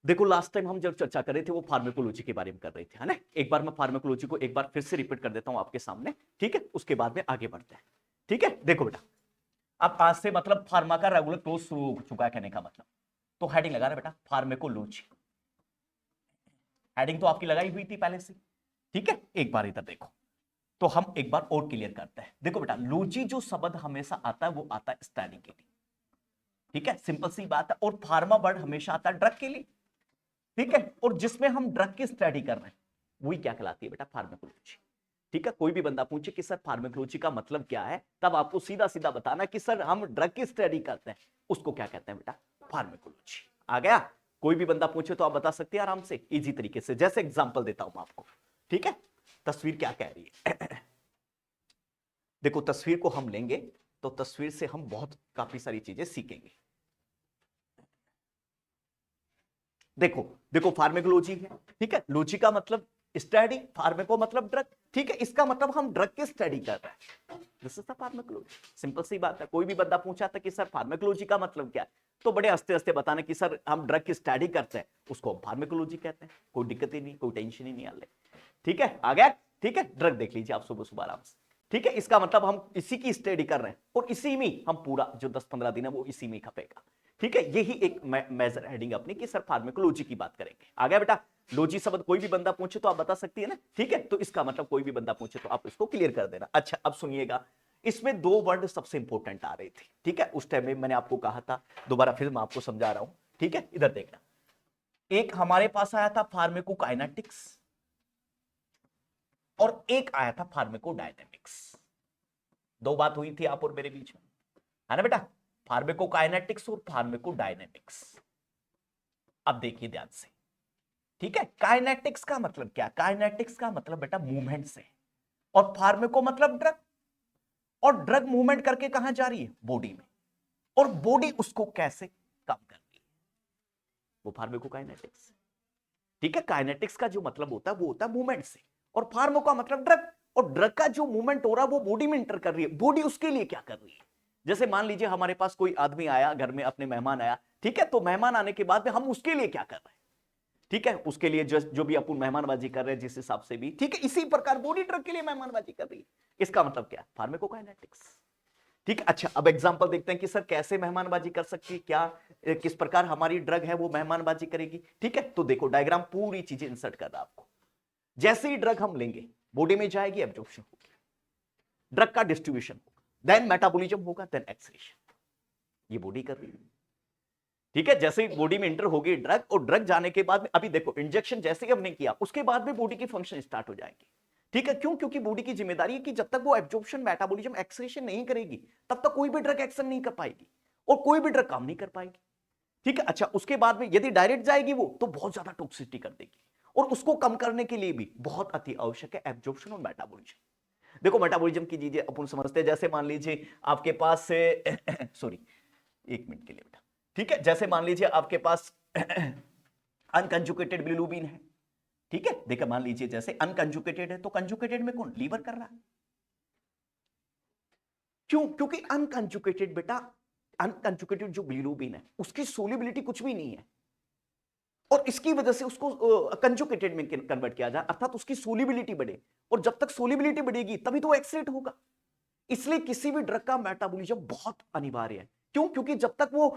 देखो last time हम जब चर्चा कर रहे थे वो फार्मेकोलॉजी के बारे में कर रहे थे, है ना। एक बार मैं फार्मेकोलॉजी को एक बार फिर से रिपीट कर देता हूं आपके सामने, ठीक है। उसके बाद में आगे बढ़ते हैं, ठीक है। देखो बेटा, अब आज से मतलब फार्मा का रेगुलर कोर्स शुरू हो चुका है, कहने का मतलब। तो हेडिंग लगा रहे बेटा फार्मेकोलॉजी, हेडिंग तो आपकी लगाई हुई थी पहले से, ठीक है। एक बार इधर देखो, तो हम एक बार और क्लियर करते हैं। देखो बेटा, लॉजी जो शब्द हमेशा आता है वो आता है स्टडी के लिए, ठीक है, सिंपल सी बात है। और फार्मा वर्ड हमेशा आता है ड्रग के लिए, ठीक है। और जिसमें हम ड्रग की स्टडी कर रहे हैं वही क्या कहलाती है बेटा, फार्मेकोलॉजी, ठीक है। कोई भी बंदा पूछे कि सर फार्मेकोलॉजी का मतलब क्या है, तब आपको सीधा सीधा बताना कि सर हम ड्रग की स्टडी करते हैं, उसको क्या कहते हैं बेटा, फार्मेकोलॉजी। आ गया। कोई भी बंदा पूछे तो आप बता सकते हैं आराम से, इजी तरीके से। जैसे एग्जांपल देता हूं आपको, ठीक है। तस्वीर क्या कह रही है देखो, तस्वीर को हम लेंगे तो तस्वीर से हम बहुत काफी सारी चीजें सीखेंगे। देखो देखो, फार्मेकोलॉजी है, ठीक है। लॉजी का मतलब स्टडी, फार्मेको मतलब ड्रग, ठीक है। इसका मतलब हम ड्रग की स्टडी कर रहे हैं, this is the pharmacology. Simple सी बात है। कोई भी बंदा पूछा था कि सर फार्मेकोलॉजी का मतलब क्या है, तो बड़े हंसते हंसते बताना कि सर हम ड्रग की स्टडी करते हैं, उसको हम फार्मेकोलॉजी कहते हैं। कोई दिक्कत ही नहीं, कोई टेंशन ही नहीं आ रही, ठीक है। आ गया, ठीक है। ड्रग देख लीजिए आप सुबह सुबह आराम से, ठीक है। इसका मतलब हम इसी की स्टडी कर रहे हैं और इसी में हम पूरा जो 10-15 दिन है वो इसी में खपेगा, ठीक है। यही एक मेजर हेडिंग अपनी कि सर फार्मेकोलॉजी की बात करेंगे। आ गया बेटा। लॉजी शब्द कोई भी बंदा पूछे तो आप बता सकती है ना, ठीक है। तो इसका मतलब कोई भी बंदा पूछे तो आप इसको क्लियर कर देना। अच्छा, अब सुनिएगा, इसमें दो वर्ड सबसे इंपॉर्टेंट आ रहे थे, ठीक है। उस टाइम में मैंने आपको कहा था, दोबारा फिर मैं आपको समझा रहा हूं, ठीक है। इधर देखना, एक हमारे पास आया था फार्मेकोकाइनेटिक्स और एक आया था फार्मेकोडायनेमिक्स। दो बात हुई थी आप और मेरे बीच में, है ना बेटा, फार्मेकोकाइनेटिक्स और फार्मेकोडायनेमिक्स। अब देखिए ध्यान से, ठीक है। काइनेटिक्स का मतलब क्या, काइनेटिक्स का मतलब बेटा मूवमेंट से, और फार्मेको मतलब ड्रग, और ड्रग मूवमेंट करके कहां जा रही है, बॉडी में, और बॉडी उसको कैसे काम कर रही है, वो फार्मेकोकाइनेटिक्स, ठीक है। काइनेटिक्स का जो मतलब होता है वो होता है मूवमेंट से, और फार्मो का मतलब ड्रग, और ड्रग का जो मूवमेंट हो रहा है वो बॉडी में इंटर कर रही है, बॉडी उसके लिए क्या कर रही है। जैसे मान लीजिए हमारे पास कोई आदमी आया घर में, अपने मेहमान आया, ठीक है। तो मेहमान आने के बाद में हम उसके लिए क्या कर रहे हैं, ठीक है। उसके लिए जो भी अपन मेहमानबाजी कर रहे हैं जिस हिसाब से भी, ठीक है, इसी प्रकार बॉडी ड्रग के लिए मेहमानबाजी कर रही है। इसका मतलब क्या, फार्मेकोकाइनेटिक्स, ठीक है। अच्छा, अब एग्जांपल देखते हैं कि सर कैसे मेहमानबाजी कर सकती है, क्या किस प्रकार हमारी ड्रग है वो मेहमानबाजी करेगी, ठीक है। तो देखो डायग्राम पूरी चीजें इंसर्ट कर रहा है आपको। जैसे ही ड्रग हम लेंगे बॉडी में जाएगी, एब्जॉर्प्शन होगी, ड्रग का डिस्ट्रीब्यूशन होगा, देन मेटाबॉलिज्म होगा, देन एक्सक्रीशन, ये बॉडी कर रही है, ठीक है। जैसे ही बॉडी में इंटर होगी ड्रग, और ड्रग जाने के बाद में अभी देखो इंजेक्शन जैसे ही हमने किया उसके बाद में बॉडी की फंक्शन स्टार्ट हो जाएंगे, ठीक है। क्यों, क्योंकि बॉडी की जिम्मेदारी है कि जब तक वो एब्जॉर्प्शन मेटाबॉलिज्म एक्सक्रीशन नहीं करेगी तब तक कोई भी ड्रग एक्शन नहीं कर पाएगी और कोई भी ड्रग काम नहीं कर पाएगी, ठीक है। अच्छा, उसके बाद में यदि डायरेक्ट जाएगी वो तो बहुत ज्यादा टॉक्सिसिटी कर देगी, और उसको कम करने के लिए भी बहुत अति आवश्यक है एब्जॉर्प्शन और मेटाबॉलिज्म। देखो मेटाबॉलिज्म की चीजें अपन समझते हैं, जैसे मान लीजिए आपके पास से सॉरी, एक मिनट के लिए बेटा, ठीक है। जैसे मान लीजिए आपके पास अनकंजुकेटेड बिलीरुबिन है, ठीक है। देखिए मान लीजिए जैसे अनकंजुकेटेड है, तो कंजुकेटेड में कौन, लीवर कर रहा है, क्यों, क्योंकि अनकंजुकेटेड बेटा, अनकंजुकेटेड जो बिलीरुबिन है उसकी सोलिबिलिटी कुछ भी नहीं है, और इसकी वजह से उसको कंजुकेटेड में कन्वर्ट किया जाए, अर्थात उसकी सोलिबिलिटी बढ़े, और जब तक सोलिबिलिटी बढ़ेगी तभी तो एक्सलेट होगा। इसलिए किसी भी ड्रग का मेटाबॉलिज्म बहुत अनिवार्य है, क्यों, क्योंकि जब तक वो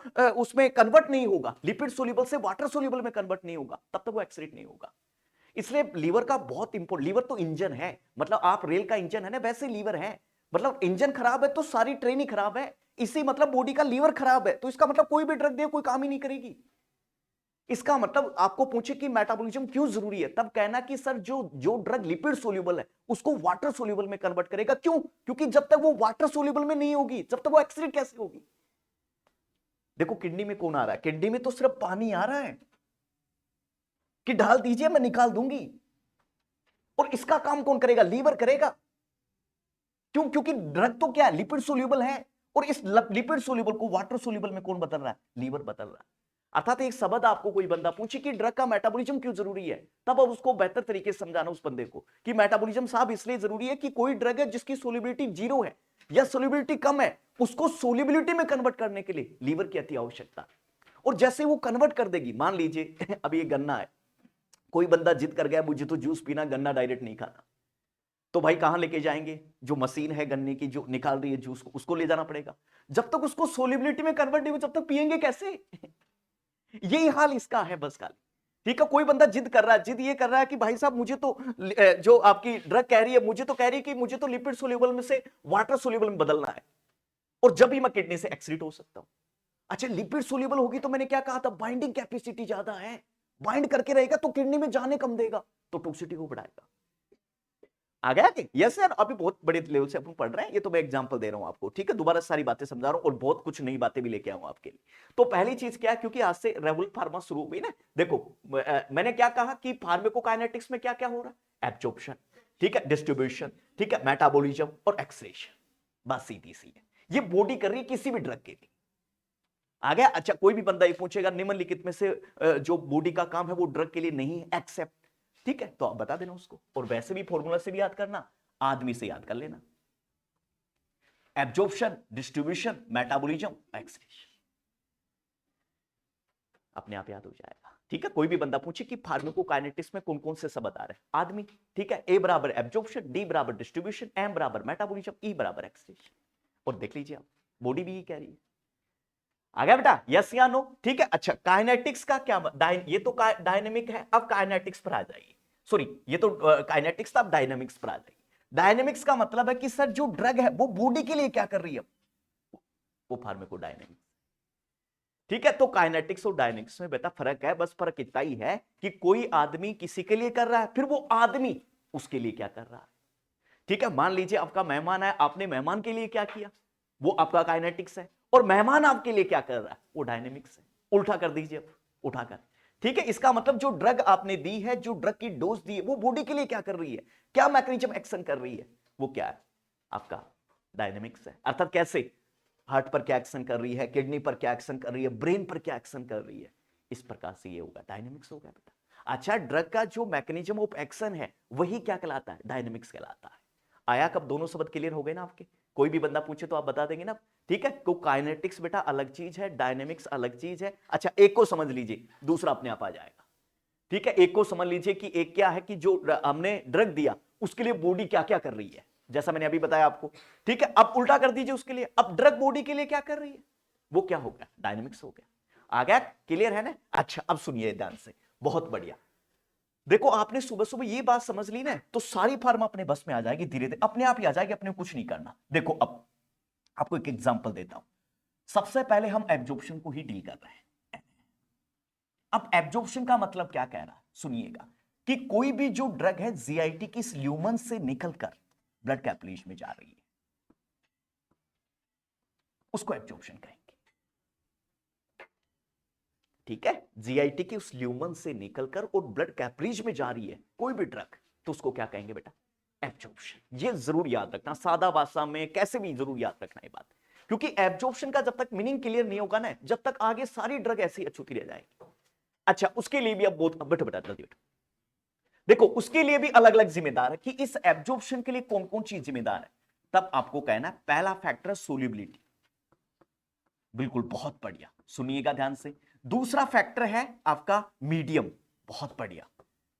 उसमें कन्वर्ट नहीं होगा, लिपिड सोल्यूबल से वाटर सोल्यूबल में कन्वर्ट नहीं होगा, तब तक वो एक्सलेट नहीं होगा। इसलिए लीवर का बहुत इंपॉर्टेंट, लीवर तो इंजन है, मतलब आप रेल का इंजन है ना, वैसे लीवर है। मतलब इंजन खराब है तो सारी ट्रेन ही खराब है, इसी मतलब बॉडी का लीवर खराब है तो इसका मतलब कोई भी ड्रग दे कोई काम ही नहीं करेगी। इसका मतलब आपको पूछे कि मेटाबॉलिज्म क्यों जरूरी है, तब कहना कि सर जो जो ड्रग लिपिड सोल्यूबल है उसको वाटर सोल्यूबल में कन्वर्ट करेगा, क्यों, क्योंकि जब तक वो वाटर सोल्यूबल में नहीं होगी जब तक वो एक्सक्रीट कैसे होगी। देखो किडनी में कौन आ रहा है, किडनी में तो सिर्फ पानी आ रहा है कि ढाल दीजिए मैं निकाल दूंगी, और इसका काम कौन करेगा, लीवर करेगा, क्यों, क्योंकि ड्रग तो क्या है, लिपिड सोल्यूबल है, और इस लिपिड सोल्यूबल को वाटर सोल्यूबल में कौन बदल रहा है, लीवर बदल रहा है। अर्थात एक शब्द आपको कोई बंदा पूछे कि ड्रग का मेटाबॉलिज्म क्यों जरूरी है, तब अब उसको बेहतर तरीके से समझाना उस बंदे को कि मेटाबॉलिज्म साहब इसलिए जरूरी है कि कोई ड्रग है जिसकी सोलिबिलिटी जीरो है या सोलिबिलिटी कम है, उसको सोलिबिलिटी में कन्वर्ट करने के लिए लीवर की अति आवश्यकता, और जैसे वो कन्वर्ट कर देगी, मान लीजिए अब ये गन्ना है, कोई बंदा जिद कर गया मुझे तो जूस पीना, गन्ना डायरेक्ट नहीं खाना, तो भाई कहां लेके जाएंगे? जो मशीन है गन्ने की जो निकाल रही है जूस को, उसको ले जाना पड़ेगा। जब तक उसको सोलिबिलिटी में कन्वर्ट नहीं हो, जब तक पिएंगे कैसे? यही हाल इसका है बस खाली। ठीक है, कोई बंदा जिद कर रहा है, जिद ये कर रहा है कि भाई साहब मुझे तो जो आपकी ड्रग कह रही है, मुझे तो कह रही है कि मुझे तो लिपिड सोल्यूबल में से वाटर सोल्यूबल में बदलना है, और जब भी मैं किडनी से एक्सक्रीट हो सकता हूं। अच्छा, लिपिड सोल्यूबल होगी तो मैंने क्या कहा था, बाइंडिंग कैपेसिटी ज्यादा है, बाइंड करके रहेगा तो किडनी में जाने कम देगा, तो टॉक्सिसिटी को बढ़ाएगा। आ गया कि यस सर? अभी बहुत बड़े लेवल से अपन पढ़ रहे हैं, ये तो मैं एग्जांपल दे रहा हूं आपको, ठीक है, दोबारा सारी बातें समझा रहा हूं और बहुत कुछ नई बातें भी लेके आऊंगा आपके लिए। तो पहली चीज क्या है, क्योंकि आज से रेगुलर फार्मा शुरू हो गई ना, देखो मैंने क्या कहा कि फार्माकोकाइनेटिक्स में क्या क्या हो रहा है, एब्जॉर्प्शन, ठीक है, डिस्ट्रीब्यूशन, ठीक है, मेटाबॉलिज्म और एक्सक्रीशन, बस सीधी सी है, ये बॉडी कर रही है किसी भी ड्रग के लिए। आ गया? अच्छा, कोई भी बंदा ये पूछेगा निम्नलिखित में से जो बॉडी का काम है वो ड्रग के लिए नहीं है, एक्सेप्ट, ठीक है, तो आप बता देना उसको, और वैसे भी फॉर्मूला से भी याद करना, आदमी से याद कर लेना, एब्जॉर्प्शन, डिस्ट्रीब्यूशन, मेटाबॉलिज्म, एक्सक्रीशन, अपने आप याद हो जाएगा। ठीक है, कोई भी बंदा पूछे कि फार्माकोकाइनेटिक्स में कौन कौन से सब बता रहे हैं, आदमी, ठीक है, ए बराबर एब्जॉर्प्शन, डी बराबर डिस्ट्रीब्यूशन, एम बराबर मेटाबॉलिज्म, ई बराबर एक्सक्रीशन, और देख लीजिए आप, बॉडी भी ये कह रही है। आ गया बेटा? यस या नो? ठीक है। अच्छा, काइनेटिक्स का क्या ये तो डायनेमिक है, अब काइनेटिक्स पर आ जाइए, सॉरी ये तो काइनेटिक्स था, अब डायनेमिक्स पर आ जाइए। डायनेमिक्स का मतलब है कि सर जो ड्रग है वो बॉडी के लिए क्या कर रही है, वो फार्माकोडायनेमिक्स, ठीक है। तो काइनेटिक्स और डायनेमिक्स में बेटा फर्क है, बस फर्क इतना ही है कि कोई आदमी किसी के लिए कर रहा है, फिर वो आदमी उसके लिए क्या कर रहा है, ठीक है। मान लीजिए आपका मेहमान है, आपने मेहमान के लिए क्या किया, वो आपका काइनेटिक्स है, और मेहमान आपके लिए क्या कर रहा है, वो डायनेमिक्स है। उल्टा कर दीजिए अब, उठाकर, ठीक है। इसका मतलब जो ड्रग आपने दी है, जो ड्रग की डोज दी है, वो बॉडी के लिए क्या कर रही है, क्या मैकेनिज्म एक्शन कर रही है, वो क्या है, आपका डायनेमिक्स है। अर्थात कैसे, हार्ट पर क्या एक्शन कर रही है, किडनी पर क्या एक्शन कर रही है, ब्रेन पर क्या एक्शन कर रही है, इस प्रकार से ये होगा, डायनेमिक्स होगा बेटा। अच्छा, ड्रग का जो मैकेनिज्म ऑफ एक्शन है वही क्या कहलाता है, डायनेमिक्स कहलाता है। आया? कब दोनों शब्द क्लियर हो गए ना आपके? कोई भी बंदा पूछे तो आप बता देंगे ना, ठीक है। तो काइनेटिक्स बेटा अलग चीज है, डायनेमिक्स अलग चीज है। अच्छा, एक को समझ लीजिए, दूसरा अपने आप आ जाएगा, ठीक है। एक को समझ लीजिए कि एक क्या है कि जो हमने ड्रग दिया उसके लिए बॉडी क्या क्या कर रही है, जैसा मैंने अभी बताया आपको, ठीक है। अब उल्टा कर दीजिए उसके लिए, अब ड्रग बॉडी के लिए क्या कर रही है, वो क्या हो गया, डायनेमिक्स हो गया। आ गया? क्लियर है ना? अच्छा, अब सुनिए ध्यान से, बहुत बढ़िया। देखो, आपने सुबह सुबह ये बात समझ ली ना, तो सारी फार्मा अपने बस में आ जाएगी, धीरे धीरे अपने आप ही आ जाएगी, अपने कुछ नहीं करना। देखो, अब आपको एक एग्जांपल देता हूं। सबसे पहले हम एब्जॉर्प्शन को ही डील कर रहे हैं। अब एब्जॉर्प्शन का मतलब क्या कह रहा है, सुनिएगा, कि कोई भी जो ड्रग है जीआईटी की इस ल्यूमन से निकलकर ब्लड कैपिलरीज में जा रही है, उसको एब्जॉर्प्शन कहेंगे, ठीक है। जीआईटी की उस ल्यूमन से निकलकर और ब्लड कैपिलरीज में जा रही है कोई भी ड्रग, तो उसको क्या कहेंगे बेटा, एब्जॉर्प्शन। ये जरूर याद रखना, सादा भाषा में कैसे भी जरूर याद रखना ये बात, क्योंकि एब्जॉर्प्शन का जब तक मीनिंग क्लियर नहीं होगा ना, जब तक आगे सारी ड्रग ऐसी अछूती रह जाएगी। अच्छा, उसके लिए भी अब बहुत बैठो बेटा, जल्दी बैठो। देखो, उसके लिए भी अलग अलग जिम्मेदार है कि इस एब्जॉर्प्शन के लिए कौन कौन चीज जिम्मेदार है। तब आपको कहना है, पहला फैक्टर है सोल्यूबिलिटी, बिल्कुल, बहुत बढ़िया, सुनिएगा ध्यान से। दूसरा फैक्टर है आपका मीडियम, बहुत बढ़िया,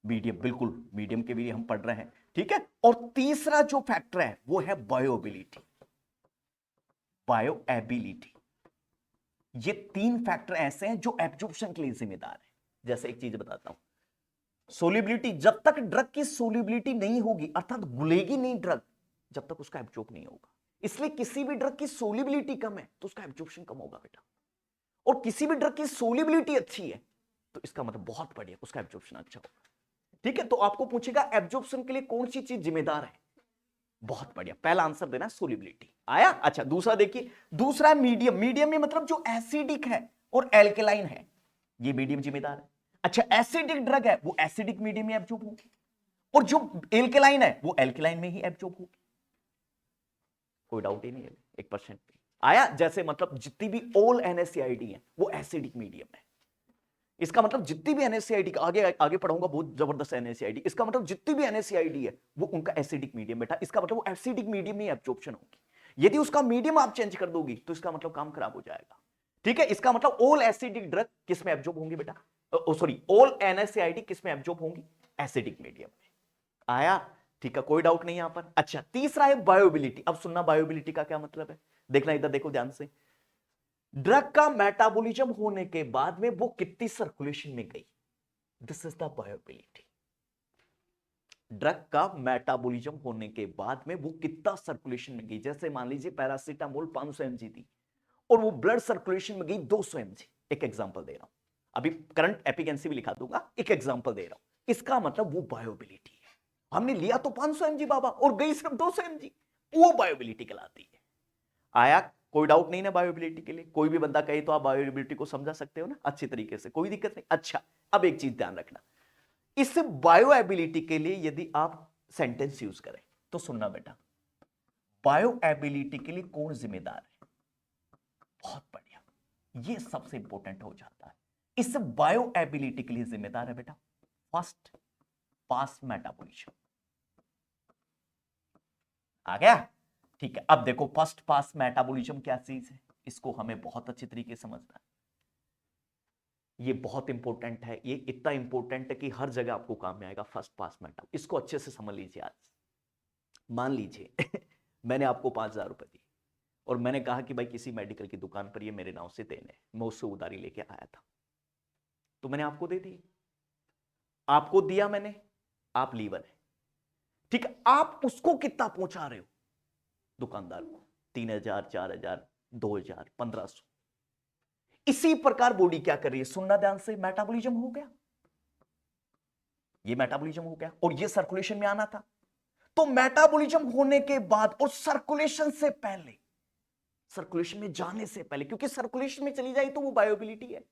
मीडियम, बिल्कुल, मीडियम के भी हम पढ़ रहे हैं, ठीक है। और तीसरा जो फैक्टर है वो है बायोएबिलिटी, बायोएबिलिटी। ये तीन फैक्टर ऐसे हैं जो एब्जॉर्प्शन के लिए जिम्मेदार है। जैसे एक चीज बताता हूं, सोल्यूबिलिटी, जब तक ड्रग की सोल्यूबिलिटी नहीं होगी, अर्थात घुलेगी नहीं ड्रग, जब तक उसका एब्जॉर्ब नहीं होगा। इसलिए किसी भी ड्रग की सोल्यूबिलिटी कम है तो उसका एब्जॉर्प्शन कम होगा बेटा, और किसी भी ड्रग की सोल्यूबिलिटी अच्छी है तो इसका मतलब बहुत बढ़िया, उसका एब्जॉर्प्शन अच्छा होगा, ठीक है। तो आपको पूछेगा एब्जॉर्प्शन के लिए कौन सी चीज जिम्मेदार है, बहुत बढ़िया, पहला आंसर देना सोल्यूबिलिटी। आया? अच्छा, दूसरा देखिए, दूसरा मीडियम, मीडियम में मतलब जो एसिडिक है और एल्केलाइन है, ये मीडियम जिम्मेदार है। अच्छा, एसिडिक ड्रग है वो एसिडिक मीडियम में एब्जॉर्ब होगी, और जो एल्केलाइन है वो एल्केलाइन में ही एब्जॉर्ब होगी, कोई डाउट ही नहीं है 1% भी। आया? जैसे मतलब जितनी भी ऑल एनएसएआईडी है वो एसिडिक मीडियम है, इसका मतलब जितनी भी एनएसएआईडी, आगे आगे पढ़ाऊंगा, बहुत जबरदस्त एनएसएआईडी, इसका मतलब जितनी भी एनएसएआईडी है वो उनका एसिडिक मीडियम बेटा, इसका मतलब वो एसिडिक मीडियम में एब्जॉर्प्शन होगी। यदि उसका मीडियम आप चेंज कर दोगी तो इसका मतलब काम खराब हो जाएगा, ठीक है, इसका मतलब ऑल एसिडिक ड्रग किस में एब्जॉर्ब होंगी बेटा, सॉरी ऑल एनएसएआईडी किस में एब्जॉर्ब होंगी, एसिडिक मीडियम में। आया, ठीक है, कोई डाउट नहीं यहां पर। अच्छा, तीसरा है बायोबिलिटी। अब सुनना बायोबिलिटी का क्या मतलब है, देखना इधर देखो ध्यान से। ड्रग का मेटाबॉलिज्म होने के बाद में वो कितनी सर्कुलेशन में गई, दिस इज द बायोबिलिटी। ड्रग का मेटाबॉलिज्म होने के बाद में वो कितना सर्कुलेशन में गई, जैसे मान लीजिए पैरासीटामोल 500 mg थी और वो ब्लड सर्कुलेशन में गई 200 mg। एक एग्जांपल दे रहा हूं, अभी करंट एपिडेंसी भी लिखा दूंगा, एक एग्जांपल दे रहा हूं। इसका मतलब वो बायोबिलिटी है। हमने लिया तो 500 mg बाबा और गई सिर्फ 200 mg, वो बायोबिलिटी कहलाती है। आया, कोई डाउट नहीं ना बायोबिलिटी के लिए, कोई भी बंदा कहे तो आप बायोबिलिटी को समझा सकते हो ना अच्छी तरीके से, कोई दिक्कत नहीं। अच्छा, अब एक चीज ध्यान रखना, इस बायोएबिलिटी के लिए यदि आप सेंटेंस यूज करें तो सुनना बेटा, बायोएबिलिटी के लिए कौन जिम्मेदार है, बहुत बढ़िया, ये सबसे इंपॉर्टेंट हो जाता है। इस बायोएबिलिटी के लिए जिम्मेदार है बेटा फर्स्ट पास मेटाबॉलिज्म। आ गया, ठीक है। अब देखो फर्स्ट पास मेटाबॉलिज्म क्या चीज है, इसको हमें बहुत अच्छी तरीके से समझना है। ये बहुत इंपॉर्टेंट है, ये इतना इंपॉर्टेंट है कि हर जगह आपको काम में आएगा। फर्स्ट पास मेटा, इसको अच्छे से समझ लीजिए। आज मान लीजिए मैंने आपको 5,000 रुपए दिए और मैंने कहा कि भाई किसी मेडिकल की दुकान पर ये मेरे नाम से देने, मैं उससे उधारी लेके आया था, तो मैंने आपको दे दी, आपको दिया मैंने, आप लीवर है, ठीक है। आप उसको कितना पहुंचा रहे हो दुकानदार को, 3,000, 4,000, 2,000, 1,500। इसी प्रकार बॉडी क्या कर रही है, सुनना ध्यान से, मेटाबॉलिज्म हो गया, ये मेटाबॉलिज्म हो गया और ये सर्कुलेशन में आना था। तो मेटाबॉलिज्म होने के बाद और सर्कुलेशन से पहले, सर्कुलेशन में जाने से पहले, क्योंकि सर्कुलेशन में चली जाए तो वो बायोबिलिटी है।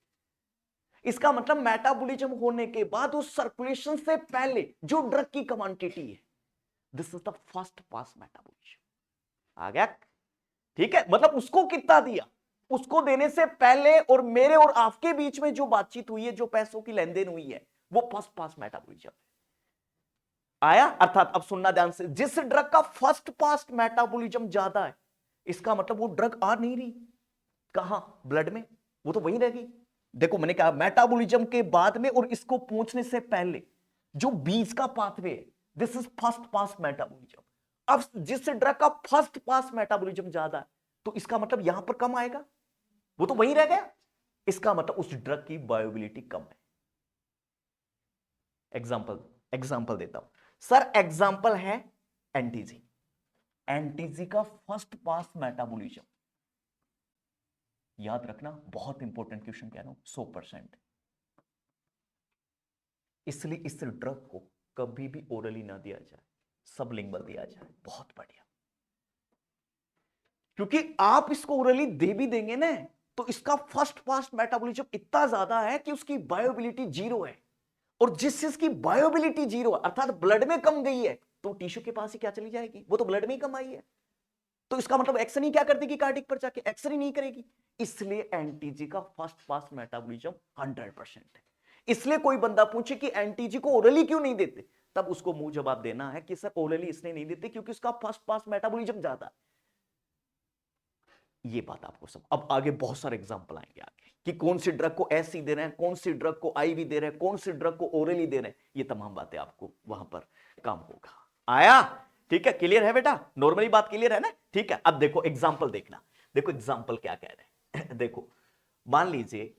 इसका मतलब मेटाबॉलिज्म होने के बाद उस सर्कुलेशन से पहले जो ड्रग की क्वांटिटी है, this is the first pass metabolism. आ गया, ठीक है। मतलब उसको कितना दिया, उसको देने से पहले और मेरे और आपके बीच में जो बातचीत हुई है, जो पैसों की लेन देन हुई है, वो फर्स्ट पास मेटाबॉलिज्म आया। अर्थात अब सुनना ध्यान से, जिस ड्रग का फर्स्ट पास मेटाबॉलिज्म ज्यादा है, इसका मतलब वो ड्रग आ नहीं रही कहां, ब्लड में, वो तो वहीं रहेगी। देखो मैंने कहा मेटाबॉलिज्म के बाद में और इसको पहुंचने से पहले जो बीच का पाथवे है, this is first pass metabolism. अब जिस ड्रग का फर्स्ट पास मेटाबॉलिज्म ज्यादा है, तो इसका मतलब यहां पर कम आएगा, वो तो वहीं रह गया, इसका मतलब उस ड्रग की बायोबिलिटी कम है। एग्जांपल देता हूं सर, एग्जांपल है एंटीजी। एंटीजी का फर्स्ट पास मेटाबॉलिज्म, याद रखना बहुत इंपॉर्टेंट क्वेश्चन कह रहा हूं, 100%। इसलिए इस ड्रग को कभी भी ओरली ना दिया जाए, सबलिंगुअल दिया जाए, बहुत बढ़िया। क्योंकि आप इसको ओरली दे भी देंगे ना, तो इसका फर्स्ट पास मेटाबॉलिज्म इतना ज्यादा है कि उसकी बायोबिलिटी 0 है। और जिस चीज की बायोबिलिटी 0 अर्थात ब्लड में कम गई है, तो टिश्यू के पास ही क्या चली जाएगी, वो तो ब्लड में ही कम आई है। तो इसका मतलब एक्शन ही क्या कर देगी, कार्डिक पर जाके एक्शन ही नहीं करेगी। इसलिए एंटीजी का फर्स्ट पास मेटाबॉलिज्म 100% है। इसलिए कोई बंदा पूछे कि एंटीजी को ओरली क्यों नहीं देते, तब उसको मुंह जवाब देना है कि सर ओरली इसलिए नहीं देते क्योंकि उसका फर्स्ट पास मेटाबॉलिज्म ज्यादा है। ये बात आपको सब, अब आगे बहुत सारे एग्जांपल आएंगे आगे कि कौन सी ड्रग को ऐसी दे रहे हैं, कौन सी ड्रग को आईवी दे रहे हैं, कौन सी ड्रग को ओरली दे रहे हैं, ये तमाम बातें आपको वहां पर काम होगा। आया, ठीक है, क्लियर है बेटा, नॉर्मली बात क्लियर है ना, ठीक है। अब देखो एग्जाम्पल देखना, देखो एग्जाम्पल क्या कह रहे हैं देखो मान लीजिए,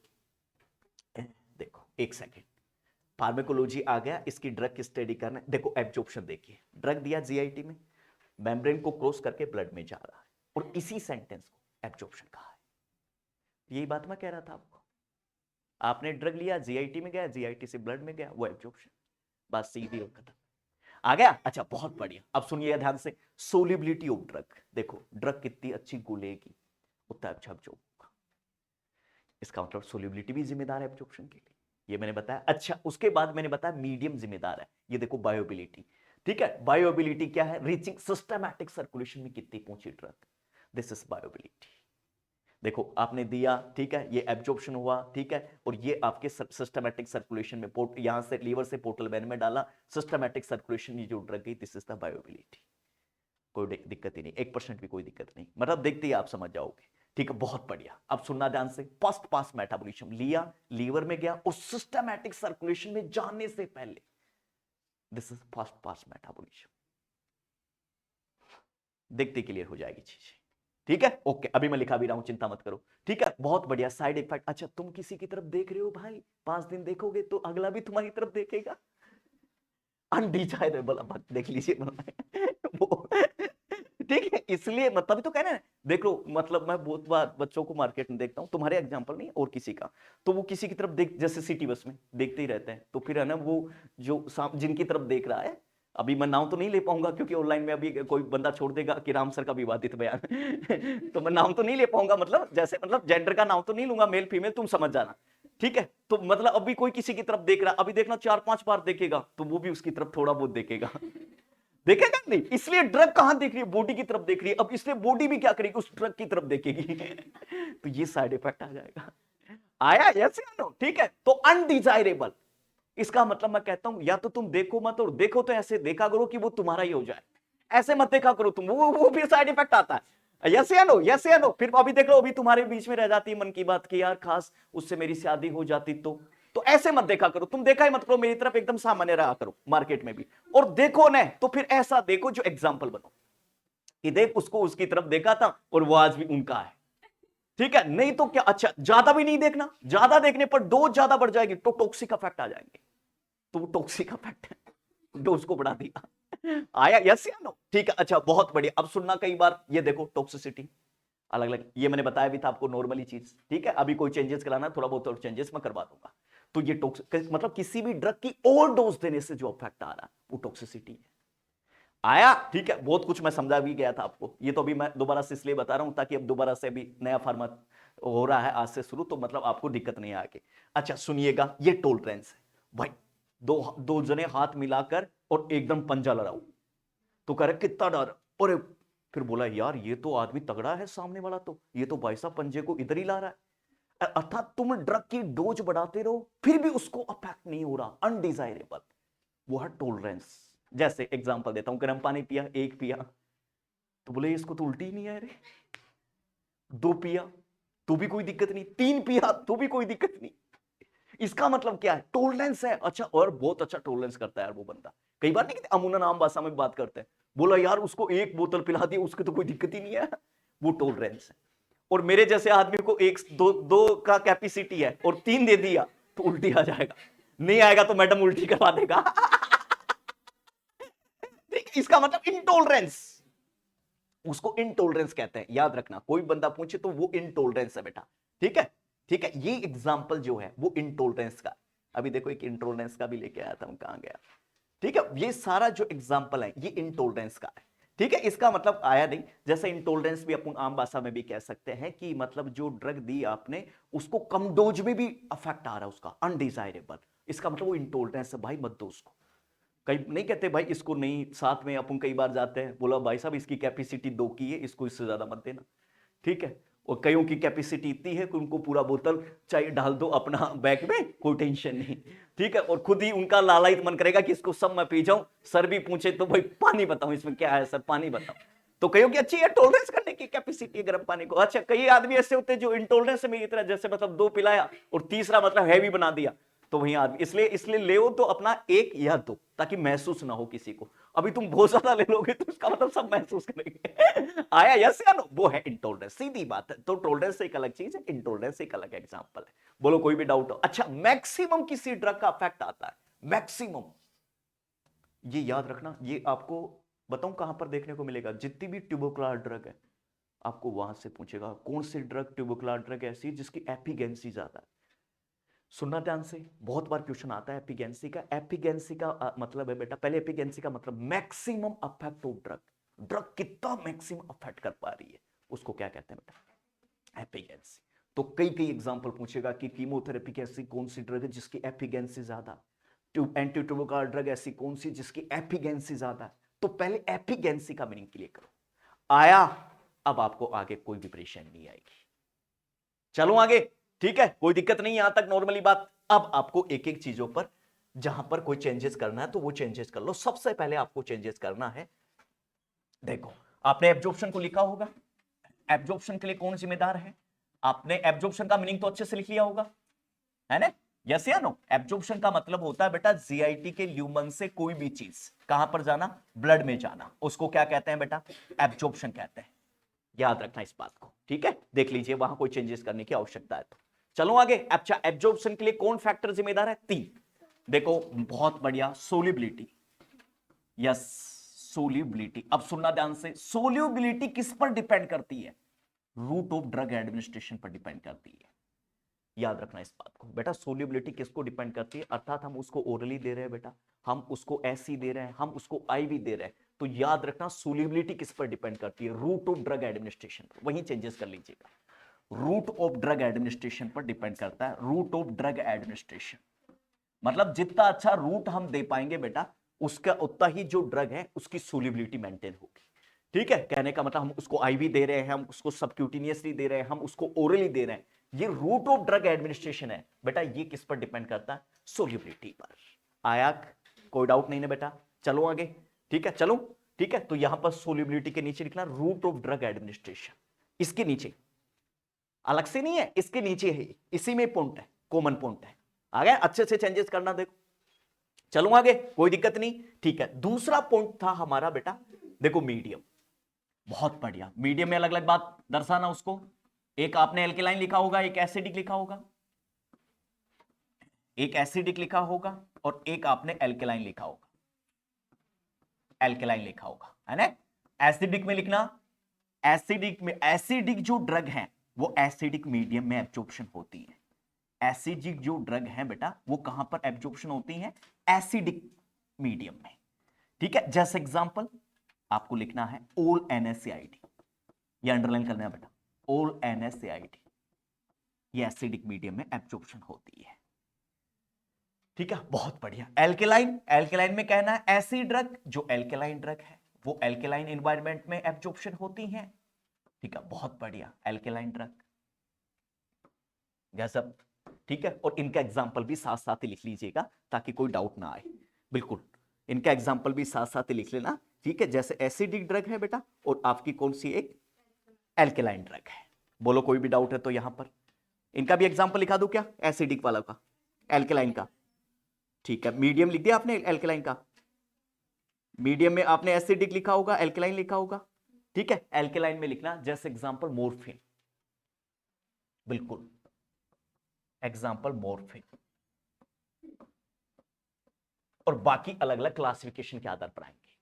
देखो एक सेकेंड, फार्मेकोलॉजी आ गया, इसकी ड्रग की स्टडी करना है। देखो एब्जॉर्प्शन देखिए, ड्रग दिया जीआईटी में, मेम्ब्रेन को क्रॉस करके ब्लड में जा रहा है, और इसी सेंटेंस को एब्जॉर्प्शन कहा है। यही बात मैं कह रहा था आपको, आपने ड्रग लिया, जीआईटी में गया, जीआईटी से ब्लड में गया, वो एब्जॉर्प्शन, बस सीधी और खत्म। आ गया, अच्छा बहुत बढ़िया। अब सुनिए ध्यान से, सोल्युबिलिटी ऑफ ड्रग, देखो ड्रग कितनी अच्छी घुलेगी उतना अच्छा एब्जॉर्ब होगा, इसका मतलब सोल्युबिलिटी भी जिम्मेदार है एब्जॉर्प्शन के लिए, ये मैंने बताया। अच्छा उसके बाद मैंने बताया मीडियम जिम्मेदार है, ये देखो बायोबिलिटी, ठीक है। बायोबिलिटी क्या है, रीचिंग सिस्टमैटिक सर्कुलेशन में कितनी पहुंची ड्रग, दिस इज बायोबिलिटी। देखो आपने दिया, ठीक है, ये एब्जॉर्प्शन हुआ, ठीक है, और ये आपके सिस्टमैटिक सर्कुलेशन में, यहां से लीवर से पोर्टल वेन में डाला, सिस्टमैटिक सर्कुलेशन ये जो ड्रग गई, दिस इज द बायोबिलिटी। कोई दिक्कत ही नहीं, 1% भी कोई दिक्कत नहीं, मतलब देखते ही आप समझ जाओगे, ठीक है, बहुत बढ़िया। अब सुनना ध्यान से, फर्स्ट पास मेटाबॉलिज्म लिया, लीवर में गया और सिस्टमैटिक सर्कुलेशन में जाने से पहले, this is first pass metabolism. देखते क्लियर हो जाएगी चीजें, ठीक है, ओके। अभी मैं लिखा भी रहा हूं, चिंता मत करो, ठीक है, बहुत बढ़िया। साइड इफेक्ट, अच्छा तुम किसी की तरफ देख रहे हो भाई, 5 दिन देखोगे तो अगला भी तुम्हारी तरफ देखेगा, अनडिजायरेबल। अब देख लीजिए वो, ठीक है, इसलिए मतलब तो कहना है, देख लो, मतलब मैं बहुत बार बच्चों को मार्केट में देखता हूँ, तुम्हारे एग्जांपल नहीं और किसी का, तो वो किसी की तरफ देख, जैसे सिटी बस में देखते ही रहते हैं, तो फिर है ना वो जो जिनकी तरफ देख रहा है, अभी मैं नाम तो नहीं ले पाऊंगा क्योंकि ऑनलाइन में अभी कोई बंदा छोड़ देगा कि राम सर का विवादित बयान तो मैं नाम तो नहीं ले पाऊंगा, मतलब जैसे मतलब जेंडर का नाम तो नहीं लूंगा, मेल फीमेल तुम समझ जाना, ठीक है। तो मतलब अभी कोई किसी की तरफ देख रहा, अभी देखना 4-5 बार देखेगा तो वो भी उसकी तरफ थोड़ा बहुत देखेगा देखेगा नहीं, इसलिए ड्रग कहां देख रही है, बॉडी की तरफ देख रही है, अब इसलिए बॉडी भी क्या करेगी, उस ड्रग की तरफ देखेगी तो ये साइड इफेक्ट आ जाएगा। आया, यस या नो, ठीक है। तो अनडिजायरेबल, इसका मतलब मैं कहता हूं या तो तुम देखो मत, और देखो तो ऐसे देखा करो कि वो तुम्हारा ही हो जाए, ऐसे मत देखा करो तुम, वो भी साइड इफेक्ट आता है। यस या नो, यस या नो। फिर अभी देख लो, अभी तुम्हारे बीच में रह जाती है मन की बात की, यार खास उससे मेरी शादी हो जाती तो ऐसे मत देखा करो, तुम देखा ही मत करो, मेरी तरफ एकदम सामान्य रहा करो मार्केट में भी, और देखो न तो फिर ऐसा देखो जो एग्जाम्पल बनो कि देख उसको उसकी तरफ देखा था और वो आज भी उनका है, ठीक है। नहीं तो क्या, अच्छा ज्यादा भी नहीं देखना, ज्यादा देखने पर डोज ज्यादा बढ़ जाएगी तो टॉक्सिक इफेक्ट आ जाएंगे, तो वो टॉक्सिक इफेक्ट है, डोज को बढ़ा दिया। आया, यस या नो, ठीक है, अच्छा बहुत बढ़िया। अब सुनना, कई बार ये देखो टॉक्सिसिटी अलग अलग, ये मैंने बताया भी था आपको नॉर्मली चीज, ठीक है। अभी कोई चेंजेस कराना, थोड़ा बहुत और चेंजेस मैं करवा दूंगा। तो ये टॉक्सिक मतलब किसी भी ड्रग की ओवर डोज देने से जो इफेक्ट आ रहा है वो टॉक्सिसिटी है। आया, ठीक है, बहुत कुछ मैं समझा भी गया था आपको, ये तो अभी मैं दोबारा से इसलिए बता रहा हूं ताकि अब दोबारा से अभी नया फॉर्मेट हो रहा है आज से शुरू, तो मतलब आपको दिक्कत नहीं आएगी। अच्छा सुनिएगा, ये टॉलरेंस है भाई, दो दो जने हाथ मिलाकर और एकदम पंजा लड़ाओ, तो कह रहे कितना डर, और फिर बोला यार ये तो आदमी तगड़ा है सामने वाला, तो ये तो भाई साहब पंजे को इधर ही ला रहा है। अर्थात तुम ड्रग की डोज बढ़ाते रहो फिर भी उसको अफेक्ट नहीं हो रहा, अनडिजायरेबल, वो है टॉलरेंस। जैसे एग्जांपल देता हूं, गर्म पानी पिया, एक पिया तो बोले इसको तो उल्टी नहीं आ रही, 2 पिया तो भी कोई दिक्कत नहीं, 3 पिया तो भी कोई दिक्कत नहीं। इसका मतलब क्या है, टॉलरेंस है। अच्छा, और बहुत अच्छा टॉलरेंस करता है यार वो बंदा, कई बार नहीं अमुना नाम भाषा में बात करते हैं, बोला यार उसको 1 बोतल पिला दी, उसकी तो कोई दिक्कत ही नहीं है, वो टॉलरेंस है। और मेरे जैसे आदमी को 1-2 का कैपेसिटी है और 3 दे दिया तो उल्टी आ जाएगा, नहीं आएगा तो मैडम उल्टी करवा देगा इसका मतलब इंटॉलरेंस, उसको इंटॉलरेंस कहते हैं, याद रखना, कोई बंदा पूछे तो वो इंटॉलरेंस है बेटा, ठीक है, ठीक है। ये एग्जांपल जो है वो इंटॉलरेंस का, अभी देखो एक इंटॉलरेंस का भी लेके आया था, कहां गया, ठीक है। ये सारा जो एग्जांपल है ये इंटॉलरेंस का है, ठीक है। इसका मतलब आया नहीं, जैसे इंटॉलरेंस भी अपन आम भाषा में भी कह सकते हैं कि मतलब जो ड्रग दी आपने उसको कम डोज में भी अफेक्ट आ रहा है उसका, अनडिजायरेबल, इसका मतलब वो इंटॉलरेंस है भाई, मत दो उसको। कई नहीं कहते भाई इसको नहीं, साथ में अपन कई बार जाते हैं, बोला भाई साहब इसकी कैपेसिटी 2 की है, इसको इससे ज्यादा मत देना, ठीक है। और कईयों की कैपेसिटी इतनी है कि उनको पूरा बोतल चाहिए, डाल दो अपना बैग में, कोई टेंशन नहीं, ठीक है। और खुद ही उनका लालायित मन करेगा कि इसको सब मैं पी जाऊं, सर भी पूछे तो भाई पानी बताओ इसमें क्या है सर, पानी बताओ। तो कईयों की अच्छी है टॉलरेंस करने की कैपेसिटी गर्म पानी को। अच्छा, कई आदमी ऐसे होते हैं जो इंटॉलरेंस है मेरी तरह, जैसे मतलब 2 पिलाया और तीसरा मतलब हैवी बना दिया, तो वही आदमी, इसलिए इसलिए ले तो अपना 1 या 2 ताकि महसूस ना हो किसी को। अभी तुम बहुत ज्यादा ले लोगे तो इसका मतलब सब महसूस करेंगे आया, यस या नो, वो है इंटॉलरेंस, सीधी बात है। तो टॉलरेंस एक अलग चीज है, इंटॉलरेंस एक अलग एग्जांपल है। बोलो कोई भी डाउट हो। अच्छा, मैक्सिमम किसी ड्रग का इफेक्ट आता है, मैक्सिमम, ये याद रखना, ये आपको बताऊं कहां पर देखने को मिलेगा, जितनी भी ट्यूबरकुलर ड्रग है आपको वहां से पूछेगा कौन सी ड्रग, ट्यूबरकुलर ड्रग ऐसी जिसकी एपिगेंसी ज्यादा है। सुनना ध्यान से, बहुत बार क्वेश्चन आता है एपिगेंसी का। एपिगेंसी का मतलब है बेटा, पहले एपिगेंसी का मतलब maximum affect of drug, drug कितना मैक्सिमम अफेक्ट कर पा रही है, उसको क्या कहते हैं बेटा, एपिगेंसी। तो कई कई एग्जांपल पूछेगा कि कीमोथेरेपी की ऐसी कौन सी ड्रग है जिसकी एपिगेंसी ज्यादा, एंटी ट्यूबरकुलर ड्रग ऐसी कौन सी जिसकी एपिगेंसी ज्यादा है। तो पहले एपिगेंसी का मीनिंग क्लियर करो, आया, अब आपको आगे कोई भी परेशानी नहीं आएगी। चलो आगे, ठीक है, कोई दिक्कत नहीं, यहां तक नॉर्मली बात। अब आपको एक एक चीजों पर जहां पर कोई चेंजेस करना है तो वो चेंजेस कर लो। सबसे पहले आपको चेंजेस करना है, देखो आपने एब्जॉर्प्शन को लिखा होगा, एब्जॉर्प्शन के लिए कौन जिम्मेदार है? आपने एब्जॉर्प्शन का मीनिंग तो अच्छे से लिख लिया होगा, है ना? यस या नो? एब्जॉर्प्शन का मतलब होता है बेटा जीआईटी के ल्यूमन से कोई भी चीज कहां पर जाना, ब्लड में जाना, उसको क्या कहते हैं बेटा? एब्जॉर्प्शन कहते हैं। याद रखना इस बात को, ठीक है? देख लीजिए वहां कोई चेंजेस करने की आवश्यकता है तो। चलो आगे। अच्छा, एब्जॉर्प्शन के लिए कौन फैक्टर जिम्मेदार है? 3। देखो बहुत बढ़िया, सोल्यूबिलिटी। Yes, solubility. अब सुनना ध्यान से, सोल्यूबिलिटी किस पर डिपेंड करती है? रूट ऑफ ड्रग एडमिनिस्ट्रेशन पर डिपेंड करती है। याद रखना इस बात को बेटा, सोल्यूबिलिटी किसको डिपेंड करती है? अर्थात हम उसको ओरली दे रहे हैं बेटा, हम उसको एसई दे रहे हैं, हम उसको आईवी दे रहे हैं, तो याद रखना सोल्यूबिलिटी किस पर डिपेंड करती है? रूट ऑफ ड्रग एडमिनिस्ट्रेशन पर। वहीं चेंजेस कर लीजिएगा, रूट ऑफ ड्रग एडमिनिस्ट्रेशन पर डिपेंड करता है। रूट ऑफ ड्रग एडमिनिस्ट्रेशन मतलब जितना अच्छा रूट हम दे पाएंगे बेटा, उसका उतना ही जो ड्रग है उसकी सोल्यूबिलिटी मेंटेन होगी। ठीक है? कहने का मतलब हम उसको आईवी दे रहे हैं, हम उसको सबक्यूटिनियसली दे रहे हैं, हम उसको ओरली दे रहे हैं, ये रूट ऑफ ड्रग एडमिनिस्ट्रेशन है बेटा। ये किस पर डिपेंड करता है? सोल्यूबिलिटी पर। आया? कोई डाउट नहीं ना बेटा? चलो आगे। ठीक है, चलो। ठीक है, तो यहां पर सोल्यूबिलिटी के नीचे लिखना रूट ऑफ ड्रग एडमिनिस्ट्रेशन। इसके नीचे अलग से नहीं है, इसके नीचे है, इसी में पॉइंट है, कॉमन पॉइंट है। आ गया? अच्छे से चेंजेस करना। देखो चलो आगे, कोई दिक्कत नहीं। ठीक है, दूसरा पॉइंट था हमारा बेटा, देखो मीडियम। बहुत बढ़िया, मीडियम में अलग अलग बात दर्शाना उसको। एक आपने एल्केलाइन लिखा होगा, एक एसिडिक लिखा होगा, एक एसिडिक लिखा होगा और एक आपने एल्केलाइन लिखा होगा। एल्केलाइन लिखा होगा, है ना? एसिडिक में लिखना, एसिडिक में, एसिडिक जो ड्रग है वो एसिडिक मीडियम में एब्जॉर्प्शन होती है। एसिडिक जो ड्रग है बेटा वो कहां पर एब्जॉर्प्शन होती है? एसिडिक मीडियम में। ठीक है, जैसे एग्जांपल आपको लिखना है ओल NaClD, ये अंडरलाइन करना है बेटा, ओल NaClD, ये एसिडिक मीडियम में एब्जॉर्प्शन होती है। ठीक है, बहुत बढ़िया। एल्केलाइन, एल्केलाइन में कहना है ऐसी ड्रग जो एल्केलाइन ड्रग है वो एल्केलाइन एनवायरनमेंट में एब्जॉर्प्शन होती है। ठीक है, बहुत बढ़िया, एल्केलाइन ड्रग, गजब। ठीक है, और इनका एग्जाम्पल भी साथ साथ ही लिख लीजिएगा ताकि कोई डाउट ना आए। बिल्कुल, इनका एग्जाम्पल भी साथ साथ ही लिख लेना। ठीक है, जैसे एसिडिक ड्रग है बेटा और आपकी कौन सी एक एल्केलाइन ड्रग है। बोलो कोई भी डाउट है तो यहां पर इनका भी एग्जाम्पल लिखा दूं क्या, एसिडिक वाला का, एल्केलाइन का? ठीक है, मीडियम लिख दिया आपने एल्केलाइन का, मीडियम में आपने एसिडिक लिखा होगा, एल्केलाइन लिखा होगा। ठीक है, एल्केलाइन में लिखना जैसे एग्जाम्पल मोर्फिन, बिल्कुल एग्जाम्पल मोर्फिन, और बाकी अलग अलग क्लासिफिकेशन के आधार पर आएंगे।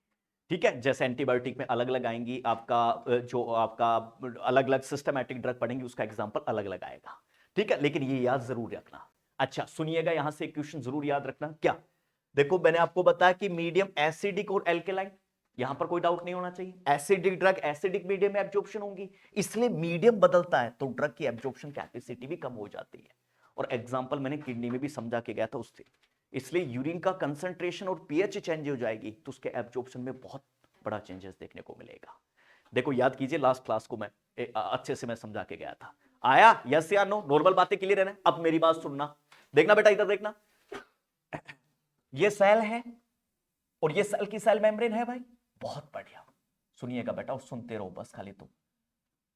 ठीक है, जैसे एंटीबायोटिक में अलग अलग आएंगी, आपका जो आपका अलग अलग सिस्टमैटिक ड्रग पढ़ेंगे उसका एग्जांपल अलग अलग आएगा। ठीक है, लेकिन ये याद जरूर रखना। अच्छा सुनिएगा, यहां से क्वेश्चन जरूर याद रखना। क्या? देखो मैंने आपको बताया कि मीडियम एसिडिक और एल्केलाइन, यहां पर कोई डाउट नहीं होना चाहिए। एसिडिक ड्रग एसिडिक मीडियम में एब्जॉर्प्शन होंगी, इसलिए मीडियम बदलता है तो ड्रग की एब्जॉर्प्शन कैपेसिटी भी कम हो जाती है। और एग्जांपल मैंने किडनी में भी समझा के गया था उससे, इसलिए यूरिन का कंसंट्रेशन और पीएच चेंज हो जाएगी तो उसके एब्जॉर्प्शन में बहुत बड़ा चेंजेस देखने को मिलेगा। देखो याद कीजिए, लास्ट क्लास को मैं अच्छे से मैं समझा के गया था। आया? यस या नो? नॉर्मल बातें क्लियर है ना? अब मेरी बात सुनना, देखना बेटा, इधर देखना। ये सेल है और ये सेल की सेल मेम्ब्रेन है भाई, बहुत बढ़िया। सुनिएगा बेटा और सुनते रहो बस खाली तुम।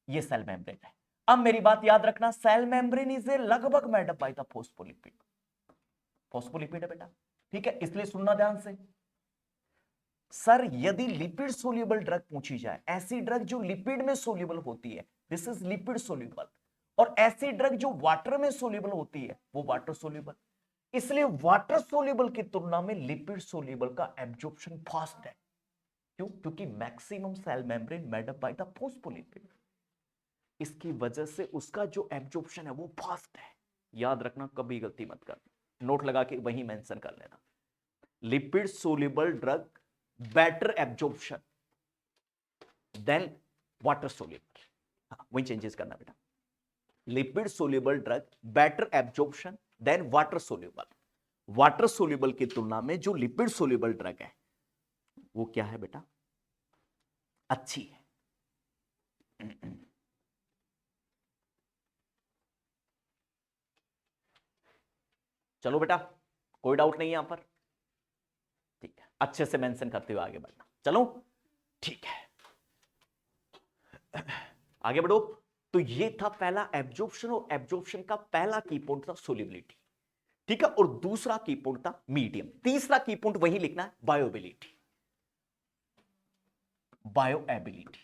ये सेल मेम्ब्रेन है। अब मेरी बात याद रखना, सेल मेम्ब्रेन इज ए लगभग made up by the phospholipid, phospholipid है बेटा। ठीक है, इसलिए सुनना ध्यान से। सर यदि लिपिड सोल्यूबल ड्रग पूछी जाए, ऐसी ड्रग जो लिपिड में सोल्यूबल होती है, दिस इज लिपिड सोल्यूबल, और ऐसी ड्रग जो वाटर में सोल्यूबल होती है वो वाटर सोल्यूबल। इसलिए वाटर सोल्यूबल की तुलना में लिपिड सोल्यूबल का एब्जॉर्प्शन फास्ट है। क्यों? क्योंकि maximum cell membrane made up by the phospholipid, इसकी वजह से उसका जो एब्जॉर्प्शन है वो फास्ट है। याद रखना, कभी गलती मत कर, नोट लगा के वही मेंशन कर लेना। Lipid soluble drug better absorption than water soluble, वही चेंजेस करना बेटा। Lipid soluble drug better absorption than water soluble, water soluble की तुलना में जो लिपिड सोल्यूबल ड्रग है वो क्या है बेटा? अच्छी है। चलो बेटा, कोई डाउट नहीं है यहां पर? ठीक है, अच्छे से मेंशन करते हुए आगे बढ़ना। चलो ठीक है, आगे बढ़ो। तो ये था पहला एब्जॉर्प्शन, और एब्जॉर्प्शन का पहला की पॉइंट था सोल्युबिलिटी, ठीक है, और दूसरा की पॉइंट था मीडियम। तीसरा की पॉइंट वही लिखना है, बायोबिलिटी, बायोएबिलिटी।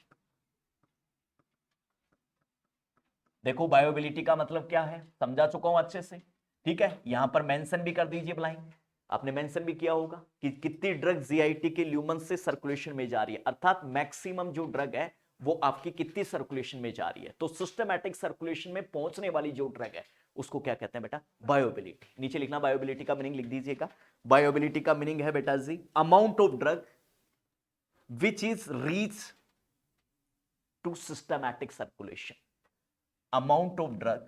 देखो बायोबिलिटी का मतलब क्या है समझा चुका हूं अच्छे से, ठीक है। यहां पर मेंशन भी कर दीजिए ब्लाइंड, आपने मेंशन भी किया होगा कि कितनी ड्रग जीआईटी के ल्यूमन से सर्कुलेशन में जा रही है, अर्थात मैक्सिमम जो ड्रग है वो आपकी कितनी सर्कुलेशन में जा रही है। तो सिस्टमैटिक सर्कुलेशन में पहुंचने वाली जो ड्रग है उसको क्या कहते हैं बेटा, बायोबिलिटी। नीचे लिखना बायोबिलिटी का मीनिंग लिख दीजिएगा। बायोबिलिटी का मीनिंग है बेटा जी, amount of drug which is reach to systematic circulation, amount of drug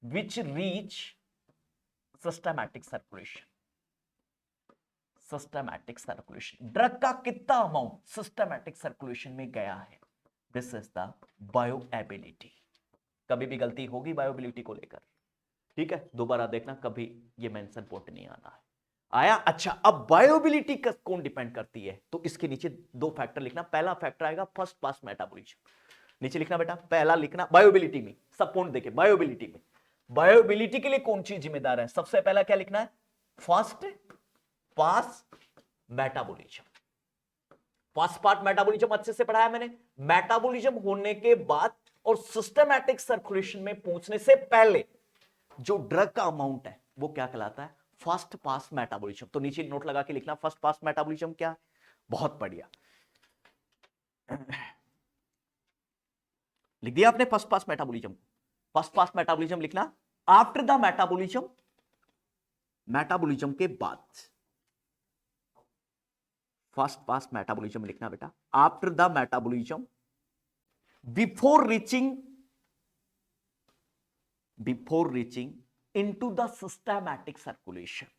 which reach systematic circulation, drug का कितना अमाउंट सिस्टमैटिक सर्कुलेशन में गया है, दिस इज द बायोएबिलिटी। कभी भी गलती होगी बायोबिलिटी को लेकर, ठीक है, दोबारा देखना, कभी ये मेंशन पोर्ट नहीं आना है। आया? अच्छा, अब बायोबिलिटी का कौन डिपेंड करती है, तो इसके नीचे दो फैक्टर लिखना। पहला फैक्टर आएगा फर्स्ट पास मेटाबॉलिज्म, नीचे लिखना बेटा, पहला लिखना बायोबिलिटी में, सब पॉइंट देखे बायोबिलिटी में। बायोबिलिटी के लिए कौन चीज जिम्मेदार है, सबसे पहला क्या लिखना है, first pass metabolism. First part metabolism अच्छे से पढ़ाया मैंने, मेटाबॉलिज्म होने के बाद और सिस्टमैटिक सर्कुलेशन में पहुंचने से पहले जो ड्रग का अमाउंट है वो क्या कहलाता है, फर्स्ट पास मेटाबॉलिज्म। तो नीचे नोट लगा के लिखना फर्स्ट पास मेटाबॉलिज्म क्या है। बहुत बढ़िया, लिख दिया आपने first pass metabolism. First pass metabolism लिखना आफ्टर द मेटाबॉलिज्म, मेटाबॉलिज्म के बाद, फर्स्ट पास मेटाबॉलिज्म लिखना बेटा after the metabolism, before reaching into the systematic circulation,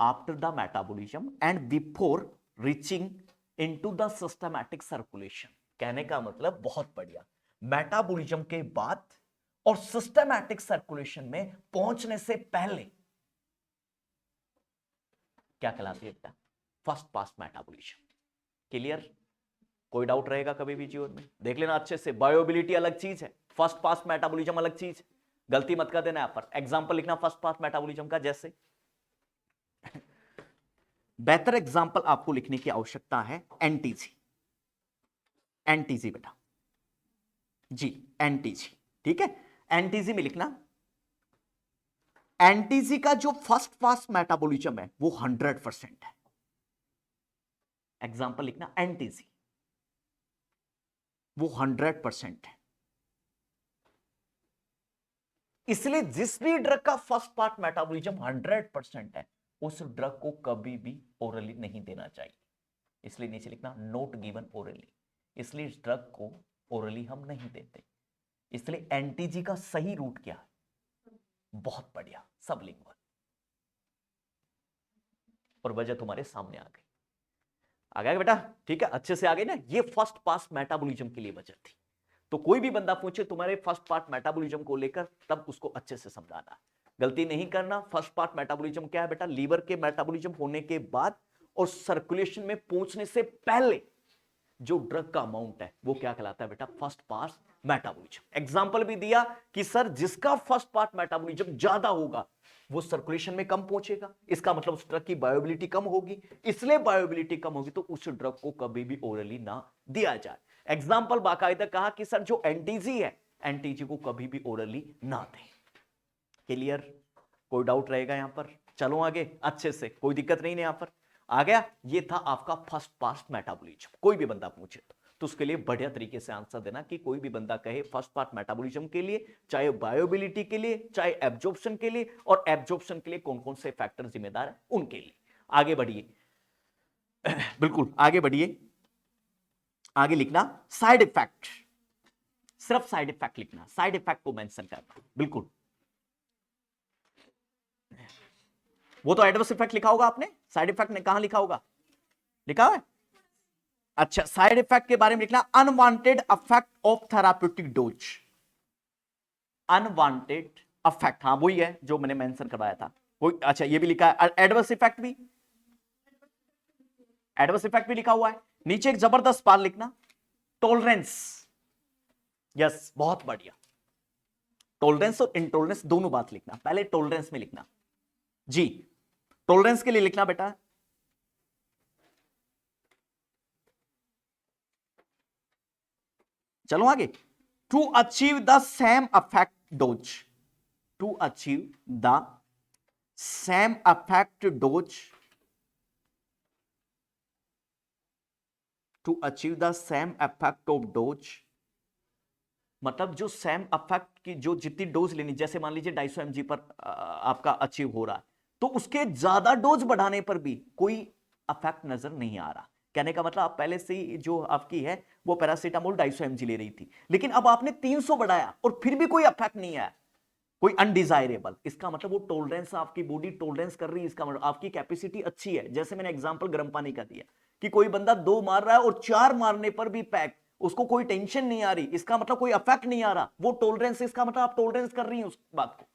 after the metabolism and before reaching into the systematic circulation। कहने का मतलब बहुत बढ़िया, मेटाबॉलिज्म के बाद और सिस्टमैटिक सर्कुलेशन में पहुंचने से पहले क्या कहलाती है बेटा, फर्स्ट पास मेटाबॉलिज्म। क्लियर? कोई डाउट रहेगा कभी भी जीवन में, देख लेना अच्छे से। बायोबिलिटी अलग चीज है, फर्स्ट पास मेटाबॉलिज्म अलग चीज है, गलती मत कर देना। यहां पर एग्जांपल लिखना फर्स्ट पास मेटाबॉलिज्म का, जैसे बेहतर एग्जांपल आपको लिखने की आवश्यकता है एनटीजी। एनटीजी बेटा जी, एनटीजी, ठीक है। एनटीजी में लिखना, एनटीजी का जो फर्स्ट पास मेटाबॉलिज्म है वो 100% है। एग्जांपल लिखना, एनटीजी वो 100% है। इसलिए जिस भी ड्रग का फर्स्ट पार्ट मेटाबॉलिज्म 100% है उस ड्रग को कभी भी ओरली नहीं देना चाहिए। इसलिए नीचे लिखना नोट गिवन ओरली, इसलिए इस ड्रग को ओरली हम नहीं देते। इसलिए एनटीजी का सही रूट क्या है, बहुत बढ़िया, सबलिंगुअल। और वजह तुम्हारे सामने आ गई, आ गया बेटा, ठीक है, अच्छे से आ गई ना। ये फर्स्ट पास मेटाबॉलिज्म के लिए वजह थी। तो कोई भी बंदा पूछे तुम्हारे फर्स्ट पार्ट मेटाबॉलिज्म को लेकर, तब उसको अच्छे से समझाना, गलती नहीं करना। फर्स्ट पार्ट मेटाबॉलिज्म क्या है बेटा, लीवर के मेटाबॉलिज्म होने के बाद और सर्कुलेशन में पहुंचने से पहले जो ड्रग का अमाउंट है वो क्या कहलाता है बेटा, फर्स्ट पास मेटाबॉलिज्म। एग्जांपल भी दिया कि सर जिसका फर्स्ट पार्ट मेटाबॉलिज्म ज्यादा होगा वो सर्कुलेशन में कम पहुंचेगा, इसका मतलब उस ड्रग की बायोबिलिटी कम होगी, इसलिए बायोबिलिटी कम होगी तो उस ड्रग को कभी भी ओरली ना दिया जाए। एग्जाम्पल बाकायदा कहा कि सर जो एनटीजी है, एनटीजी को कभी भी ओरली ना दें। क्लियर? कोई डाउट रहेगा यहां पर? चलो आगे अच्छे से, कोई दिक्कत नहीं है यहां पर, आ गया। ये था आपका फर्स्ट पास मेटाबॉलिज्म। कोई भी बंदा पूछे तो उसके लिए बढ़िया तरीके से आंसर देना कि कोई भी बंदा कहे फर्स्ट पार्ट मेटाबॉलिज्म के लिए, चाहे बायोबिलिटी के लिए, चाहे एब्जॉर्प्शन के लिए, और एब्जॉर्प्शन के लिए कौन कौन से फैक्टर जिम्मेदार है उनके लिए। आगे बढ़िए, बिल्कुल आगे बढ़िए। आगे लिखना साइड इफेक्ट, सिर्फ साइड इफेक्ट लिखना, साइड इफेक्ट को मेंशन करना, बिल्कुल। वो तो एडवर्स इफेक्ट लिखा होगा आपने, साइड इफेक्ट ने कहां लिखा होगा, लिखा है? अच्छा, साइड इफेक्ट के बारे में लिखना unwanted effect of therapeutic dose. Unwanted effect, हाँ वही है जो मैंने मेंशन करवाया था, कोई अच्छा ये भी लिखा है। एडवर्स इफेक्ट भी, एडवर्स इफेक्ट भी लिखा हुआ है, नीचे एक जबरदस्त बात लिखना, टॉलरेंस। यस, बहुत बढ़िया। टॉलरेंस और इंटॉलरेंस दोनों बात लिखना, पहले टॉलरेंस में लिखना जी, टॉलरेंस के लिए लिखना बेटा, चलो आगे। To achieve the same effect dose, to achieve the same effect dose, to achieve the same effect of dose, मतलब जो सेम अफेक्ट की जो जितनी डोज लेनी, जैसे मान लीजिए 250 mg पर आपका अचीव हो रहा है, तो उसके ज्यादा डोज बढ़ाने पर भी कोई अफेक्ट नजर नहीं आ रहा। कहने का मतलब आप पहले से ही जो आपकी है वो पैरासीटामोल 250 mg ले रही थी, लेकिन अब आपने 300 बढ़ाया और फिर भी कोई अफेक्ट नहीं आया, कोई अनडिजायरेबल, इसका मतलब वो टॉलरेंस, आपकी बॉडी टॉलरेंस कर रही है, इसका मतलब आपकी कैपेसिटी अच्छी है। जैसे मैंने एग्जांपल गर्म पानी का दिया कि कोई बंदा 2 मार रहा है और 4 मारने पर भी पैक, उसको कोई टेंशन नहीं आ रही, इसका मतलब कोई अफेक्ट नहीं आ रहा, वो टॉलरेंस, इसका मतलब आप टॉलरेंस कर रही है उस बात को,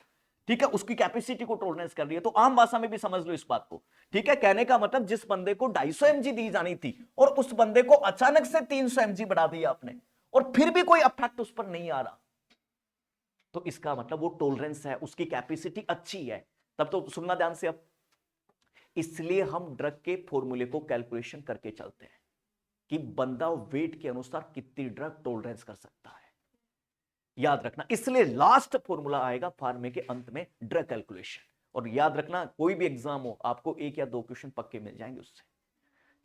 ठीक है, उसकी कैपेसिटी को टॉलरेंस कर रही है। तो आम भाषा में भी समझ लो इस बात को, ठीक है। कहने का मतलब जिस बंदे को 250 mg दी जानी थी और उस बंदे को अचानक से 300 mg बढ़ा दिया आपने और फिर भी कोई अफेक्ट उस पर नहीं आ रहा, तो इसका मतलब वो टॉलरेंस है, उसकी कैपेसिटी अच्छी है। तब तो सुनना ध्यान से अब, इसलिए हम ड्रग के फॉर्मूले को कैलकुलेशन करके चलते हैं कि बंदा वेट के अनुसार कितनी ड्रग टॉलरेंस कर सकता है, याद रखना। इसलिए लास्ट फॉर्मूला आएगा फार्मे के अंत में, ड्रग कैलकुलेशन। और याद रखना कोई भी एग्जाम हो आपको 1 या 2 क्वेश्चन पक्के मिल जाएंगे उससे,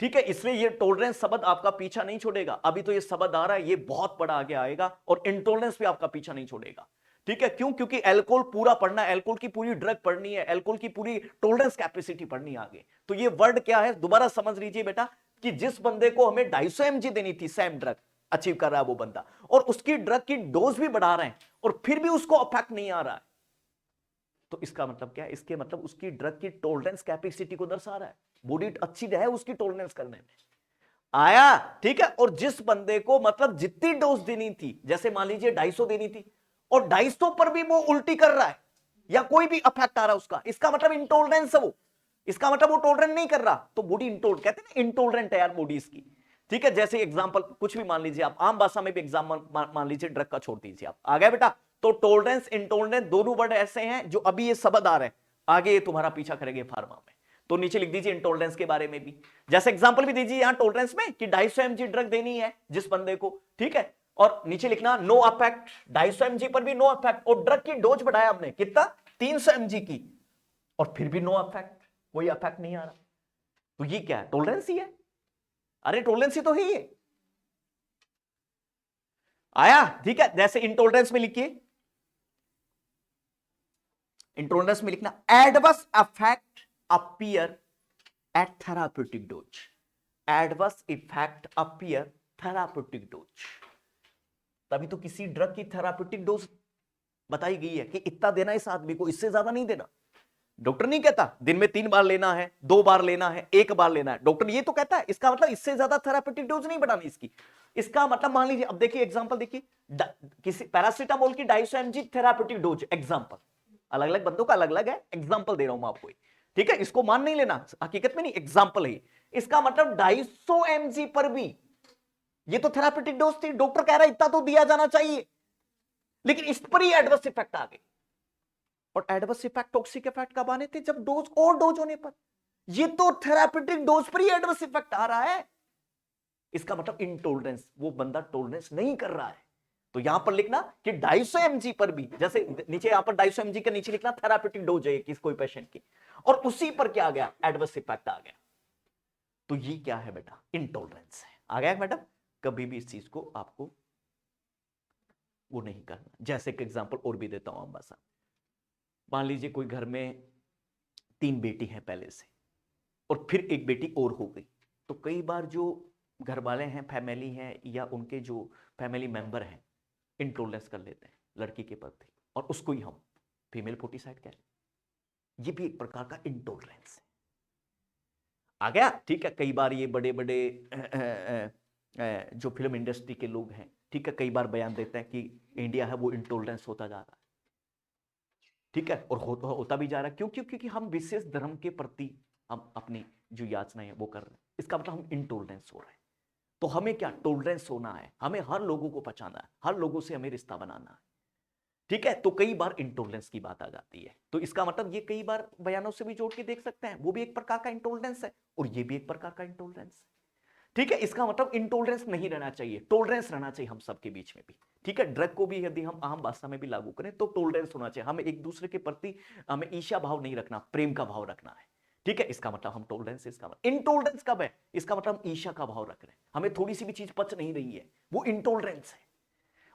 ठीक है। इसलिए ये टॉलरेंस शब्द आपका पीछा नहीं छोड़ेगा, अभी तो ये शब्द आ रहा है, ये बहुत बड़ा आगे आएगा, और इंटॉलरेंस भी आपका पीछा नहीं छोड़ेगा, ठीक है। क्यों? क्योंकि एल्कोहल पूरा पढ़ना है, एल्कोहल की पूरी ड्रग पढ़नी है, एल्कोहल की पूरी टॉलरेंस कैपेसिटी पढ़नी है आगे। तो ये वर्ड क्या है दोबारा समझ लीजिए बेटा, कि जिस बंदे को हमें 250 mg देनी थी, सेम ड्रग अचीव कर रहा है वो बंदा, और उसकी ड्रग की डोज भी बढ़ा रहे हैं और फिर भी उसको अफेक्ट नहीं आ रहा है, तो इसका मतलब क्या है? इसके मतलब उसकी ड्रग की टॉलरेंस कैपेसिटी को दर्शा रहा है, बॉडी अच्छी है उसकी टॉलरेंस करने में, आया, ठीक है। और जिस बंदे को मतलब जितनी डोज देनी थी, जैसे मान लीजिए 250 देनी थी और 250 पर भी वो उल्टी कर रहा है या कोई भी अफेक्ट आ रहा है उसका, इसका मतलब इंटॉलरेंस है वो, इसका मतलब वो टॉलरेंट नहीं कर रहा, तो बॉडी इंटोल कहते हैं ना, इंटॉलरेंट है यार बॉडी इसकी, ठीक है। जैसे एग्जांपल कुछ भी मान लीजिए आप, आम भाषा में भी एग्जांपल मान लीजिए ड्रग का छोड़ दीजिए आप, आ गया बेटा। तो टॉलरेंस इंटॉलरेंस दोनों वर्ड ऐसे हैं जो अभी ये शब्द आ रहे हैं, आगे ये तुम्हारा पीछा करेंगे फार्मा में, तो नीचे लिख दीजिए इंटॉलरेंस के बारे में भी, जैसे एग्जांपल भी दीजिए यहां टॉलरेंस में कि 250 mg ड्रग देनी है जिस बंदे को, ठीक है। और नीचे लिखना नो अफेक्ट, 250 mg पर भी नो अफेक्ट, और ड्रग की डोज बढ़ाया हमने कितना, 300 mg की, और फिर भी नो अफेक्ट, कोई अफेक्ट नहीं आ रहा, तो ये क्या है? टॉलरेंस ही है, अरे टॉलरेंस ही तो है ये, आया, ठीक है। जैसे इंटॉलरेंस में लिखिए, इंटॉलरेंस में लिखना adverse affect appear eight therapeutic dose, adverse effect appear therapeutic dose, तभी तो किसी ड्रग की थेराप्यूटिक डोज बताई गई है कि इतना देना इस आदमी को, इससे ज्यादा नहीं देना। डॉक्टर नहीं कहता दिन में 3 बार लेना है, 2 बार लेना है, 1 बार लेना है, डॉक्टर ये तो कहता है। इसका मतलब इससे ज्यादा थेराप्यूटिक डोज नहीं बढ़ानी इसकी, इसका मतलब मान लीजिए, अब देखिए एग्जांपल देखिए, किसी पैरासीटामोल की 250 mg थेराप्यूटिक डोज, एग्जांपल, अलग अलग बंदों का अलग अलग है, एग्जांपल दे रहा हूं मैं आपको, ठीक है। इसको मान नहीं लेना, हकीकत में नहीं, एग्जांपल है। इसका मतलब 250 mg पर भी ये तो थेराप्यूटिक डोज थी, डॉक्टर कह रहा है इतना तो दिया जाना चाहिए, लेकिन इस पर ही एडवर्स इफेक्ट आ गए, और एडवर्स इफेक्ट टॉक्सिक इफेक्ट कब आने थे? जब डोज और डोज होने पर, ये तो थेराप्यूटिक डोज पर ही एडवर्स इफेक्ट आ रहा है, इसका मतलब इनटॉलरेंस, वो बंदा टॉलरेंस नहीं कर रहा है। तो यहां पर लिखना कि 250 mg पर भी, जैसे नीचे यहां पर 250 mg के नीचे लिखना थेराप्यूटिक डोज है किस कोई पेशेंट की, और उसी पर क्या आ गया? एडवर्स इफेक्ट आ गया, तो ये क्या है बेटा? इनटॉलरेंस है। आ गया मैडम? कभी भी इस चीज को आपको वो नहीं करना। जैसे कि एग्जांपल और भी देता हूं अंबासा, मान लीजिए कोई घर में 3 बेटी हैं पहले से, और फिर एक बेटी और हो गई, तो कई बार जो घर वाले हैं, फैमिली हैं, या उनके जो फैमिली मेंबर हैं, इंटॉलरेंस कर लेते हैं लड़की के प्रति, और उसको ही हम फीमेल फोर्टिसाइड कह रहे हैं, ये भी एक प्रकार का इंटॉलरेंस है। आ गया, ठीक है। कई बार ये बड़े बड़े जो फिल्म इंडस्ट्री के लोग हैं, ठीक है, कई बार बयान देते हैं कि इंडिया है वो इंटॉलरेंस होता जा रहा है, ठीक है, और होता भी जा रहा है। क्यों? क्योंकि हम विशेष धर्म के प्रति हम अपनी जो याचना है वो कर रहे हैं, इसका मतलब हम इनटॉलरेंस हो रहे हैं। तो हमें क्या टॉलरेंस होना है, हमें हर लोगों को पहचाना है, हर लोगों से हमें रिश्ता बनाना है, ठीक है। तो कई बार इंटॉलरेंस की बात आ जाती है, तो इसका मतलब ये कई बार बयानों से भी जोड़ के देख सकते हैं, वो भी एक प्रकार का इंटॉलरेंस है और ये भी एक प्रकार का इंटॉलरेंस है, ठीक है। इसका मतलब इंटॉलरेंस नहीं रहना चाहिए, टॉलरेंस रहना चाहिए हम सबके बीच में भी, ठीक है। ड्रग को भी यदि हम आम भाषा में भी लागू करें तो टॉलरेंस होना चाहिए, हमें एक दूसरे के प्रति हमें ईर्ष्या भाव नहीं रखना, प्रेम का भाव रखना है, ठीक है। इसका मतलब हम टॉलरेंस, इसका मतलब इंटॉलरेंस कब है, इसका मतलब हम ईर्ष्या का भाव रख रहे हैं, हमें थोड़ी सी भी चीज पच नहीं रही है, वो इंटॉलरेंस है।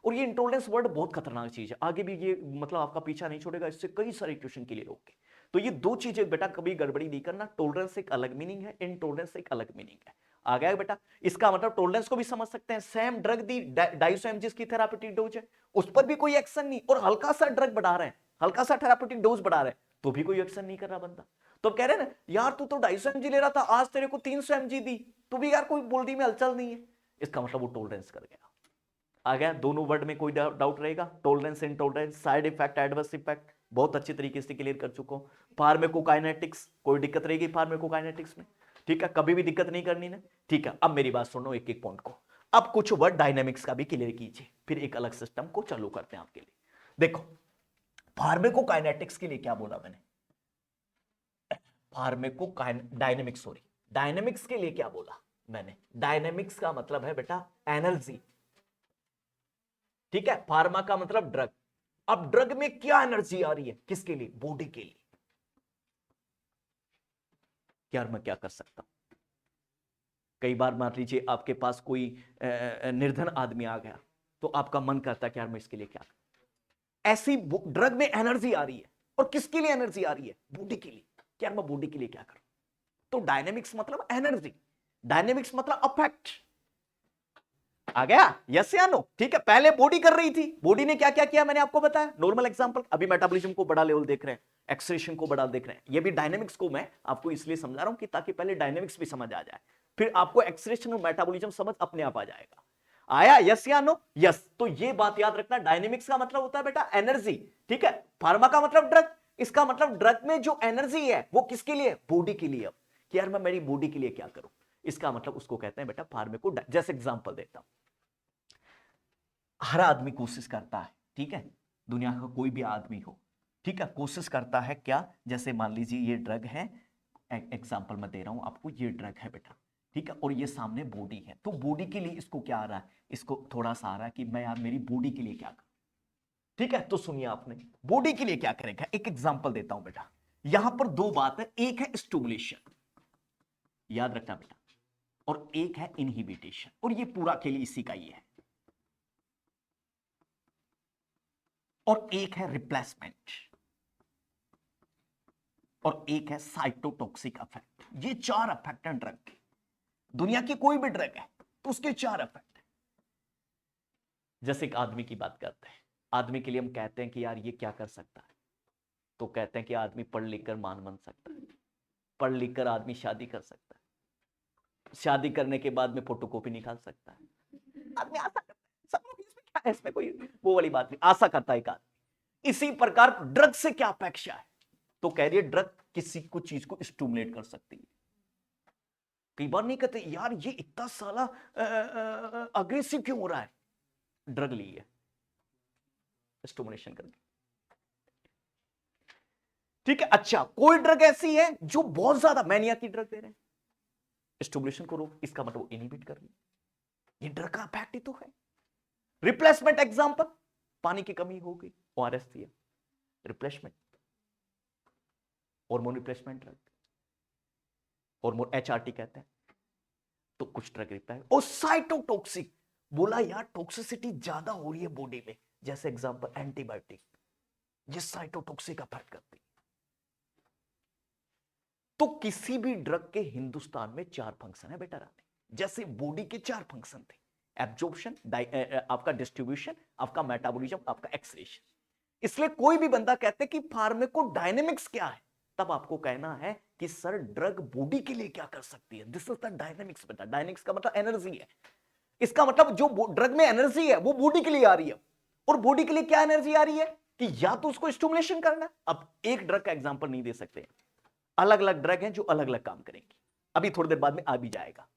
और ये इंटॉलरेंस वर्ड बहुत खतरनाक चीज है, आगे भी ये मतलब आपका पीछा नहीं छोड़ेगा, इससे कई सारे क्वेश्चन के लिए होंगे। तो ये दो चीजें बेटा कभी गड़बड़ी नहीं करना, टॉलरेंस एक अलग मीनिंग है, इंटॉलरेंस एक अलग मीनिंग है। आ गया बेटा। इसका मतलब टॉलरेंस को भी समझ सकते हैं, सेम ड्रग दी 250 mg की थेराप्यूटिक डोज है, उस पर भी कोई एक्शन नहीं, और हल्का सा ड्रग बढ़ा रहे हैं, हल्का सा थेराप्यूटिक डोज बढ़ा रहे हैं, तो भी कोई एक्शन नहीं कर रहा बंदा। तो कह रहे हैं ना यार तू तो 250 mg ले रहा था, आज तेरे को 300 mg दी, तो भी यार कोई बॉडी में हलचल नहीं है, इसका मतलब वो टॉलरेंस कर गया। आ गया। दोनों वर्ड में कोई डाउट रहेगा, tolerance, intolerance, side effect, adverse effect बहुत अच्छी तरीके से क्लियर कर चुका हूं। फार्माकोकाइनेटिक्स, कोई दिक्कत रहेगी फार्माकोकाइनेटिक्स में, ठीक है, कभी भी दिक्कत नहीं करनी ना, ठीक है। अब मेरी बात सुनो एक एक पॉइंट को, अब कुछ वर्ड डायनेमिक्स का भी क्लियर कीजिए, फिर एक अलग सिस्टम को चालू करते हैं आपके लिए। देखो फार्माकोकाइनेटिक्स के लिए क्या बोला मैंने, डायनेमिक्स, सॉरी, डायनेमिक्स के लिए क्या बोला मैंने, डायनेमिक्स का मतलब है बेटा एनर्जी, ठीक है। फार्मा का मतलब ड्रग, अब ड्रग में क्या एनर्जी आ रही है, किसके लिए, बॉडी के लिए। यार मैं क्या कर सकता हूं, कई बार मान लीजिए आपके पास कोई निर्धन आदमी आ गया, तो आपका मन करता है कि यार मैं इसके लिए क्या करूं। ऐसी ड्रग में एनर्जी आ रही है, और किसके लिए एनर्जी आ रही है, बॉडी के लिए, यार मैं बॉडी के लिए क्या करूं। तो डायनेमिक्स मतलब एनर्जी, डायनेमिक्स मतलब अफेक्ट। आ गया, यस या नो, ठीक है। पहले बॉडी कर रही थी, बॉडी ने क्या क्या किया मैंने आपको बताया, नॉर्मल एग्जांपल, अभी मेटाबॉलिज्म को बड़ा लेवल देख रहे हैं, एक्सक्रीशन को बड़ा देख रहे हैं, ये भी डायनेमिक्स को मैं आपको इसलिए समझा रहा हूं कि ताकि पहले डायनेमिक्स भी समझ आ जाए, फिर आपको एक्सक्रीशन और मेटाबॉलिज्म समझ अपने आप आ जाएगा। आया, यस या नो, यस। तो ये बात याद रखना, डायनेमिक्स का मतलब होता है बेटा एनर्जी, ठीक है। फार्मा का मतलब ड्रग, इसका मतलब ड्रग में जो एनर्जी है वो किसके लिए, बॉडी के लिए। कि यार मैं मेरी बॉडी के लिए क्या करूं, इसका मतलब उसको कहते हैं बेटा फार्मेको। जैसे एग्जांपल देता हूं, हर आदमी कोशिश करता है, ठीक है, दुनिया का कोई भी आदमी हो, ठीक है, कोशिश करता है क्या, जैसे मान लीजिए ये ड्रग है, एग्जांपल मैं दे रहा हूं आपको, ये ड्रग है बेटा, ठीक है, और ये सामने बॉडी है, तो बॉडी के लिए इसको क्या आ रहा है, इसको थोड़ा सा आ रहा है कि मैं यार मेरी बॉडी के लिए क्या करूं, ठीक है। तो सुनिए आपने बॉडी के लिए क्या करेगा, एक एग्जांपल देता हूं बेटा, यहां पर दो बात है, एक है स्टिमुलेशन, याद रखना बेटा, और एक है इनहिबिटेशन, और ये पूरा खेल इसी का ही है, और एक है रिप्लेसमेंट, और एक है साइटोटॉक्सिक इफेक्ट। ये चार इफेक्ट हैं ड्रग के, दुनिया की कोई भी ड्रग है तो उसके चार इफेक्ट हैं। जैसे एक आदमी की बात करते हैं, आदमी के लिए हम कहते हैं कि यार ये क्या कर सकता है, तो कहते हैं कि आदमी पढ़ लिख कर मान बन सकता है, पढ़ लिख कर आदमी शादी कर सकता है, शादी करने के बाद में फोटोकॉपी निकाल सकता है, आदमी आशा करता है, सब लोग इसमें क्या है, इसमें कोई वो वाली बात नहीं, आशा करता है एक आदमी। इसी प्रकार ड्रग से क्या अपेक्षा है, तो कह रही है ड्रग किसी को चीज को स्टिमुलेट कर सकती है। कई बार नहीं कहते यार ये इतना साला अग्रेसिव क्यों हो रहा है, ड्रग ली है स्टिमुलेशन करके, ठीक है। अच्छा कोई ड्रग ऐसी है जो बहुत ज्यादा मैनिया की ड्रग दे रहे हैं, स्टिमुलेशन को रोक, इसका मतलब इनहिबिट कर रही है, ये ड्रग का इफेक्ट ही तो है। रिप्लेसमेंट एग्जांपल, पानी की कमी हो गई, ओआरएस दिया, replacement, hormone replacement drug, hormone HRT कहते हैं, तो कुछ ड्रग रहता है। और साइटोटॉक्सिक, बोला यार टॉक्सिसिटी ज्यादा हो रही है बॉडी में, जैसे एग्जांपल एंटीबायोटिक, ये साइटोटॉक्सिक इफेक्ट करती है। तो किसी भी ड्रग के हिंदुस्तान में चार फंक्शन है बेटा रानी, जैसे बॉडी के चार फंक्शन थे, एब्जॉर्प्शन, आपका डिस्ट्रीब्यूशन, आपका मेटाबॉलिज्म, आपका एक्सक्रीशन। इसलिए कोई भी बंदा कहते कि फार्माकोडायनेमिक्स क्या है, तब आपको कहना है कि सर ड्रग बॉडी के लिए क्या कर सकती है, दिस इज द डायनेमिक्स बेटा। डायनेमिक्स का मतलब एनर्जी है, इसका मतलब जो ड्रग में एनर्जी है वो बॉडी के लिए आ रही है, और बॉडी के लिए क्या एनर्जी आ रही है कि या तो उसको स्टिमुलेशन करना। अब एक ड्रग का एग्जांपल नहीं दे सकते, अलग अलग ड्रग हैं जो अलग अलग काम करेंगी, अभी थोड़ी देर बाद में आ भी जाएगा।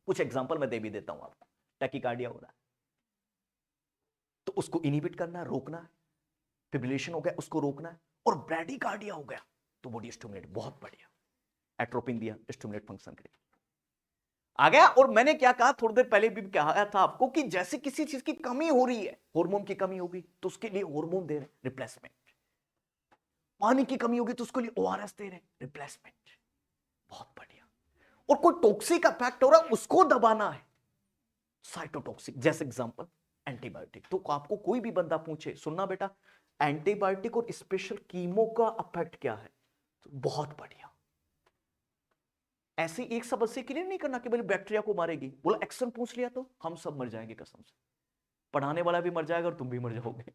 कुछ एग्जांपल मैं दे भी देता हूं आपको। टैकीकार्डिया हो रहा है तो उसको इनहिबिट करना है, रोकना है। फिब्रिलेशन हो गया, उसको रोकना है। और ब्रैडीकार्डिया हो गया तो बॉडी स्टिमुलेट, बहुत बढ़िया, एट्रोपिन दिया, स्टिमुलेट फंक्शन के लिए आ गया। और मैंने क्या कहा थोड़ी देर पहले भी कहा था आपको कि जैसे किसी चीज की कमी हो रही है, हार्मोन की कमी होगी तो उसके लिए हार्मोन दे रहे रिप्लेसमेंट, पानी की कमी होगी तो उसके लिए ओआरएस दे रहे रिप्लेसमेंट, बहुत बढ़िया। और कोई टॉक्सिक इफेक्ट हो रहा है उसको दबाना है, साइटोटॉक्सिक, जैसे एग्जांपल एंटीबायोटिक। तो आपको कोई भी बंदा पूछे, सुनना बेटा एंटीबायोटिक और स्पेशल कीमो का इफेक्ट क्या है, तो बहुत बढ़िया। ऐसे एक शब्द से क्लियर नहीं करना कि भाई बैक्टीरिया को मारेगी, बोला एक्शन पूछ लिया तो हम सब मर जाएंगे कसम से, पढ़ाने वाला भी मर जाएगा और तुम भी मर जाओगे।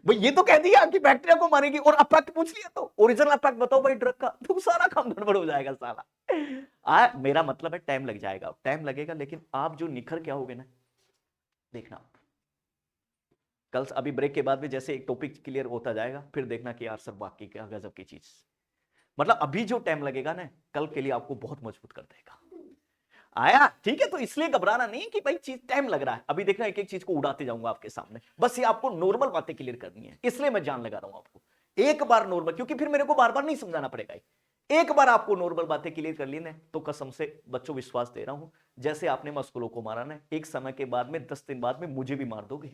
भाई ये तो कह दिया कि बैक्टीरिया को मारेगी और अफेक्ट पूछ लिया तो ओरिजिनल अफेक्ट बताओ भाई ड्रग का, तो सारा काम गड़बड़ हो जाएगा साला। मेरा मतलब है टाइम लग जाएगा, टाइम लगेगा, लेकिन आप जो निखर के आओगे ना, देखना कल अभी ब्रेक के बाद भी जैसे एक टॉपिक क्लियर होता जाएगा, फिर देखना कि यार सर बाकी क्या गजब की चीज, मतलब अभी जो टाइम लगेगा ना कल के लिए आपको बहुत मजबूत कर देगा। आया, ठीक है। तो इसलिए घबराना नहीं कि भाई चीज टाइम लग रहा है, अभी देखना एक एक चीज को उड़ाते जाऊंगा आपके सामने, बस ये आपको नॉर्मल बातें क्लियर करनी है, इसलिए मैं जान लगा रहा हूं आपको। एक बार नॉर्मल, क्योंकि फिर मेरे को बार बार नहीं समझाना पड़ेगा, एक बार आपको नॉर्मल बातें क्लियर कर ली ना तो कसम से बच्चों विश्वास दे रहा हूं, जैसे आपने मस्कुलों को मारा ना, एक समय के बाद में 10 दिन बाद में मुझे भी मार दोगे,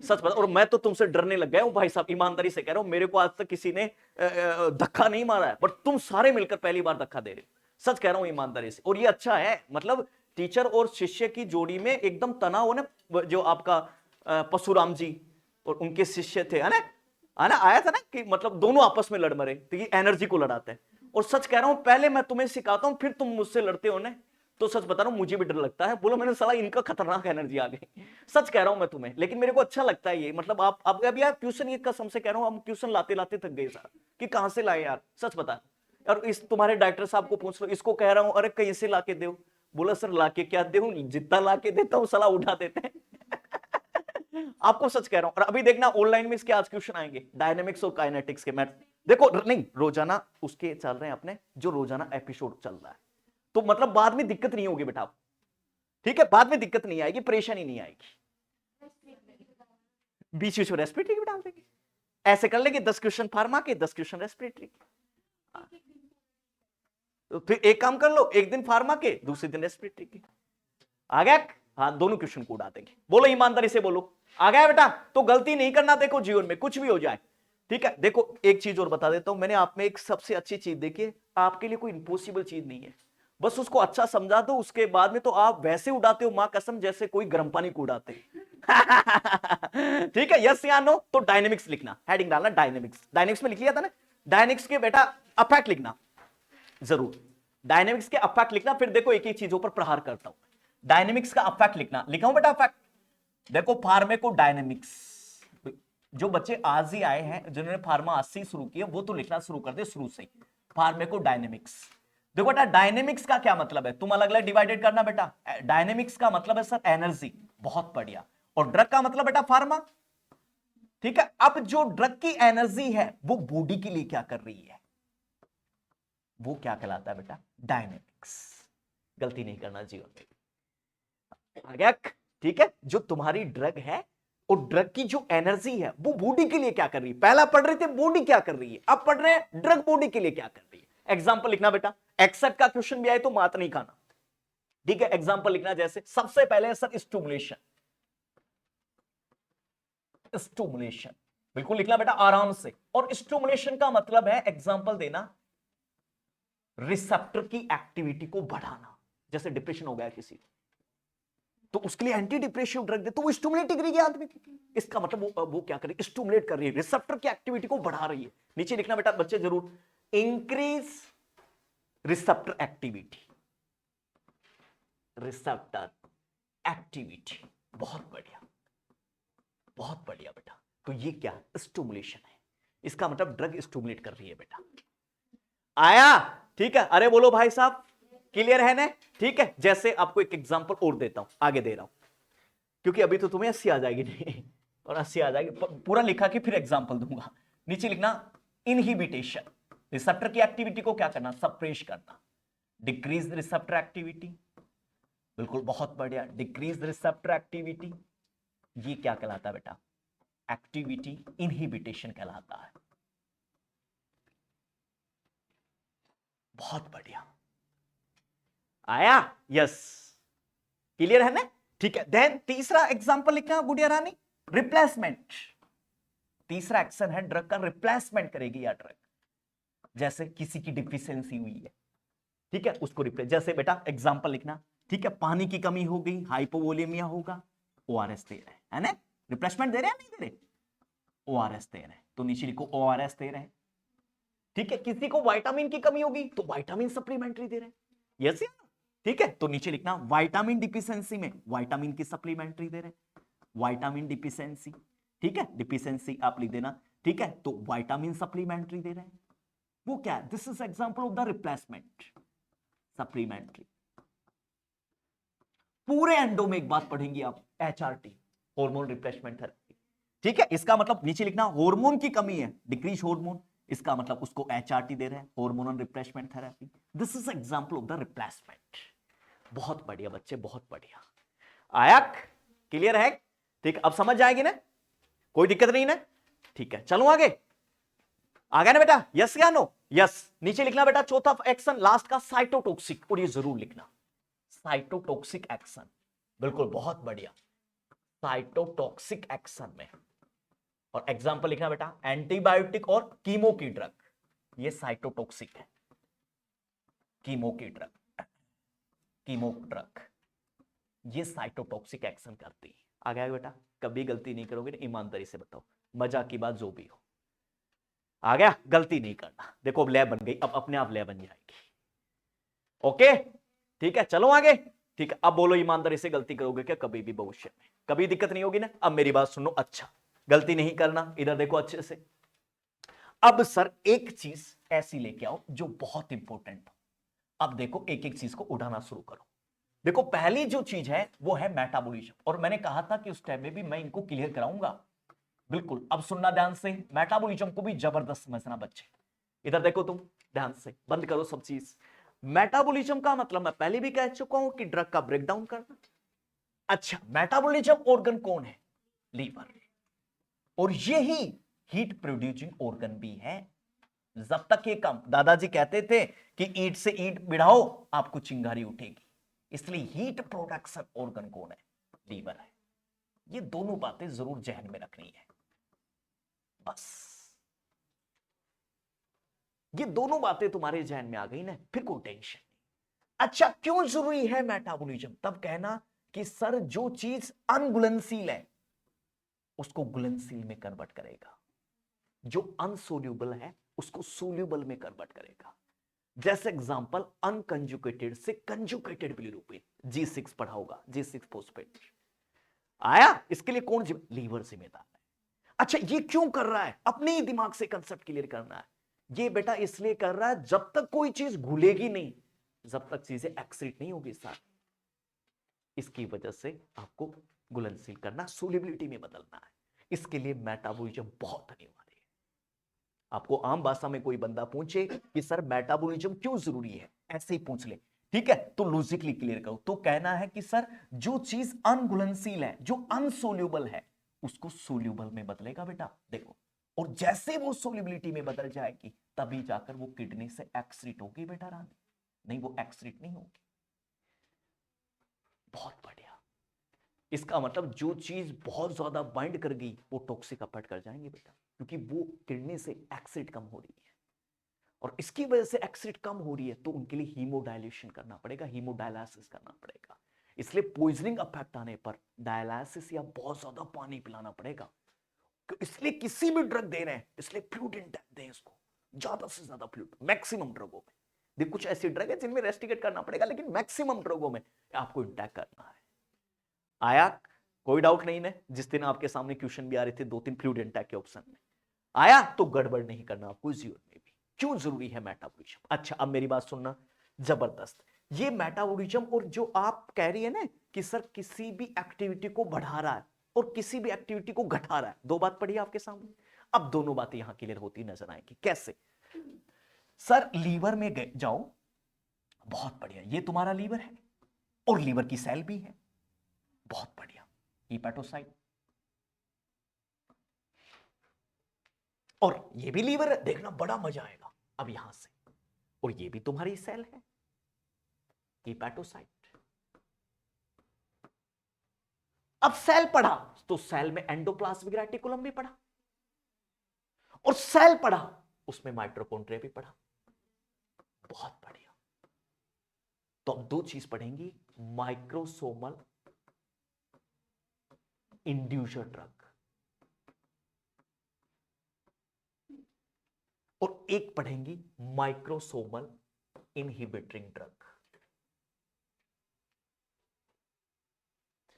सच बता। और मैं तो तुमसे डरने लग गया हूं भाई साहब, ईमानदारी से कह रहा हूं, मेरे को आज तक किसी ने धक्का नहीं मारा है, बट तुम सारे मिलकर पहली बार धक्का दे रहे हो, सच कह रहा हूं ईमानदारी से। और ये अच्छा है, मतलब टीचर और शिष्य की जोड़ी में एकदम तनाव हो ना, जो आपका परशुराम जी और उनके शिष्य थे, है ना, आया था ना कि मतलब दोनों आपस में लड़ मरे, तो ये एनर्जी को लड़ाते हैं। और सच कह रहा हूं, पहले मैं तुम्हें सिखाता हूं फिर तुम मुझसे लड़ते हो ना, तो सच बता रहा हूं मुझे भी डर लगता है, बोलो मैंने साला इनका खतरनाक एनर्जी आ गई, सच कह रहा हूं मैं तुम्हें, लेकिन मेरे को अच्छा लगता है ये, मतलब आप अब अभी यार ट्यूशन, ये कसम से कह रहा हूं, हम ट्यूशन लाते लाते थक गए सर, कि कहां से लाए यार, सच बता। और इस तुम्हारे डॉक्टर साहब को पूछ लो, इसको कह रहा हूं अरे कहीं से लाके दो, बोला सर लाके क्या दे, जितना लाके देता हूं साला उठा देते हैं। आपको सच कह रहा हूं। और अभी देखना ऑनलाइन में इसके आज क्वेश्चन आएंगे, डायनेमिक्स और काइनेटिक्स के, मैं देखो नहीं रोजाना उसके चल रहे हैं अपने, जो रोजाना एपिसोड चल रहा है, तो मतलब बाद में दिक्कत नहीं होगी बेटा, ठीक है, बाद में दिक्कत नहीं आएगी, परेशानी नहीं आएगी, बीच बीच में रेस्पिरेटरी भी डाल देंगे, ऐसे कर लेंगे 10 क्वेश्चन फार्मा के, 10 क्वेश्चन रेस्पिरेटरी। तो फिर एक काम कर लो, एक दिन फार्मा के, दूसरे दिन रेस्पिरेटरी के, आ गया। हाँ, दोनों क्वेश्चन को उड़ा देंगे, बोलो ईमानदारी से बोलो, आ गया बेटा। तो गलती नहीं करना, देखो जीवन में कुछ भी हो जाए, ठीक है। देखो एक चीज और बता देता हूं, मैंने आप में एक सबसे अच्छी चीज देखी है, आपके लिए कोई इंपॉसिबल चीज नहीं है, बस उसको अच्छा समझा दो, उसके बाद में तो आप वैसे उड़ाते हो मां कसम जैसे कोई गर्म पानी को उड़ाते। ठीक है, यस या नो, तो डायनेमिक्स लिखना, हेडिंग डालना डायनेमिक्स, डायनेमिक्स में लिख लिया था ना, डायनेमिक्स के बेटा अफेक्ट लिखना जरूर, डायनेमिक्स के अफेक्ट लिखना, फिर देखो एक एक चीजों पर प्रहार करता हूं, डायनेमिक्स का अफेक्ट लिखना, लिखा हूं बेटा अफेक्ट। देखो फार्मेको डायनेमिक्स, जो बच्चे आज ही आए हैं जिन्होंने फार्मा आज से शुरू किया, वो तो लिखना शुरू कर दे शुरू से, फार्मेको डायनेमिक्स। देखो बेटा डायनेमिक्स का क्या मतलब है, तुम अलग अलग डिवाइडेड करना बेटा, डायनेमिक्स का मतलब है सर एनर्जी, बहुत बढ़िया, और ड्रग का मतलब बेटा फार्मा, ठीक है। अब जो ड्रग की एनर्जी है वो बॉडी के लिए क्या कर रही है, वो क्या कहलाता है बेटा, डायनेमिक्स, गलती नहीं करना जीवन में, आ गया, ठीक है। जो तुम्हारी ड्रग है और ड्रग की जो एनर्जी है वो बॉडी के लिए क्या कर रही है, पहला पढ़ रहे थे बॉडी क्या कर रही है, अब पढ़ रहे हैं ड्रग बॉडी के लिए क्या कर रही है। एग्जांपल लिखना बेटा, एक्सेप्ट का क्वेश्चन भी आए तो मात नहीं खाना, ठीक है। एग्जांपल लिखना, जैसे सबसे पहले सर स्टिमुलेशन, स्टिमुलेशन बिल्कुल लिखना बेटा आराम से, और स्टिमुलेशन का मतलब है एग्जांपल देना, रिसेप्टर की एक्टिविटी को बढ़ाना, जैसे डिप्रेशन हो गया किसी को तो उसके लिए एंटी डिप्रेसिव ड्रग दे तो वो स्टिमुलेट करेगी आदमी, इसका मतलब वो क्या कर रही है, स्टिमुलेट कर रही है, रिसेप्टर की एक्टिविटी को बढ़ा रही है। नीचे लिखना बेटा बच्चे जरूर, increase receptor activity, receptor activity, बहुत बढ़िया, बहुत बढ़िया बेटा। तो ये क्या स्टिमुलेशन है, इसका मतलब ड्रग स्टिमुलेट कर रही है बेटा, आया, ठीक है। अरे बोलो भाई साहब क्लियर है ना, ठीक है। जैसे आपको एक एग्जांपल और देता हूं, आगे दे रहा हूं, क्योंकि अभी तो तुम्हें 80 आ जाएगी नहीं, और 80 आ जाएगी, पूरा लिखा कि फिर एग्जांपल दूंगा। नीचे लिखना इनहिबिटेशन, रिसेप्टर की एक्टिविटी को क्या करना, सप्रेस करना, डिक्रीज रिसेप्टर एक्टिविटी, बिल्कुल बहुत बढ़िया, डिक्रीज रिसेप्टर एक्टिविटी, ये क्या कहलाता है बेटा, एक्टिविटी इनहिबिटेशन कहलाता है। बहुत बढ़िया, आया, यस, क्लियर है ना, ठीक है। देन तीसरा एग्जांपल लिखना गुड़िया रानी, रिप्लेसमेंट। तीसरा एक्शन है ड्रग का रिप्लेसमेंट करेगी या ड्रग, जैसे किसी की डिफिशियंसी हुई है, ठीक है, उसको रिप्लेस, जैसे बेटा एग्जांपल लिखना, ठीक है, पानी की कमी हो गई, हाइपोवोलेमिया होगा, ओआरएस दे रहे है ना, रिप्लेसमेंट दे रहे हैं नहीं दे रहे, ओआरएस दे रहे हैं, तो नीचे लिखो ओआरएस दे रहे हैं, ठीक है। किसी को विटामिन की कमी होगी तो विटामिन सप्लीमेंट्री दे रहे हैं, यस, ठीक है, तो नीचे लिखना विटामिन डिफिशियंसी में विटामिन की सप्लीमेंट्री दे रहे हैं, विटामिन डिफिशियंसी, ठीक है, डिफिशियंसी आप लिख देना, ठीक है, तो विटामिन सप्लीमेंट्री दे रहे हैं, वो क्या है, this is example of the replacement supplementary. पूरे एंडो में एक बात पढ़ेंगे आप, एचआरटी, हार्मोन रिप्लेसमेंट थेरेपी, ठीक है, इसका मतलब नीचे लिखना हार्मोन की कमी है, डिक्रीज हार्मोन, इसका मतलब उसको एचआरटी दे रहे हैं, hormonal replacement therapy, this is example of the replacement. बहुत बढ़िया बच्चे, बहुत बढ़िया, आया, क्लियर है, ठीक, अब समझ जाएगी ना, कोई दिक्कत नहीं ना, ठीक है, चलो आगे, आ गया ना बेटा, यस या नो, यस, नीचे लिखना बेटा चौथा एक्शन लास्ट का साइटोटॉक्सिक, और ये जरूर लिखना, साइटोटॉक्सिक एक्शन, बिल्कुल बहुत बढ़िया, साइटोटॉक्सिक एक्शन में, और एग्जांपल लिखना बेटा एंटीबायोटिक और कीमो की ड्रग, ये साइटोटॉक्सिक है, कीमो की ड्रग, कीमो ड्रग, ये साइटोटॉक्सिक एक्शन करती है। आ गया बेटा, कभी गलती नहीं करोगे, ईमानदारी से बताओ, मजाक की बात जो भी हो, आ गया, गलती नहीं करना, देखो अब लैब बन गई, अब अपने आप लैब बन जाएगी, ओके, ठीक है, चलो आगे, ठीक है, अब बोलो ईमानदारी से गलती करोगे क्या कभी भी भविष्य में, कभी दिक्कत नहीं होगी ना, अब मेरी बात सुनो, अच्छा गलती नहीं करना, इधर देखो अच्छे से, अब सर एक चीज ऐसी लेके आओ जो बहुत इंपॉर्टेंट हो, अब देखो एक एक चीज को उठाना शुरू करो, देखो पहली जो चीज है वो है मेटाबॉलिज्म, और मैंने कहा था कि उस टाइम में भी मैं इनको क्लियर कराऊंगा, बिल्कुल, अब सुनना ध्यान से, मेटाबॉलिज्म को भी जबरदस्त समझना बच्चे, इधर देखो तुम ध्यान से, बंद करो सब चीज। मेटाबॉलिज्म का मतलब मैं पहले भी कह चुका हूं कि ड्रग का ब्रेकडाउन करना। अच्छा, मेटाबॉलिज्म ऑर्गन कौन है, लीवर, और यही हीट प्रोड्यूसिंग ऑर्गन भी है। जब तक ये कम, दादाजी कहते थे कि ईंट से ईंट भिड़ाओ आपको चिंगारी उठेगी, इसलिए हीट प्रोडक्शन ऑर्गन कौन है, लीवर है। ये दोनों बातें जरूर जहन में रखनी है, बस ये दोनों बातें तुम्हारे जहन में आ गई ना, फिर कोई टेंशन नहीं। अच्छा, क्यों जरूरी है मेटाबॉलिज्म, तब कहना कि सर जो चीज अनघुलनशील है उसको घुलनशील में कन्वर्ट करेगा, जो अनसोल्यूबल है उसको सोल्यूबल में कन्वर्ट करेगा, जैसे एग्जांपल अनकंजुगेटेड से कंजुगेटेड बिलिरुबिन, G6 पढ़ा होगा, G6 फॉस्फेट आया, इसके लिए कौन लीवर जिम्मेदार है। अच्छा, ये क्यों कर रहा है, अपने ही दिमाग से कंसेप्ट क्लियर करना है, ये बेटा इसलिए कर रहा है जब तक कोई चीज घुलेगी नहीं, जब तक चीजें एक्सीट नहीं होगी सर, इसकी वजह से आपको घुलनशील करना, सोल्युबिलिटी में बदलना है, इसके लिए मेटाबॉलिज्म बहुत अनिवार्य है। आपको आम भाषा में कोई बंदा पूछे कि सर मेटाबॉलिज्म क्यों जरूरी है, ऐसे ही पूछ ले, ठीक है, तो लॉजिकली क्लियर करो, तो कहना है कि सर जो चीज अनघुलनशील है, जो अनसोल्यूबल है, उसको सोल्यूबल में बदलेगा बेटा, देखो, और जैसे वो सोल्यूबिलिटी में बदल जाएगी तभी जाकर वो किडनी से एक्सक्रीट होगी बेटा रानी, नहीं वो एक्सक्रीट नहीं होगी। बहुत बढ़िया, इसका मतलब जो चीज बहुत ज्यादा बाइंड कर गई वो टॉक्सिक अफेक्ट कर जाएंगे बेटा, क्योंकि वो किडनी से एक्सिड कम हो रही है, और इसकी वजह से एक्सिड कम हो रही है तो उनके लिए हीमोडायलेशन करना पड़ेगा, हीमोडायलिसिस करना पड़ेगा, इसलिए पॉइजनिंग अफेक्ट आने पर डायलिसिस या बहुत ज्यादा पानी पिलाना पड़ेगा, इसलिए किसी भी ड्रग दे रहे हैं इसलिए फ्लूइड इंटेक दें इसको, ज्यादा से ज्यादा फ्लूइड, मैक्सिमम ड्रगों में, देख कुछ ऐसी ड्रग है जिनमें रेस्टिकेट करना पड़ेगा, लेकिन मैक्सिमम ड्रगों में आपको इंटेक करना है। आया, कोई डाउट नहीं है, जिस दिन आपके सामने क्वेश्चन भी आ रहे थे 2-3 फ्लूइड इंटेक के ऑप्शन में आया, तो गड़बड़ नहीं करना आपको जीवन में भी, क्यों जरूरी है मेटाबॉलिज्म। अच्छा, अब मेरी बात सुनना, जबरदस्त, ये मेटाबॉलिज्म, और जो आप कह रही है ना कि सर किसी भी एक्टिविटी को बढ़ा रहा है और किसी भी एक्टिविटी को घटा रहा है, दो बात पढ़ी आपके सामने, अब दोनों बातें यहां क्लियर होती नजर आएंगी, कैसे, सर लीवर में जाओ, बहुत बढ़िया, ये तुम्हारा लीवर है और लीवर की सेल भी है, बहुत बढ़िया, हिपैटोसाइट, और ये भी लीवर है, देखना बड़ा मजा आएगा अब यहां से, और ये भी तुम्हारी सेल है, हिपैटोसाइट। अब सेल पढ़ा तो सेल में एंडोप्लाज्मिक रेटिकुलम भी पढ़ा, और सेल पढ़ा उसमें माइटोकॉन्ड्रिया भी पढ़ा, बहुत बढ़िया। तो अब दो चीज पढ़ेंगी, माइक्रोसोमल इंड्यूसर ड्रग, और एक पढ़ेंगी माइक्रोसोमल इनहिबिटरिंग ड्रग।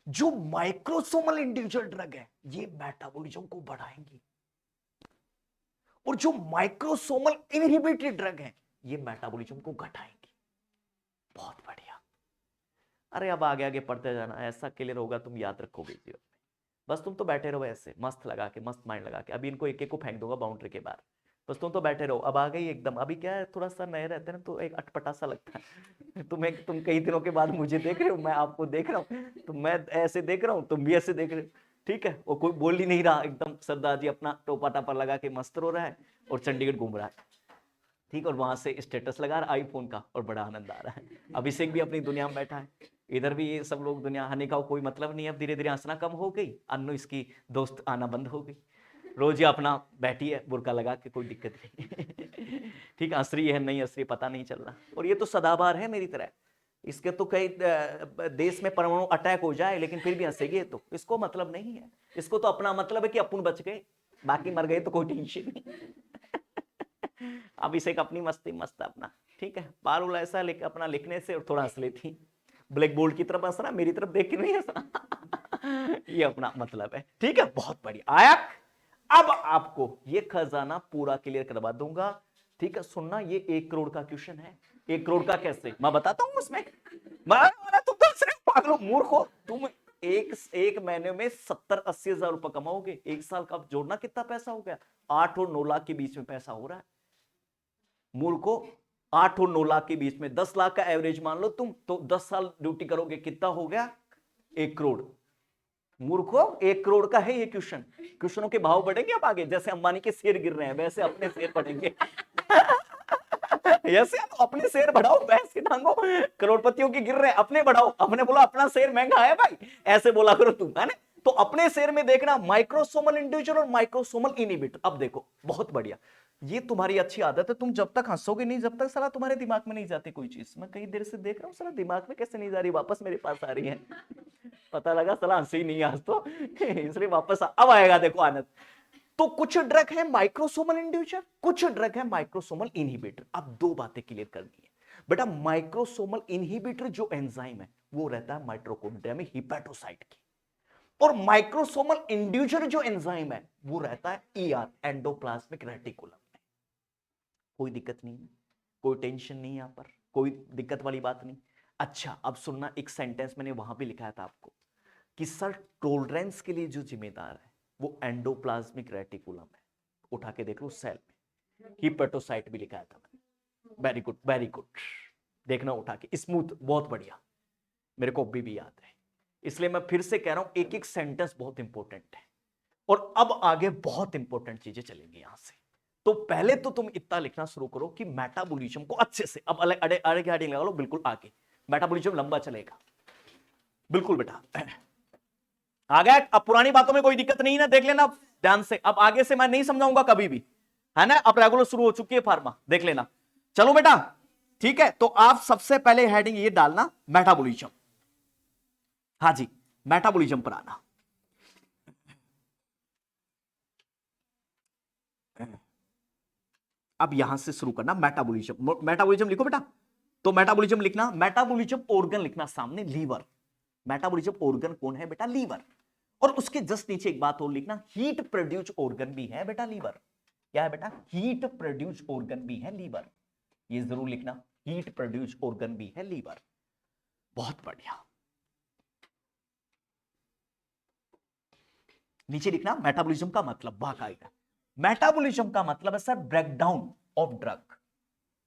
जो माइक्रोसोमल इंड्यूसर ड्रग है ये मेटाबॉलिज्म को बढ़ाएंगी, और जो माइक्रोसोमल इनहिबिटरी ड्रग है ये मेटाबॉलिज्म को घटाएंगी, बहुत बढ़िया। अरे अब आगे आगे पढ़ते जाना, ऐसा क्लियर होगा, तुम याद रखोगे जीवन में। बस तुम तो बैठे रहो ऐसे मस्त लगा के, मस्त माइंड लगा के, अभी इनको एक एक को फेंक दूंगा बाउंड्री के बाहर, बस तुम तो बैठे रहो। अब आ गई एकदम, अभी क्या है थोड़ा सा नए रहते हैं ना तो एक अटपटा सा लगता है तुम कई दिनों के बाद मुझे देख रहे हो, मैं आपको देख रहा हूँ, तो मैं ऐसे देख रहा हूँ, तुम भी ऐसे देख रहे हो, ठीक है। वो कोई बोल ही नहीं रहा, एकदम सरदार जी अपना टोपा टापा लगा के मस्त रो रहा है और चंडीगढ़ घूम रहा है, ठीक, और वहां से स्टेटस लगा रहा आईफोन का, और बड़ा आनंद आ रहा है। अभिषेक भी अपनी दुनिया में बैठा है, इधर भी ये सब लोग दुनिया, हनी का कोई मतलब नहीं है, अब धीरे धीरे हंसना कम हो गई, अन्नू इसकी दोस्त आना बंद हो गई, रोज ही अपना बैठी है बुरका लगा के, कोई दिक्कत नहीं ठीक, असली है नहीं असली पता नहीं चल रहा, और ये तो सदाबहार है मेरी तरह, इसके तो कई देश में परमाणु अटैक हो जाए लेकिन फिर भी हंसेगी, तो इसको मतलब नहीं है, इसको तो अपना मतलब है कि अपन बच गए, बाकी मर गए तो कोई टेंशन नहीं अब इसे अपनी मस्ती मस्त अपना, ठीक है, पारुल ऐसा अपना लिखने से और थोड़ा हंस लेती, ब्लैक बोर्ड की तरफ हंसना, मेरी तरफ देख के नहीं हंसना ये अपना मतलब है, ठीक है, बहुत बढ़िया आया। अब आपको ये खजाना पूरा क्लियर करवा दूंगा, ठीक है, सुनना, ये 1 करोड़ का क्वेश्चन है, 1 करोड़ का कैसे मैं बताता हूं उसमें, तुम तो सिर्फ पागलो मूर्खो, तुम एक महीने में 70-80 हजार रुपए कमाओगे, एक साल का जोड़ना कितना पैसा हो गया, 8 और 9 लाख के बीच में पैसा हो रहा है मूर्खो, 8 और 9 लाख के बीच में, 10 लाख का एवरेज मान लो तुम, तो 10 साल ड्यूटी करोगे, कितना हो गया, 1 करोड़। मूर्खो 1 करोड़ का है ये क्वेश्चन, क्वेश्चनों के भाव बढ़ेंगे अब आगे, जैसे अंबानी के शेयर गिर रहे हैं वैसे अपने शेयर बढ़ेंगे ऐसे अपने शेयर बढ़ाओ, भैंस की टांगो, करोड़पतियों की गिर रहे हैं, अपने बढ़ाओ, अपने बोला अपना शेयर महंगा है भाई, ऐसे बोला करो तुम, है ना। तो अपने शेयर में देखना माइक्रोसोमल इंडिविजुअल और माइक्रोसोमल इनहिबिटर, अब देखो बहुत बढ़िया, ये तुम्हारी अच्छी आदत है, तुम जब तक हंसोगे नहीं, जब तक साला तुम्हारे दिमाग में नहीं जाती कोई चीज, मैं कई देर से देख रहा हूँ साला दिमाग में कैसे नहीं जा रही, वापस मेरे पास आ रही है पता लगा साला हंसी नहीं आज तो इसलिए वापस अब आएगा, देखो आनंद। तो कुछ ड्रग है माइक्रोसोमल इंड्यूसर, कुछ ड्रग है माइक्रोसोमल इनहिबिटर, अब दो बातें क्लियर करनी है बेटा। माइक्रोसोमल इनहिबिटर जो एंजाइम है वो रहता है माइटोकॉन्ड्रिया में, हिपैटोसाइट की, और माइक्रोसोमल इंड्यूसर जो एंजाइम है वो रहता है ईआर, एंडोप्लाज्मिक रेटिकुलम में। कोई दिक्कत नहीं है, कोई टेंशन नहीं है यहां पर, कोई दिक्कत वाली बात नहीं। अच्छा अब सुनना, एक सेंटेंस मैंने वहां भी लिखा था आपको कि सर टोलरेंस के लिए जो जिम्मेदार है वो एंडोप्लाज्मिक रेटिकुलम है, उठा के देख लो सेल में, हिपैटोसाइट भी लिखा था मैंने, वेरी गुड वेरी गुड, देखना उठा के, स्मूथ, बहुत बढ़िया, मेरे को अभी भी याद है, इसलिए मैं फिर से कह रहा हूं एक एक सेंटेंस बहुत इंपॉर्टेंट है, और अब आगे बहुत इंपॉर्टेंट चीजें चलेंगी यहां से। तो पहले तो तुम इतना लिखना शुरू करो कि मेटाबॉलिज्म को अच्छे से, अब अलग अड़े अड़े हेडिंग लगा लो, बिल्कुल आगे मेटाबॉलिज्म लंबा चलेगा, बिल्कुल बेटा आ गया। अब पुरानी बातों में कोई दिक्कत नहीं है ना, देख लेना ध्यान से, अब आगे से मैं नहीं समझाऊंगा कभी भी, है ना, अब रेगुलर शुरू हो चुकी है फार्मा, देख लेना। चलो बेटा ठीक है, तो आप सबसे पहले हेडिंग ये डालना मेटाबॉलिज्म, हाँ जी मेटाबॉलिज्म पर आना। अब यहां से शुरू करना मेटाबॉलिज्म, मेटाबॉलिज्म लिखो बेटा, तो मेटाबॉलिज्म लिखना, मेटाबॉलिज्म ऑर्गन लिखना सामने, लीवर, मेटाबॉलिज्म ऑर्गन कौन है बेटा, लीवर, और उसके जस्ट नीचे एक बात और लिखना, हीट प्रोड्यूस ऑर्गन भी है बेटा लीवर, क्या है बेटा, हीट प्रोड्यूस ऑर्गन भी है लीवर, ये जरूर लिखना, हीट प्रोड्यूस ऑर्गन भी है लीवर, बहुत बढ़िया। नीचे लिखना मेटाबॉलिज्म का मतलब, बाकायदा मेटाबॉलिज्म का मतलब है सर ब्रेकडाउन ऑफ ड्रग,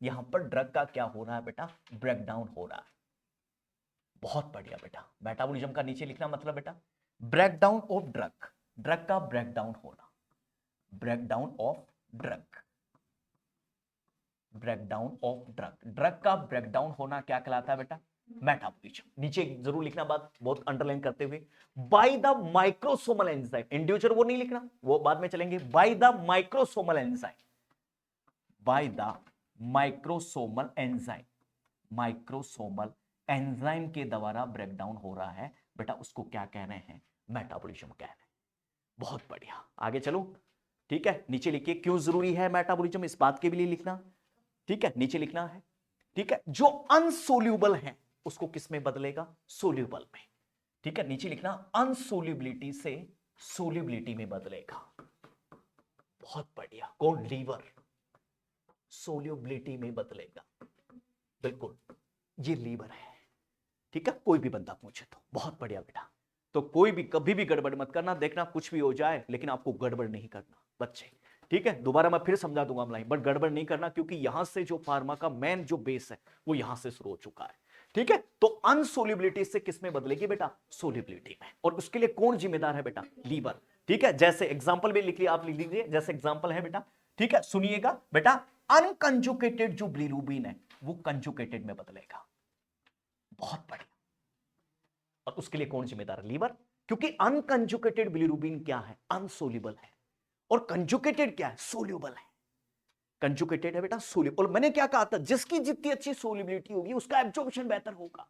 यहां पर ड्रग का क्या हो रहा है बेटा, ब्रेकडाउन हो रहा है। बहुत बढ़िया बेटा, मेटाबॉलिज्म का नीचे लिखना मतलब बेटा ब्रेकडाउन ऑफ ड्रग, ड्रग का ब्रेकडाउन होना, breakdown of drug, breakdown of drug, drug का ब्रेकडाउन होना क्या कहलाता है बेटा, मेटाबॉलिज्म। नीचे जरूर लिखना बात, बहुत अंडरलाइन करते हुए, by the microsomal enzyme, individual वो नहीं लिखना, वो बाद में चलेंगे, by the microsomal enzyme, by the microsomal enzyme, microsomal enzyme के द्वारा ब्रेकडाउन हो रहा है बेटा, उसको क्या कह रहे हैं, मेटाबॉलिज्म कह रहे हैं। बहुत बढ़िया, आगे चलो। ठीक है, नीचे लिखिए क्यों जरूरी है मेटाबॉलिज्म, इस बात के लिए लिखना। ठीक है, नीचे लिखना है। ठीक है, जो अनसोल्यूबल है उसको किस में बदलेगा, सोल्यूबल में। ठीक है, नीचे लिखना अनसोल्यूबिलिटी से सोल्यूबिलिटी में बदलेगा। बहुत बढ़िया, कौन, लीवर, सोल्यूबिलिटी में बदलेगा, बिल्कुल ये लीवर है। ठीक है, कोई भी बंदा पूछे तो। बहुत बढ़िया बेटा, तो कोई भी कभी भी गड़बड़ मत करना, देखना कुछ भी हो जाए लेकिन आपको गड़बड़ नहीं करना बच्चे। ठीक है, दोबारा मैं फिर समझा दूंगा मलाई, बट गड़बड़ नहीं करना, क्योंकि यहां से जो फार्मा का मेन जो बेस है वो यहां से शुरू हो चुका है। ठीक है, तो अनसोल्यूबिलिटी से किस में बदलेगी बेटा, सोल्यूबिलिटी में, और उसके लिए कौन जिम्मेदार है बेटा, लीवर। ठीक है, जैसे एग्जाम्पल भी लिख लिया, आप लिख लीजिए, जैसे एग्जाम्पल है बेटा। ठीक है, सुनिएगा बेटा, अनकंजुकेटेड जो बिलीरुबिन है वो कंजुकेटेड में बदलेगा। बहुत बढ़िया, और उसके लिए कौन जिम्मेदार है, लीवर, क्योंकि अनकंजुकेटेड बिलीरुबिन क्या है, अनसोल्यूबल है, और कंजुकेटेड क्या है, सोल्यूबल है। कंजुकेटेड है बेटा सोल्यूबल, और मैंने क्या कहा था, जिसकी जितनी अच्छी सोल्यूबिलिटी होगी उसका एब्जॉर्प्शन बेहतर होगा,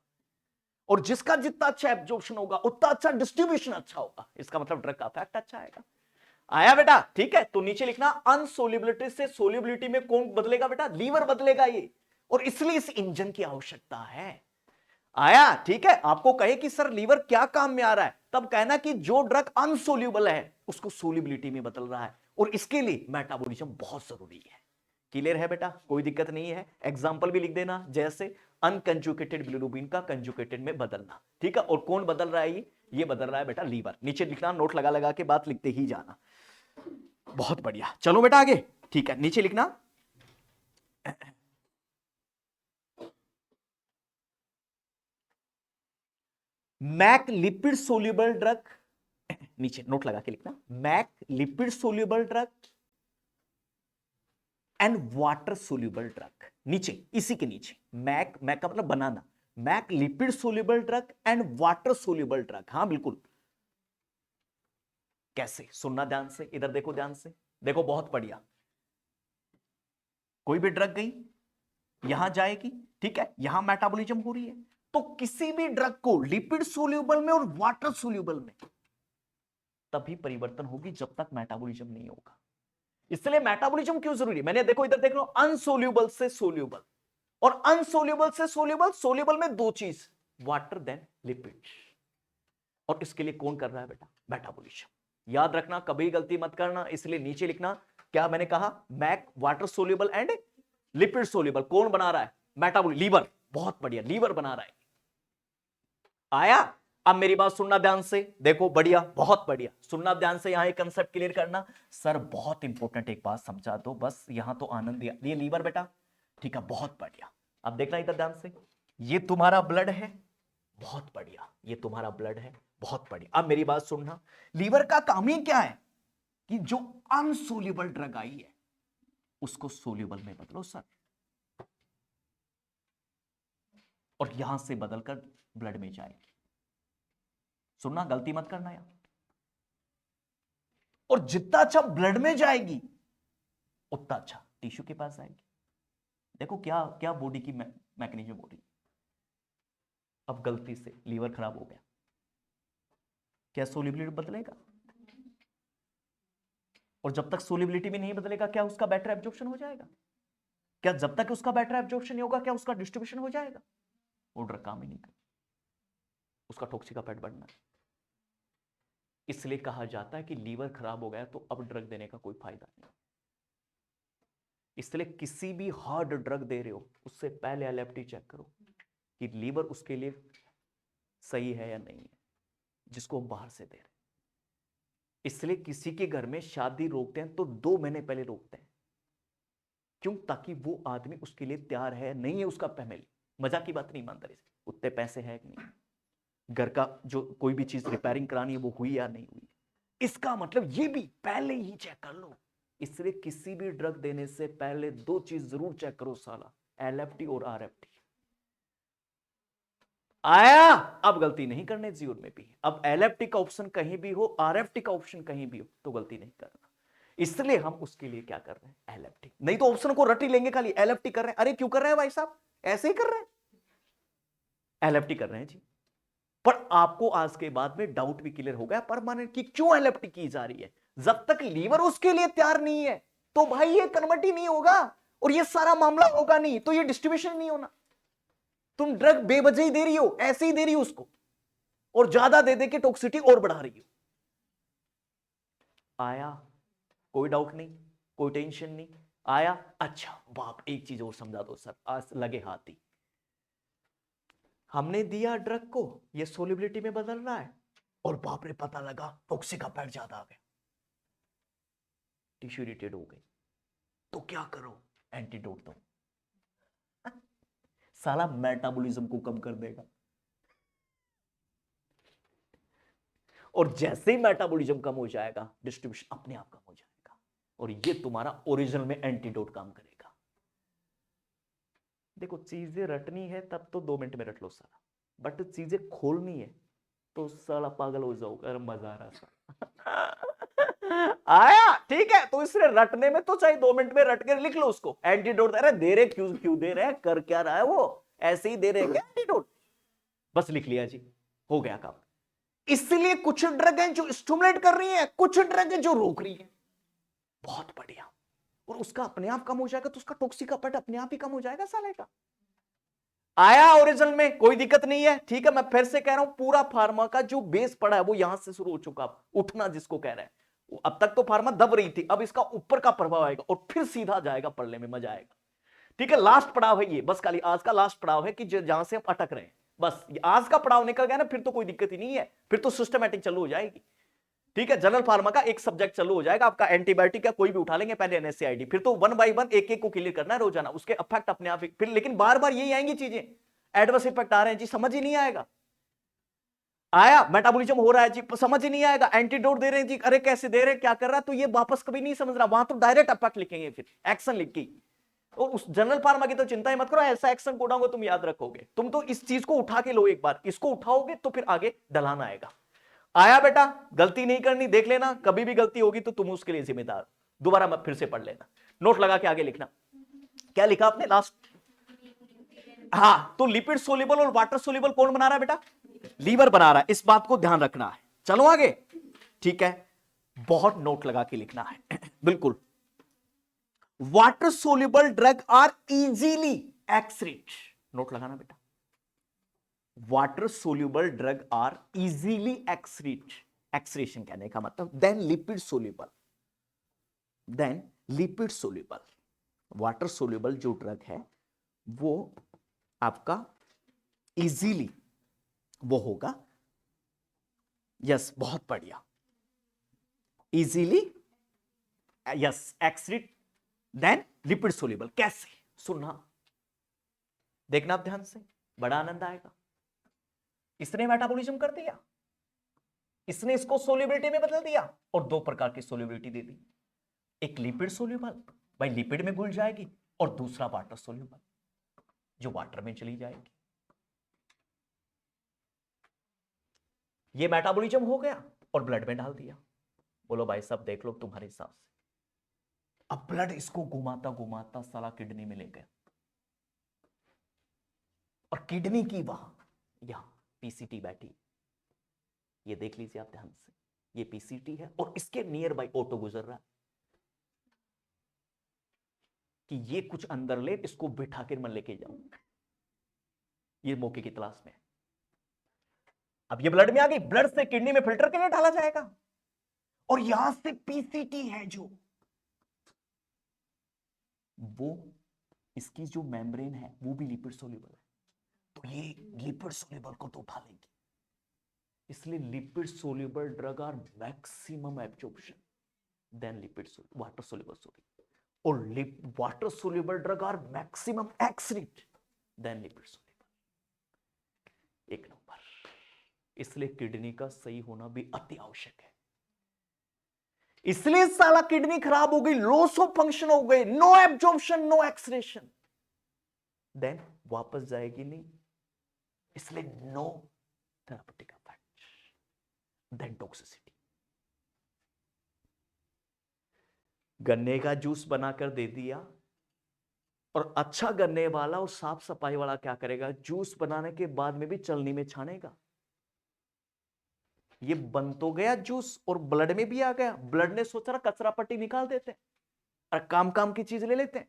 और जिसका जितना अच्छा एब्जॉर्प्शन होगा उतना अच्छा डिस्ट्रीब्यूशन अच्छा होगा, इसका मतलब ड्रग का इफेक्ट अच्छा आएगा। आया बेटा, ठीक है, तो नीचे लिखना अनसोल्यूबिलिटी से सोल्यूबिलिटी में कौन बदलेगा बेटा, लीवर बदलेगा ये, और इसलिए इस इंजन की आवश्यकता है। आया, ठीक है, आपको कहे कि सर लीवर क्या काम में आ रहा है, तब कहना कि जो ड्रग अनसोल्यूबल है उसको सोल्यूबिलिटी में बदल रहा है, और इसके लिए मेटाबॉलिज्म बहुत जरूरी है। क्लियर है बेटा, कोई दिक्कत नहीं है, एग्जांपल भी लिख देना, जैसे अनकंजुकेटेड बिलिरुबिन का कंजुकेटेड में बदलना। ठीक है, और कौन बदल रहा है, ये बदल रहा है बेटा लीवर। नीचे लिखना, नोट लगा लगा के बात लिखते ही जाना। बहुत बढ़िया, चलो बेटा आगे। ठीक है, नीचे लिखना, मैक लिपिड सोल्यूबल ड्रग, नीचे नोट लगा के लिखना, mac lipid soluble drug and water soluble drug. नीचे इसी के नीचे, मैक, मैक का मतलब बनाना, mac lipid soluble drug and water soluble drug. हाँ बिल्कुल, कैसे, सुनना ध्यान से, इधर देखो ध्यान से, देखो बहुत बढ़िया। कोई भी ड्रग गई, यहां जाएगी, ठीक है, यहां मेटाबॉलिज्म हो रही है, तो किसी भी ड्रग को लिपिड सोल्यूबल में और वाटर सोल्यूबल में तभी परिवर्तन होगी जब तक मेटाबॉलिज्म नहीं होगा। इसलिए मेटाबॉलिज्म क्यों जरूरी है, मैंने देखो इधर देख लो, अनसोल्यूबल से सोल्यूबल, और अनसोल्यूबल से सोल्यूबल, सोल्यूबल में दो चीज, वाटर देन लिपिड, और इसके लिए कौन कर रहा है बेटा, मेटाबॉलिज्म। याद रखना, कभी गलती मत करना, इसलिए नीचे लिखना, क्या मैंने कहा, make water soluble and lipid soluble, कौन बना रहा है, मेटाबॉलिज्म, लीवर। बहुत बढ़िया, लीवर बना रहा है। आया, अब मेरी बात सुनना ध्यान से, देखो बढ़िया, बहुत बढ़िया, सुनना ध्यान से, यहां एक कंसेप्ट क्लियर करना। सर बहुत इंपॉर्टेंट एक बात समझा दो बस, यहां तो आनंद दिया, ये लीवर बेटा, ठीक है, बहुत बढ़िया। अब देखना इधर ध्यान से, ये तुम्हारा ब्लड है, बहुत बढ़िया, ये तुम्हारा ब्लड है, बहुत बढ़िया। अब मेरी बात सुनना, लीवर का काम ही क्या है, कि जो अनसोल्यूबल ड्रग आई है उसको सोल्यूबल में बदलो सर, और यहां से बदलकर ब्लड में जाएगी। सुनना, गलती मत करना यार, और जितना अच्छा ब्लड में जाएगी उतना अच्छा टिश्यू के पास आएगी। देखो क्या क्या बॉडी की मैकेनिज्म हो रही है। अब गलती से लीवर खराब हो गया, क्या सोल्यूबिलिटी बदलेगा, और जब तक सोल्यूबिलिटी भी नहीं बदलेगा क्या उसका बेटर एब्जॉर्प्शन हो जाएगा, क्या जब तक उसका बेटर एब्जॉर्प्शन नहीं होगा क्या उसका डिस्ट्रीब्यूशन हो जाएगा, वो ड्रग काम ही नहीं कर, उसका टॉक्सिक इफेक्ट बढ़ना है। इसलिए कहा जाता है कि लीवर खराब हो गया तो अब ड्रग देने का कोई फायदा नहीं। इसलिए किसी भी हार्ड ड्रग दे रहे हो उससे पहले एलएफटी चेक करो कि लीवर उसके लिए सही है या नहीं है, जिसको हम बाहर से दे रहे हैं। इसलिए किसी के घर में शादी रोकते हैं तो 2 महीने पहले रोकते हैं, क्यों? ताकि वो आदमी उसके लिए तैयार है नहीं है उसका फैमिली। मजाक की बात नहीं मानता, उतने पैसे है कि नहीं, घर का जो कोई भी चीज रिपेयरिंग करानी है वो हुई या नहीं हुई। इसका मतलब ये भी पहले ही चेक कर लो। इसलिए किसी भी ड्रग देने से पहले दो चीज जरूर चेक करो साला, एलएफटी और आरएफटी। आया, अब गलती नहीं करने जीवन में भी। अब एलएफटी का ऑप्शन कहीं भी हो, आरएफटी का ऑप्शन कहीं भी हो, तो गलती नहीं करना। इसलिए हम उसके लिए क्या कर रहे हैं, एलएफटी। नहीं तो ऑप्शन को रट ही लेंगे, खाली एलएफटी कर रहे हैं। अरे क्यों कर रहे हैं भाई साहब, ऐसे ही कर रहे हैं, एलएफटी कर रहे हैं जी। पर आपको आज के बाद में डाउट भी क्लियर हो गया परमानेंट कि क्यों एलएफटी की जा रही है। जब तक लीवर उसके लिए तैयार नहीं है तो भाई ये कन्वर्ट ही नहीं होगा, और ये सारा मामला होगा नहीं, तो ये डिस्ट्रीब्यूशन नहीं होना। तुम ड्रग बेवजह ही दे रही हो, ऐसे ही दे रही हो उसको, और ज्यादा दे दे के टॉक्सिसिटी और बढ़ा रही हो। आया, कोई डाउट नहीं, कोई टेंशन नहीं आया। अच्छा बाप, एक चीज और समझा दो सर, आज लगे हाथ ही। हमने दिया ड्रग को, ये सोलिबिलिटी में बदल रहा है, और बाप रे पता लगा टॉक्सिक अफेक्ट ज्यादा आ गया, टिश्यू इरिटेट हो गई, तो क्या करो, एंटीडोट दो। साला मेटाबॉलिज्म को कम कर देगा, और जैसे ही मेटाबॉलिज्म कम हो जाएगा डिस्ट्रीब्यूशन अपने आप कम हो जाएगा, और ये तुम्हारा ओरिजिनल में एंटीडोट काम करेगा। देखो चीजें रटनी है तब तो 2 मिनट में रट लो सारा, बट चीजें खोलनी है तो साला पागल हो जाओगे। अरे मजा आ रहा आया, ठीक है, तो इसलिए रटने में तो चाहे 2 मिनट में रट के लिख लो उसको, एंटीडोट दे रहे, दे रहे क्यों, क्यों दे रहे, कर क्या रहा है वो, ऐसे ही दे रहे क्या एंटीडोट, बस लिख लिया जी, हो गया काम। इसलिए कुछ ड्रग हैं जो स्टिमुलेट कर रही है, कुछ ड्रग है जो रोक रही है। बहुत बढ़िया, और उसका अपने आप कम हो जाएगा तो उसका टॉक्सिक अफेक्ट अपने आप ही कम हो जाएगा साले का। आया ओरिजिनल में, कोई दिक्कत नहीं है, ठीक है। मैं फिर से कह रहा हूं, पूरा फार्मा का जो बेस पड़ा है वो यहां से शुरू हो चुका, उठना जिसको कह रहे हैं। अब तक तो फार्मा दब रही थी, अब इसका ऊपर का प्रभाव आएगा और फिर सीधा जाएगा, पढ़ने में मजा आएगा। ठीक है, लास्ट पड़ाव है ये, बस खाली आज का लास्ट पड़ाव है कि जहां से हम अटक रहे हैं, बस आज का पड़ाव निकल गया ना, फिर तो कोई दिक्कत ही नहीं है, फिर तो सिस्टमैटिक चालू हो जाएगी। ठीक है, जनरल फार्मा का एक सब्जेक्ट चालू हो जाएगा आपका, एंटीबायोटिक का कोई भी उठा लेंगे पहले एनएसएआईडी, फिर तो 1 बाय 1 एक एक को क्लियर करना है रोजाना, उसके इफेक्ट अपने आप फिर, लेकिन बार बार यही आएंगी चीजें, एडवर्स इफेक्ट आ रहे हैं जी, समझ ही नहीं आएगा। आया, मेटाबॉलिज्म हो रहा है जी, समझ ही नहीं आएगा, एंटीडोट दे रहे हैं जी, अरे कैसे दे रहे हैं, क्या कर रहा है, तो ये वापस कभी नहीं समझ रहा, वहां तो डायरेक्ट इफेक्ट लिखेंगे, फिर एक्शन लिख के। और उस जनरल फार्मा की तो चिंता ही मत करो, ऐसा एक्शन कोड तुम याद रखोगे, तुम तो इस चीज को उठा के लो, एक बार इसको उठाओगे तो फिर आगे ढलान आएगा। आया बेटा, गलती नहीं करनी, देख लेना कभी भी गलती होगी तो तुम उसके लिए जिम्मेदार, दोबारा मत फिर से पढ़ लेना, नोट लगा के आगे लिखना। क्या लिखा आपने लास्ट? हाँ, तो लिपिड सोल्यूबल और वाटर सोल्यूबल कौन बना रहा है बेटा? लीवर बना रहा है, इस बात को ध्यान रखना है। चलो आगे, ठीक है, बहुत नोट लगा के लिखना है बिल्कुल। Water soluble drug are easily excrete, note लगाना बेटा, water soluble drug are easily excrete, excretion कहने का मतलब than lipid soluble, than lipid soluble, water soluble जो ड्रग है वो आपका इजीली वो होगा, यस बहुत बढ़िया, easily yes excrete than lipid soluble. कैसे, सुनना देखना आप ध्यान से, बड़ा आनंद आएगा। इसने मेटाबॉलिज्म कर दिया, इसने इसको सोल्यूबिलिटी में बदल दिया, और 2 प्रकार की सोल्यूबिलिटी दे दी, एक लिपिड सोल्यूबल भाई लिपिड में घुल जाएगी, और दूसरा वाटर सोल्यूबल जो वाटर में चली जाएगी। ये मेटाबॉलिज्म हो गया और ब्लड में डाल दिया। बोलो भाई साहब देख लो तुम्हारे हिसाब से, अब ब्लड इसको घुमाता घुमाता साला किडनी में ले गया, और किडनी की वहां यहां पीसीटी बैठी, ये देख लीजिए आप ध्यान से, ये पीसीटी है और इसके नियर बाई ऑटो गुजर रहा है कि ये कुछ अंदर ले, इसको बिठा कर मैं लेके जाऊं, ये मौके की तलाश में। अब ये ब्लड में आ गई, ब्लड से किडनी में फिल्टर के लिए डाला जाएगा, और यहां से पीसीटी है जो वो इसकी जो मेम्ब्रेन है वो भी लिपिड सोल्यूबल है, तो ये लिपिड सोल्यूबल को तो उठा लेगी, इसलिए lipid soluble drug are maximum absorption than lipid water soluble sorry, और water soluble drug are maximum excreted than lipid soluble. एक नंबर। इसलिए किडनी का सही होना भी अति आवश्यक है। इसलिए साला किडनी खराब हो गई, लॉस ऑफ फंक्शन हो गए, no absorption, no excretion, then वापस जाएगी नहीं। इसलिए no therapeutic effect, then toxicity. गन्ने का जूस बनाकर दे दिया, और अच्छा गन्ने वाला और साफ सफाई वाला क्या करेगा, जूस बनाने के बाद में भी चलनी में छानेगा। ये बन तो गया जूस और ब्लड में भी आ गया। ब्लड ने सोचा रहा कचरा पट्टी निकाल देते हैं और काम काम की चीज ले लेते हैं,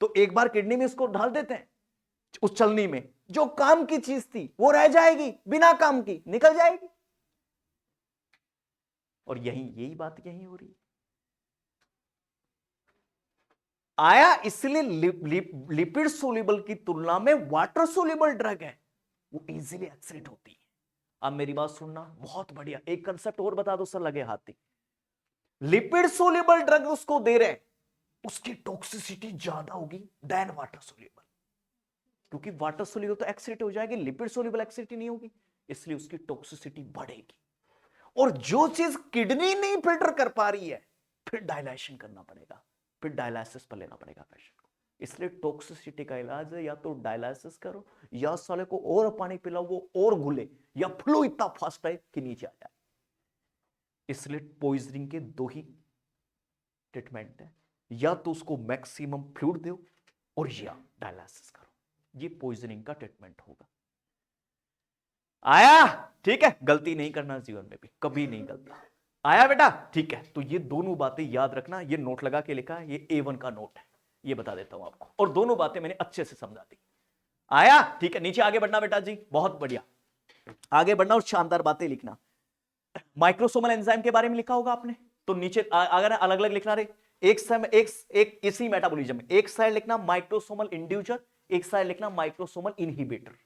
तो एक बार किडनी में इसको ढाल देते हैं, उस चलनी में जो काम की चीज थी वो रह जाएगी, बिना काम की निकल जाएगी। और यही बात यही हो रही है। आया इसलिए लिपिड सोल्यूबल की तुलना में वाटर सोल्यूबल ड्रग है, वो इजीली एक्सक्रीट होती है। अब मेरी बात सुनना, बहुत बढ़िया। एक कंसेप्ट और बता दो सर, लगे हाथी। लिपिड सोल्यूबल ड्रग उसको दे रहे हैं, उसकी टॉक्सिसिटी ज्यादा होगी देन वाटर सोल्यूबल, क्योंकि वाटर सोल्यूबल तो एक्सक्रीट हो जाएगी, लिपिड सोल्यूबल एक्सक्रीट नहीं होगी, इसलिए उसकी टॉक्सिसिटी बढ़ेगी। और जो चीज किडनी नहीं फिल्टर कर पा रही है, फिर डायलाइशन करना पड़ेगा, फिर डायलाइसिस पर लेना पड़ेगा पेशेंट को। इसलिए टॉक्सिसिटी का इलाज है या तो डायलाइसिस करो, या साले को और पानी पिलाओ वो और घुले, या फ्लो इतना फास्ट है कि नीचे आ जाए। इसलिए पॉइजनिंग के दो ही ट्रीटमेंट है, या तो उसको मैक्सिमम फ्लूइड दो और या डायलाइसिस करो। ये पॉइजनिंग का ट्रीटमेंट होगा। आया? ठीक है, गलती नहीं करना जीवन में भी, कभी नहीं गलता। आया बेटा? ठीक है, तो ये दोनों बातें याद रखना। ये नोट लगा के लिखा है, ये A1 का नोट है, ये बता देता हूं आपको, और दोनों बातें मैंने अच्छे से समझा दी। आया? ठीक है, नीचे आगे बढ़ना बेटा जी, बहुत बढ़िया, आगे बढ़ना और शानदार बातें लिखना। माइक्रोसोमल एंजाइम के बारे में लिखा होगा आपने, तो नीचे अगर अलग अलग लिखना रहे, एक इसी मेटाबॉलिज्म में एक साइड लिखना माइक्रोसोमल इंड्यूसर, एक साइड लिखना माइक्रोसोमल इनहिबिटर,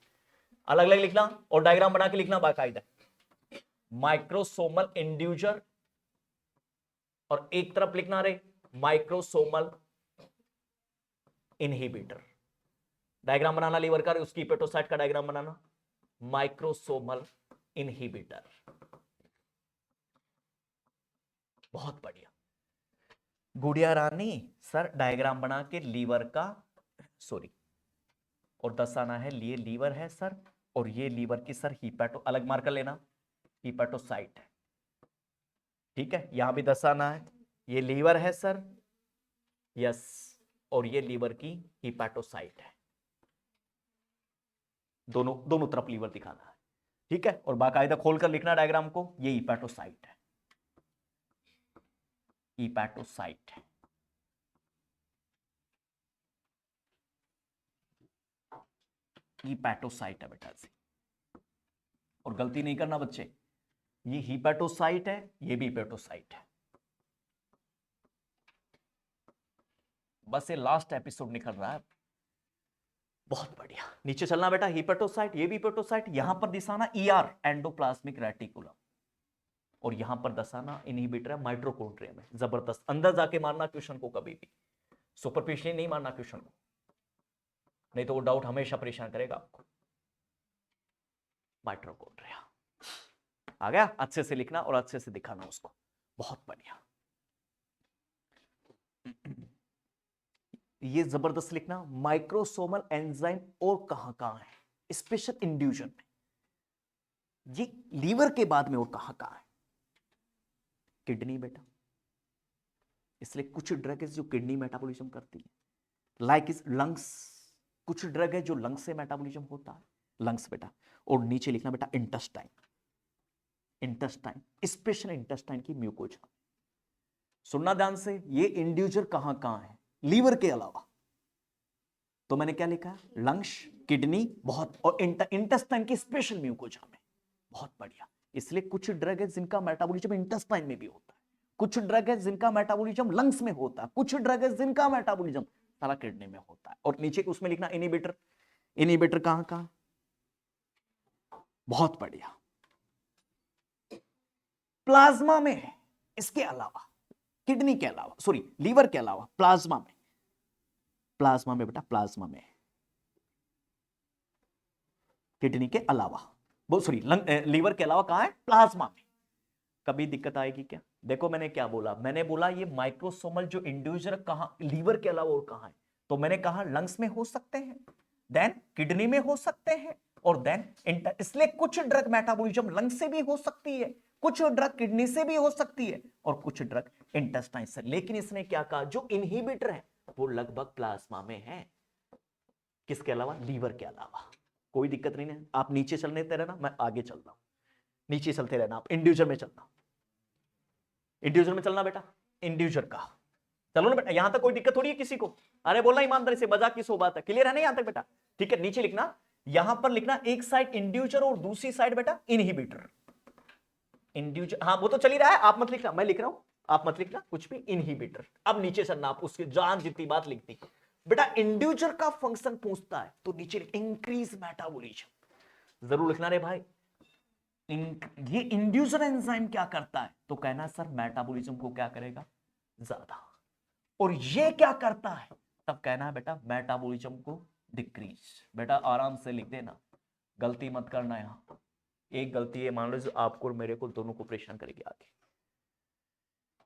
अलग अलग लिखना और डायग्राम बना के लिखना बाकायदा। माइक्रोसोमल इंड्यूसर और एक तरफ लिखना रहे माइक्रोसोमल इनहिबिटर। डायग्राम बनाना लीवर का, उसकी हेपेटोसाइट का डायग्राम बनाना, माइक्रोसोमल इनहिबिटर। बहुत बढ़िया गुड़िया रानी, सर डायग्राम बना के लीवर का, सॉरी, और दसाना है, ये लीवर है सर, और ये लीवर की सर हीपेटो, अलग मार्कर लेना, हीपेटोसाइट है, ठीक है, यहां भी दसाना है, ये लीवर है सर, यस, और ये लीवर की हीपेटोसाइट है, दोनों तरफ लीवर दिखाना है, ठीक है, और बाकायदा खोलकर लिखना डायग्राम को, ये हीपेटोसाइट है, हीपेटोसाइट है, हीपेटोसाइट है बेटा जी, और गलती नहीं करना बच्चे, ये हीपेटोसाइट है, ये भी हीपेटोसाइट है। बस ये लास्ट एपिसोड निकल रहा है, बहुत बढ़िया। नीचे चलना बेटा, हीपेटोसाइट, ये भी हीपेटोसाइट, यहां पर दिखाना ईआर एंडोप्लाज्मिक रेटिकुलम, और यहां पर दसाना इनहिबिटर है माइटोकॉन्ड्रिया में। जबरदस्त, अंदर जाके मारना क्वेश्चन को, कभी भी सुपरफिशियली नहीं मारना क्वेश्चन को, नहीं तो वो डाउट हमेशा परेशान करेगा आपको। माइटोकॉन्ड्रिया आ गया, अच्छे से लिखना और अच्छे से दिखाना उसको, बहुत बढ़िया। ये जबरदस्त लिखना, माइक्रोसोमल एंजाइम और कहां है, स्पेशल इंड्यूजन में, ये लीवर के बाद में और कहां है, किडनी बेटा। इसलिए कुछ ड्रग है जो किडनी मेटाबॉलिज्म करती है, लाइक इज लंग्स, कुछ ड्रग है जो लंग्स से मेटाबॉलिज्म होता है, लंग्स बेटा। और नीचे लिखना बेटा इंटेस्टाइन, इंटेस्टाइन, स्पेशल इंटेस्टाइन की म्यूकोजा। सुनना ध्यान से, ये इंड्यूसर कहां है लीवर के अलावा, तो मैंने क्या लिखा, लंग्स, किडनी, बहुत, और इंटेस्टाइन की स्पेशल म्यूकोजा में, बहुत बढ़िया। इसलिए कुछ ड्रग है जिनका मेटाबॉलिज्म इंटेस्टाइन में भी होता है, कुछ ड्रग है जिनका मेटाबॉलिज्म लंग्स में होता है, कुछ ड्रग है जिनका मेटाबॉलिज्म सारा किडनी में होता है। और नीचे उसमें लिखना इनहिबिटर, इनहिबिटर कहां, बहुत बढ़िया, प्लाज्मा में है, इसके अलावा, किडनी के अलावा, सॉरी लीवर के अलावा प्लाज्मा में प्लाज्मा में बेटा, प्लाज्मा में, किडनी के अलावा, वो सॉरी लीवर के अलावा कहां है? प्लाज्मा में। कभी दिक्कत आएगी क्या? देखो मैंने क्या बोला, मैंने बोला ये माइक्रोसोमल जो इंड्यूसर कहां, लीवर के अलावा और कहां है? तो मैंने कहा लंग्स में हो सकते हैं, देन किडनी में हो सकते हैं, और देन इसलिए कुछ ड्रग मेटाबॉलिज्म लंग्स से भी हो सकती है, कुछ ड्रग किडनी से भी हो सकती है, और कुछ ड्रग इंटेस्टाइन से। लेकिन इसने क्या कहा, जो इनहिबिटर है वो लगभग प्लाज्मा में है, किसके अलावा? लीवर के अलावा। कोई दिक्कत नहीं है, आप नीचे चलने देते रहना, मैं आगे चल रहा हूं, नीचे चलते रहना, आप इंड्यूसर में चलना, इंड्यूसर में चलना बेटा, इंड्यूसर का चलो ना बेटा, यहां तक कोई दिक्कत थोड़ी है किसी को? अरे बोलना ईमानदारी से, मजाक की सो बात है, क्लियर है ना यहां तक बेटा? ठीक है, नीचे लिखना, यहां पर लिखना एक साइड इंड्यूसर और दूसरी साइड बेटा इनहिबिटर। इंड्यूसर, हाँ वो तो चल ही रहा है, आप मत लिखना, मैं लिख रहा हूं, आप मत लिखना कुछ भी, इनहिबिटर। अब नीचे चलना, आप उसकी जान जितनी बात लिखती बेटा, इंड्यूसर का फंक्शन पूछता है तो नीचे इंक्रीज मेटाबॉलिज्म जरूर लिखना रे भाई। ये इंड्यूसर एंजाइम क्या करता है? तो कहना सर मेटाबॉलिज्म को क्या करेगा? ज्यादा। और ये क्या करता है? तब कहना है बेटा मेटाबॉलिज्म को डिक्रीज। बेटा आराम से लिख देना, गलती मत करना, यहां एक गलती है मान लो जो आपको और मेरे को दोनों को परेशान करेगी आगे।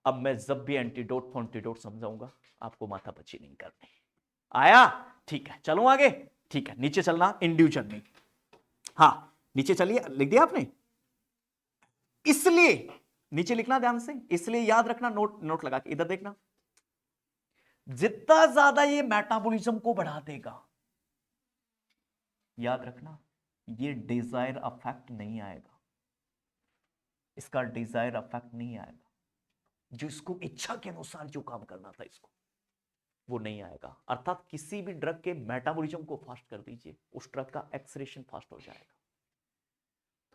अब मैं जब भी एंटीडोट फॉन्टीडोट समझाऊंगा आपको माथा पच्ची नहीं करनी। आया? ठीक है, चलो आगे। ठीक है, नीचे चलना, इंड्यूसर में, हाँ नीचे चलिए, लिख दिया आपने? इसलिए नीचे लिखना ध्यान से, इसलिए याद रखना, नोट नोट लगा के इधर देखना, जितना ज्यादा ये मेटाबॉलिज्म को बढ़ा देगा, याद रखना ये डिजायर अफेक्ट नहीं आएगा, इसका डिजायर अफेक्ट नहीं आएगा, जो इसको इच्छा के अनुसार जो काम करना था इसको, वो नहीं आएगा। अर्थात किसी भी ड्रग के मेटाबॉलिज्म को फास्ट कर दीजिए, उस ड्रग का एक्सलेरेशन फास्ट हो जाएगा,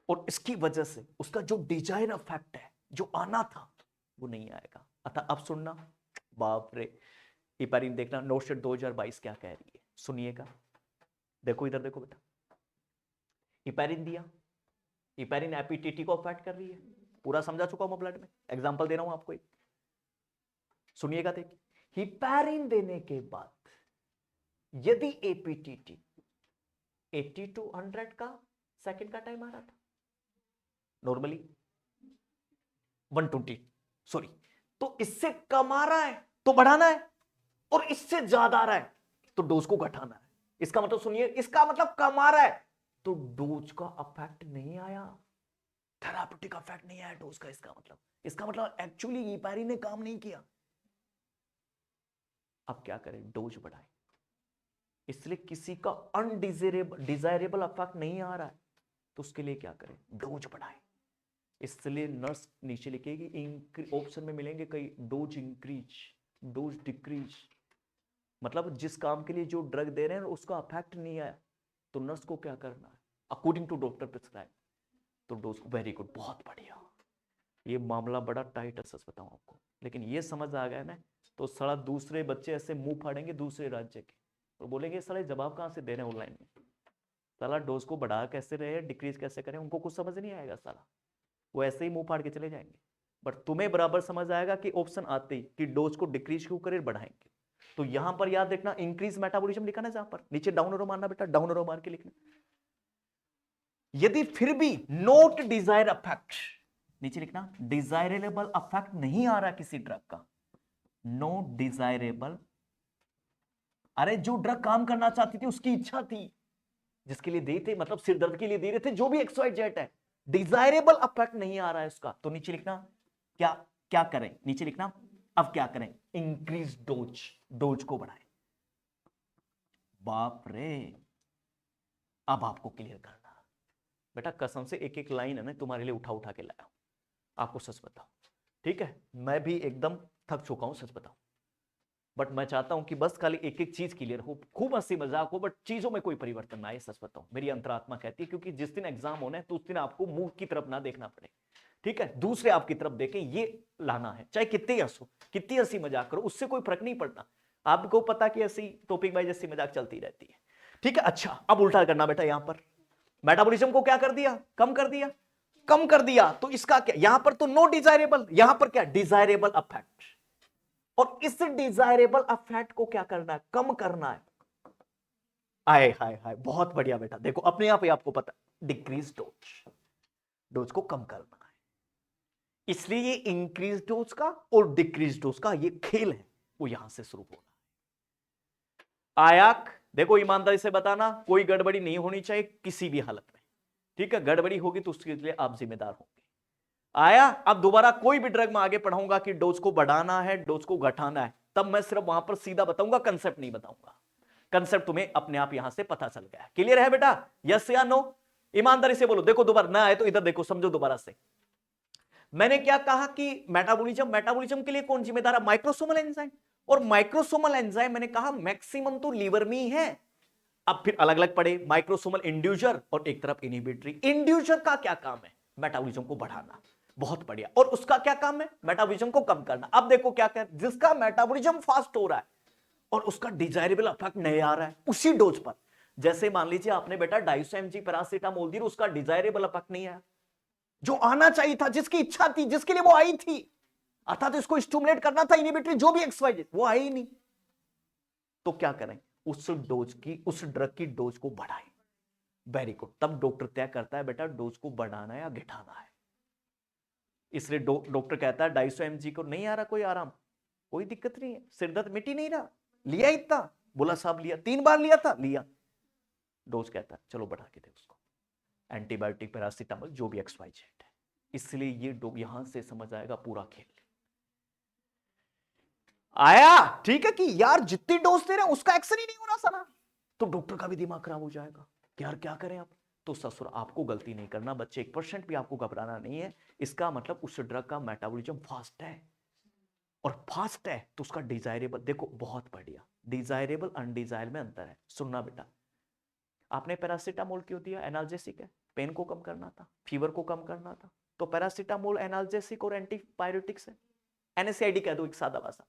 और इसकी वजह से उसका जो डिजायर इफेक्ट है जो आना था वो नहीं आएगा। अतः अब सुनना, बाप रे, इपारिन देखना, नोटशीट 2022 क्या कह रही है, सुनिएगा। देखो इधर देखो बेटा, इपारिन दिया, इपारिन एपीटीटी को अफेक्ट कर रही है, पूरा समझा चुका हूं मैं ब्लड में, एग्जांपल दे रहा हूं आपको एक, सुनिएगा। देखिए हिपैरिन देने के बाद यदि एपीटीटी 80 to 100 का सेकंड का टाइम आ रहा था, नॉर्मली 120 सॉरी, तो इससे कम आ रहा है तो बढ़ाना है, और इससे ज्यादा आ रहा है तो डोज को घटाना है। इसका मतलब सुनिए, इसका मतलब कम आ रहा है तो डोज का इफेक्ट नहीं आया, थेराप्यूटिक इफेक्ट नहीं आया डोज का, इसका मतलब एक्चुअली हिपैरिन ने काम नहीं किया। अब क्या करें? डोज बढ़ाएं, इसलिए किसी का डिजायरेबल इफेक्ट नहीं आ रहा है तो उसके लिए क्या करें? डोज बढ़ाएं। इसलिए नर्स नीचे लिखेगी, ऑप्शन में मिलेंगे कई, डोज इंक्रीज, डोज डिक्रीज, मतलब जिस काम के लिए जो ड्रग दे रहे हैं उसका इफेक्ट नहीं आया तो नर्स को क्या करना है? अकॉर्डिंग टू डॉक्टर प्रिस्क्राइब, तो डोज को, वेरी गुड, बहुत बढ़िया। ये मामला बड़ा टाइट है सच बताऊं आपको, लेकिन ये समझ आ गया ना, तो साला दूसरे बच्चे ऐसे मुंह फाड़ेंगे दूसरे राज्य के, तो बोलेंगे साले जवाब कहां से दे रहे हैं ऑनलाइन में, साला डोज को बढ़ा कैसे रहे, डिक्रीज कैसे करें, उनको कुछ समझ नहीं आएगा साला, वो ऐसे ही मुंह फाड़ के चले जाएंगे। बट तुम्हें बराबर समझ आएगा कि ऑप्शन आते ही कि डोज को डिक्रीज क्यों करें, बढ़ाएंगे। तो यहां पर याद देखना, इंक्रीज मेटाबॉलिज्म लिखा ना, जहां पर नीचे डाउन एरो मारना बेटा, डाउन एरो मार के लिखना। यदि फिर भी नोट डिजायर इफेक्ट, नीचे लिखना, डिजायरेबल इफेक्ट नहीं आ रहा किसी ड्रग का, नो डिजायरेबल, अरे जो ड्रग काम करना चाहती थी उसकी इच्छा थी, जिसके लिए दे थे, मतलब सिर दर्द के लिए दे रहे थे, जो भी XYZ है, डिजायरेबल इफेक्ट नहीं आ रहा है उसका, तो नीचे लिखना क्या क्या करें, नीचे लिखना अब क्या करें, इंक्रीज डोज, डोज को बढ़ाएं। बाप रे, अब आपको क्लियर करना बेटा, कसम से एक एक लाइन है ना तुम्हारे लिए उठा उठा के लाया, आपको सच बताओ, ठीक है, मैं भी एकदम थक चुका हूं सच बताऊं, बट मैं चाहता हूं कि बस खाली एक एक चीज क्लियर हो, खूब हंसी मजाक हो, बट चीजों में कोई परिवर्तन ना आए, सच बताऊं, मेरी अंतरात्मा कहती है, क्योंकि जिस दिन एग्जाम होना है तो उस दिन आपको मुंह की तरफ ना देखना पड़े, ठीक है, दूसरे आपकी तरफ देखें, ये लाना है, चाहे कितनी हंसो, कितनी हंसी मजाक करो, उससे कोई फर्क नहीं पड़ना, आपको पता कि ऐसी टॉपिक वाइज हंसी मजाक चलती रहती है, ठीक है। अच्छा, अब उल्टा करना बेटा, यहां पर मेटाबॉलिज्म को क्या कर दिया, कम कर दिया, कम कर दिया, तो इसका क्या, यहां पर तो नो डिजायरेबल, यहां पर क्या, डिजायरेबल इफेक्ट, और इस डिजायरेबल इफेक्ट को क्या करना है, कम करना है। आए हाय हाय, बहुत बढ़िया बेटा, देखो अपने आप ही आपको पता, डिक्रीज डोज, डोज को कम करना है। इसलिए ये इंक्रीज डोज का और डिक्रीज डोज का ये खेल है, वो यहां से शुरू हो रहा है। आयाक देखो, ईमानदारी से बताना, कोई गड़बड़ी नहीं होनी चाहिए किसी भी हालत में, ठीक है? गड़बड़ी होगी तो उसके लिए आप जिम्मेदार होंगे। आया, अब दोबारा कोई भी ड्रग में आगे पढ़ाऊंगा कि डोज को बढ़ाना है, डोज को घटाना है, तब मैं सिर्फ वहां पर सीधा बताऊंगा, कंसेप्ट नहीं बताऊंगा। कंसेप्ट तुम्हें अपने आप यहां से पता चल गया। क्लियर है बेटा? यस या नो? ईमानदारी से बोलो। देखो दोबारा ना आए तो इधर देखो, समझो दोबारा से। मैंने क्या कहा कि मेटाबॉलिज्म, मेटाबॉलिज्म के लिए कौन जिम्मेदार है? Microsomal enzyme. और माइक्रोसोमल एंजाइम मैंने कहा मैक्सिमम तो लीवर में ही है। अब फिर अलग अलग पड़े, माइक्रोसोमल इंड्यूसर और एक तरफ इनहिबिटरी। इंड्यूसर का क्या काम है? मेटाबॉलिज्म को बढ़ाना। बहुत बढ़िया। और उसका क्या काम है? मेटाबॉलिज्म को कम करना। अब देखो क्या कर, जिसका मेटाबॉलिज्म फास्ट हो रहा है और उसका डिजायरेबल इफेक्ट नहीं आ रहा है उसी डोज पर, जैसे मान लीजिए आपने बेटा 250 mg पैरासीटामोल दी, उसका डिजायरेबल इफेक्ट नहीं आया, जो आना चाहिए था, जिसकी इच्छा थी, जिसके लिए वो आई थी, अर्थात इसको स्टिमुलेट करना था, इनहिबिटरी जो भी XYZ, वो आई ही नहीं। तो क्या करें? उस डोज की, उस ड्रग की डोज को बढ़ाएं। Very good. तब डॉक्टर तय करता है बेटा डोज को बढ़ाना है या घटाना है। इसलिए डॉक्टर कहता है 250 mg को नहीं आ रहा कोई आराम, कोई दिक्कत नहीं है, सिरदर्द मिट ही नहीं रहा, लिया इतना, बोला साहब लिया, 3 बार लिया था, लिया। डोज कहता है चलो बढ़ा के दे उसको, एंटीबायोटिक, पैरासीटामोल, जो भी XYZ है। इसलिए ये यहां से समझ आएगा पूरा खेल। आया? ठीक है कि यार जितनी डोज दे रहे हैं उसका एक्शन ही नहीं हो रहा साला, तो डॉक्टर का भी दिमाग खराब हो जाएगा कि यार क्या करें आप। तो ससुर आपको गलती नहीं करना बच्चे, 1% भी आपको घबराना नहीं है। इसका मतलब उस ड्रग का मेटाबॉलिज्म फास्ट है, और फास्ट है तो उसका डिजायरेबल, देखो बहुत बढ़िया, डिजायरेबल अनडिजायरेबल में अंतर है। सुनना बेटा, आपने पैरासीटामोल क्यों दिया? एनाल्जेसिक है, पेन को कम करना था, फीवर को कम करना था, तो पैरासीटामोल एनाल्जेसिक और एंटीपायरेटिक्स है। NSAID कह दो एक सादा भाषा,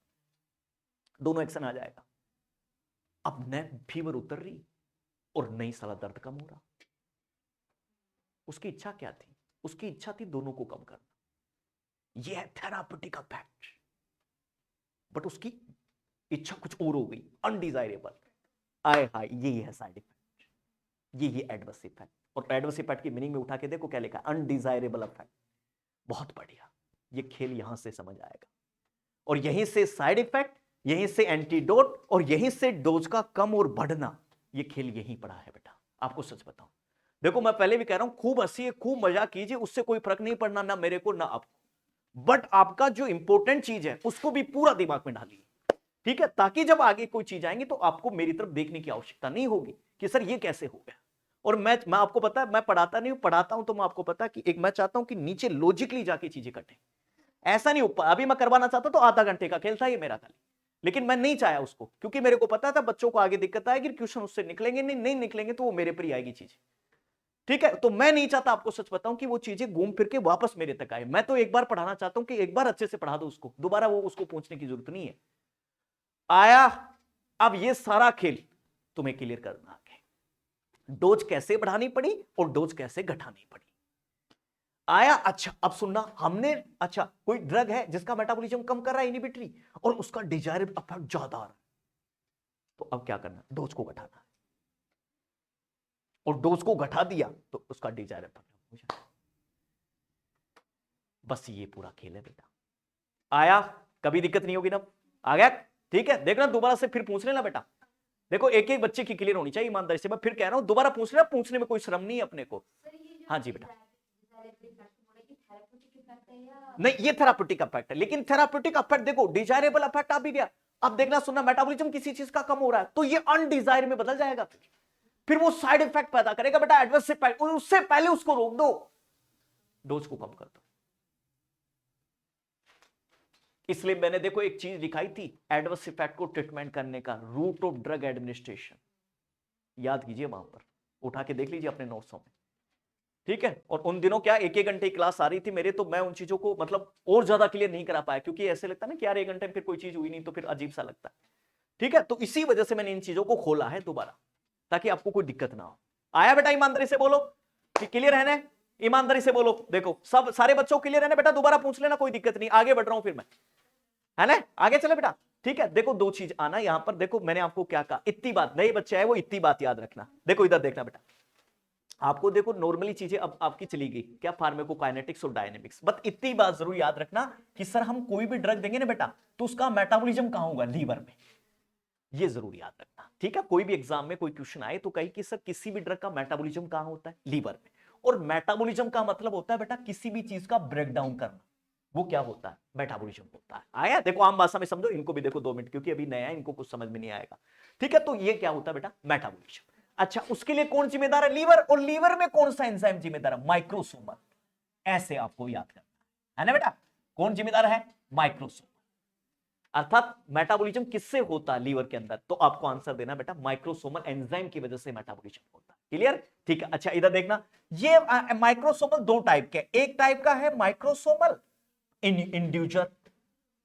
दोनों एक्शन आ जाएगा। अब न फीवर उतर रही और नई साला दर्द कम हो रहा। उसकी इच्छा क्या थी? उसकी इच्छा थी दोनों को कम करना, यह है थेरापेटिक इफेक्ट। बट उसकी इच्छा कुछ और हो गई, अनडिजायरेबल। आए हाय, यही है साइड इफेक्ट, यही एडवर्स इफेक्ट। और एडवर्स इफेक्ट की मीनिंग में उठा के देखो क्या लिखा, अनडिजायरेबल इफेक्ट। बहुत बढ़िया, ये खेल यहां से समझ आएगा। और यहीं से साइड इफेक्ट, यहीं से एंटीडोट, और यहीं से डोज का कम और बढ़ना, ये खेल यहीं पड़ा है बेटा। आपको सच बताऊं, देखो मैं पहले भी कह रहा हूं, खूब हंसिए, खूब मजाक कीजिए, उससे कोई फर्क नहीं पड़ना, ना मेरे को ना आपको। बट आपका जो इंपॉर्टेंट चीज है उसको भी पूरा दिमाग में डालिए, ठीक है? ताकि जब आगे कोई चीज आएंगी तो आपको मेरी तरफ देखने की आवश्यकता नहीं होगी कि सर ये कैसे हो गया। और मैं आपको पता है, मैं पढ़ाता नहीं हूं, पढ़ाता हूं तो मैं आपको पता है कि एक मैं चाहता हूं कि नीचे लॉजिकली जाके चीजें कटें। ऐसा नहीं ऊपर, अभी मैं करवाना चाहता तो आधा घंटे का खेल था ये मेरा खाली, लेकिन मैं नहीं चाहा उसको, क्योंकि मेरे को पता था बच्चों को आगे दिक्कत आएगी, क्वेश्चन उससे निकलेंगे नहीं निकलेंगे तो वो मेरे पर ही आएगी चीज, ठीक है? तो मैं नहीं चाहता, आपको सच बताऊं, कि वो चीजें घूम फिर के वापस मेरे तक आए। मैं तो एक बार पढ़ाना चाहता हूं कि एक बार अच्छे से पढ़ा दो उसको, दोबारा वो उसको पूछने की जरूरत नहीं है। आया? अब ये सारा खेल तुम्हें क्लियर करना आगे, डोज कैसे बढ़ानी पड़ी और डोज कैसे घटानी पड़ी। आया? अच्छा अब सुनना, हमने, अच्छा कोई ड्रग है जिसका मेटाबॉलिज्म कम कर रहा है, इनहिबिटरी, और उसका डिजायरेबल इफेक्ट ज्यादा आ रहा है, तो अब क्या करना? डोज को घटाना है, और डोज को घटा दिया तो उसका डिजायरेबल इफेक्ट हो जाएगा। बस ये पूरा खेल है बेटा। आया? कभी दिक्कत नहीं होगी ना? आ गया? ठीक है, देखना दोबारा से फिर पूछ लेना बेटा। देखो एक एक बच्चे की क्लियर होनी चाहिए, ईमानदारी से मैं फिर कह रहा हूं, दोबारा पूछ लेना, पूछने में कोई शर्म नहीं है अपने को। हाँ जी बेटा। नहीं, ये थेरापेटिक इफेक्ट है, लेकिन थेरापेटिक इफेक्ट देखो, डिजायरेबल इफेक्ट आ भी गया। अब देखना सुनना, मेटाबॉलिज्म किसी चीज का कम हो रहा है तो ये अनडिजायर में बदल जाएगा, फिर वो साइड इफेक्ट पैदा करेगा बेटा, एडवर्स इफेक्ट, और उससे पहले उसको रोक दो, डोज को कम कर दो। इसलिए मैंने देखो एक चीज दिखाई थी, एडवर्स इफेक्ट को ट्रीटमेंट करने का रूट ऑफ ड्रग एडमिनिस्ट्रेशन, याद कीजिए, वहां पर उठा के देख लीजिए अपने नोट्सों में, ठीक है? और उन दिनों क्या 1-1 घंटे की क्लास आ रही थी मेरे, तो मैं उन चीजों को मतलब और ज्यादा क्लियर नहीं करा पाया, क्योंकि ऐसे लगता है ना कि यार 1 घंटे में फिर कोई चीज हुई नहीं तो फिर अजीब सा लगता है, ठीक है? तो इसी वजह से मैंने इन चीजों को खोला है दोबारा, ताकि आपको कोई दिक्कत ना हो। आया बेटा? ईमानदारी से बोलो कि क्लियर है ना? ईमानदारी से बोलो। देखो सब सारे बच्चों क्लियर है ना बेटा? दोबारा पूछ लेना, कोई दिक्कत नहीं, आगे बढ़ रहा हूं फिर मैं। है ना। आगे चले बेटा, ठीक है। देखो दो चीज आना यहां पर, देखो मैंने आपको क्या कहा, इतनी बात, नए बच्चे आए वो इतनी बात याद रखना। देखो इधर देखना बेटा, आपको देखो नॉर्मली चीजें अब आपकी चली गई क्या, फार्माकोकाइनेटिक्स और डायनेमिक्स, बट इतनी बात जरूर याद रखना कि सर हम कोई भी ड्रग देंगे ना बेटा, तो उसका मेटाबॉलिज्म कहां होगा, लीवर में। ये जरूर याद रखना, ठीक है। कोई भी एग्जाम में कोई क्वेश्चन आए तो कही कि सर किसी भी ड्रग का मेटाबॉलिज्म कहां होता है, लीवर में। और मेटाबॉलिज्म का मतलब होता है बेटा किसी भी चीज का ब्रेकडाउन करना, वो क्या होता है, मेटाबॉलिज्म होता है। आया, देखो आम भाषा में समझो, इनको भी देखो 2 मिनट, क्योंकि अभी नया है, इनको कुछ समझ में नहीं आएगा, ठीक है। तो ये क्या होता है बेटा, मेटाबॉलिज्म। अच्छा, उसके लिए कौन जिम्मेदार है, लीवर। और लीवर में कौन सा एंजाइम जिम्मेदार है, माइक्रोसोमल। ऐसे आपको याद करना है ना बेटा, कौन जिम्मेदार है, माइक्रोसोमल। अर्थात मेटाबॉलिज्म किससे होता है लीवर के अंदर, तो आपको आंसर देना बेटा माइक्रोसोमल एंजाइम की वजह से मेटाबॉलिज्म होता है। क्लियर, ठीक है। अच्छा इधर देखना, ये माइक्रोसोमल दो टाइप के, एक टाइप का है माइक्रोसोमल इंड्यूसर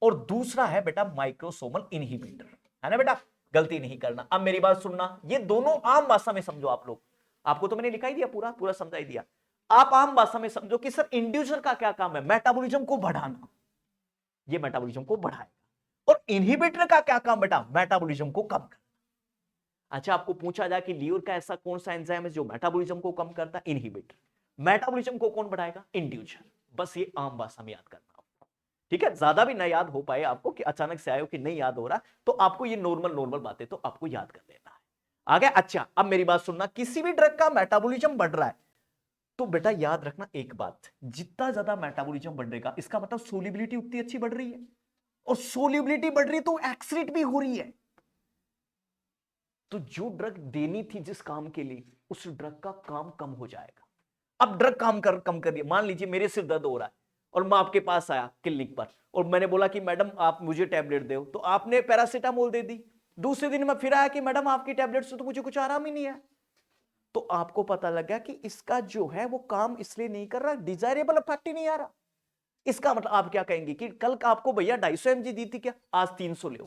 और दूसरा है बेटा माइक्रोसोमल इनहिबिटर, है ना बेटा, गलती नहीं करना। अब मेरी बात सुनना, ये दोनों आम भाषा में समझो आप लोग, आपको तो मैंने लिखा ही दिया, पूरा पूरा समझा ही दिया। आप आम भाषा में समझो कि सर इंड्यूसर का क्या काम है, मेटाबॉलिज्म को बढ़ाना, ये मेटाबॉलिज्म को बढ़ाएगा। और इनहिबिटर का क्या काम बेटा, मेटाबॉलिज्म को कम करना। अच्छा, आपको पूछा जाए कि लीवर का ऐसा कौन सा एंजाइम है जो मेटाबॉलिज्म को कम करता है, इनहिबिटर। मेटाबॉलिज्म को कौन बढ़ाएगा, इंड्यूसर। बस ये आम भाषा में याद करना, ठीक है। ज्यादा भी ना याद हो पाए आपको कि अचानक से आयो कि नहीं याद हो रहा, तो आपको ये नॉर्मल नॉर्मल बातें तो आपको याद कर लेना है। आगे, अच्छा अब मेरी बात सुनना, किसी भी ड्रग का मेटाबॉलिज्म बढ़ रहा है तो बेटा याद रखना एक बात, जितना ज्यादा मेटाबॉलिज्म बढ़ेगा इसका मतलब सोलिबिलिटी उतनी अच्छी बढ़ रही है, और सोल्यूबिलिटी बढ़ रही है तो एक्सक्रीट भी हो रही है। तो जो ड्रग देनी थी जिस काम के लिए, उस ड्रग का काम कम हो जाएगा। अब ड्रग कम कर रही है, मान लीजिए मेरे सिर दर्द हो रहा है और मैं आपके पास आया क्लिनिक पर और मैंने बोला कि मैडम आप मुझे टैबलेट दो, तो आपने पैरासीटामोल दे दी। दूसरे दिन मैं फिर आया कि मैडम आपकी टैबलेट से तो मुझे कुछ आराम ही नहीं है। तो आपको पता लग गया कि इसका जो है वो काम इसलिए नहीं कर रहा, डिजायरेबल इफेक्ट ही नहीं आ रहा। इसका मतलब आप क्या कहेंगे कि कल का आपको भैया 250 mg दी थी क्या, आज 300 ले।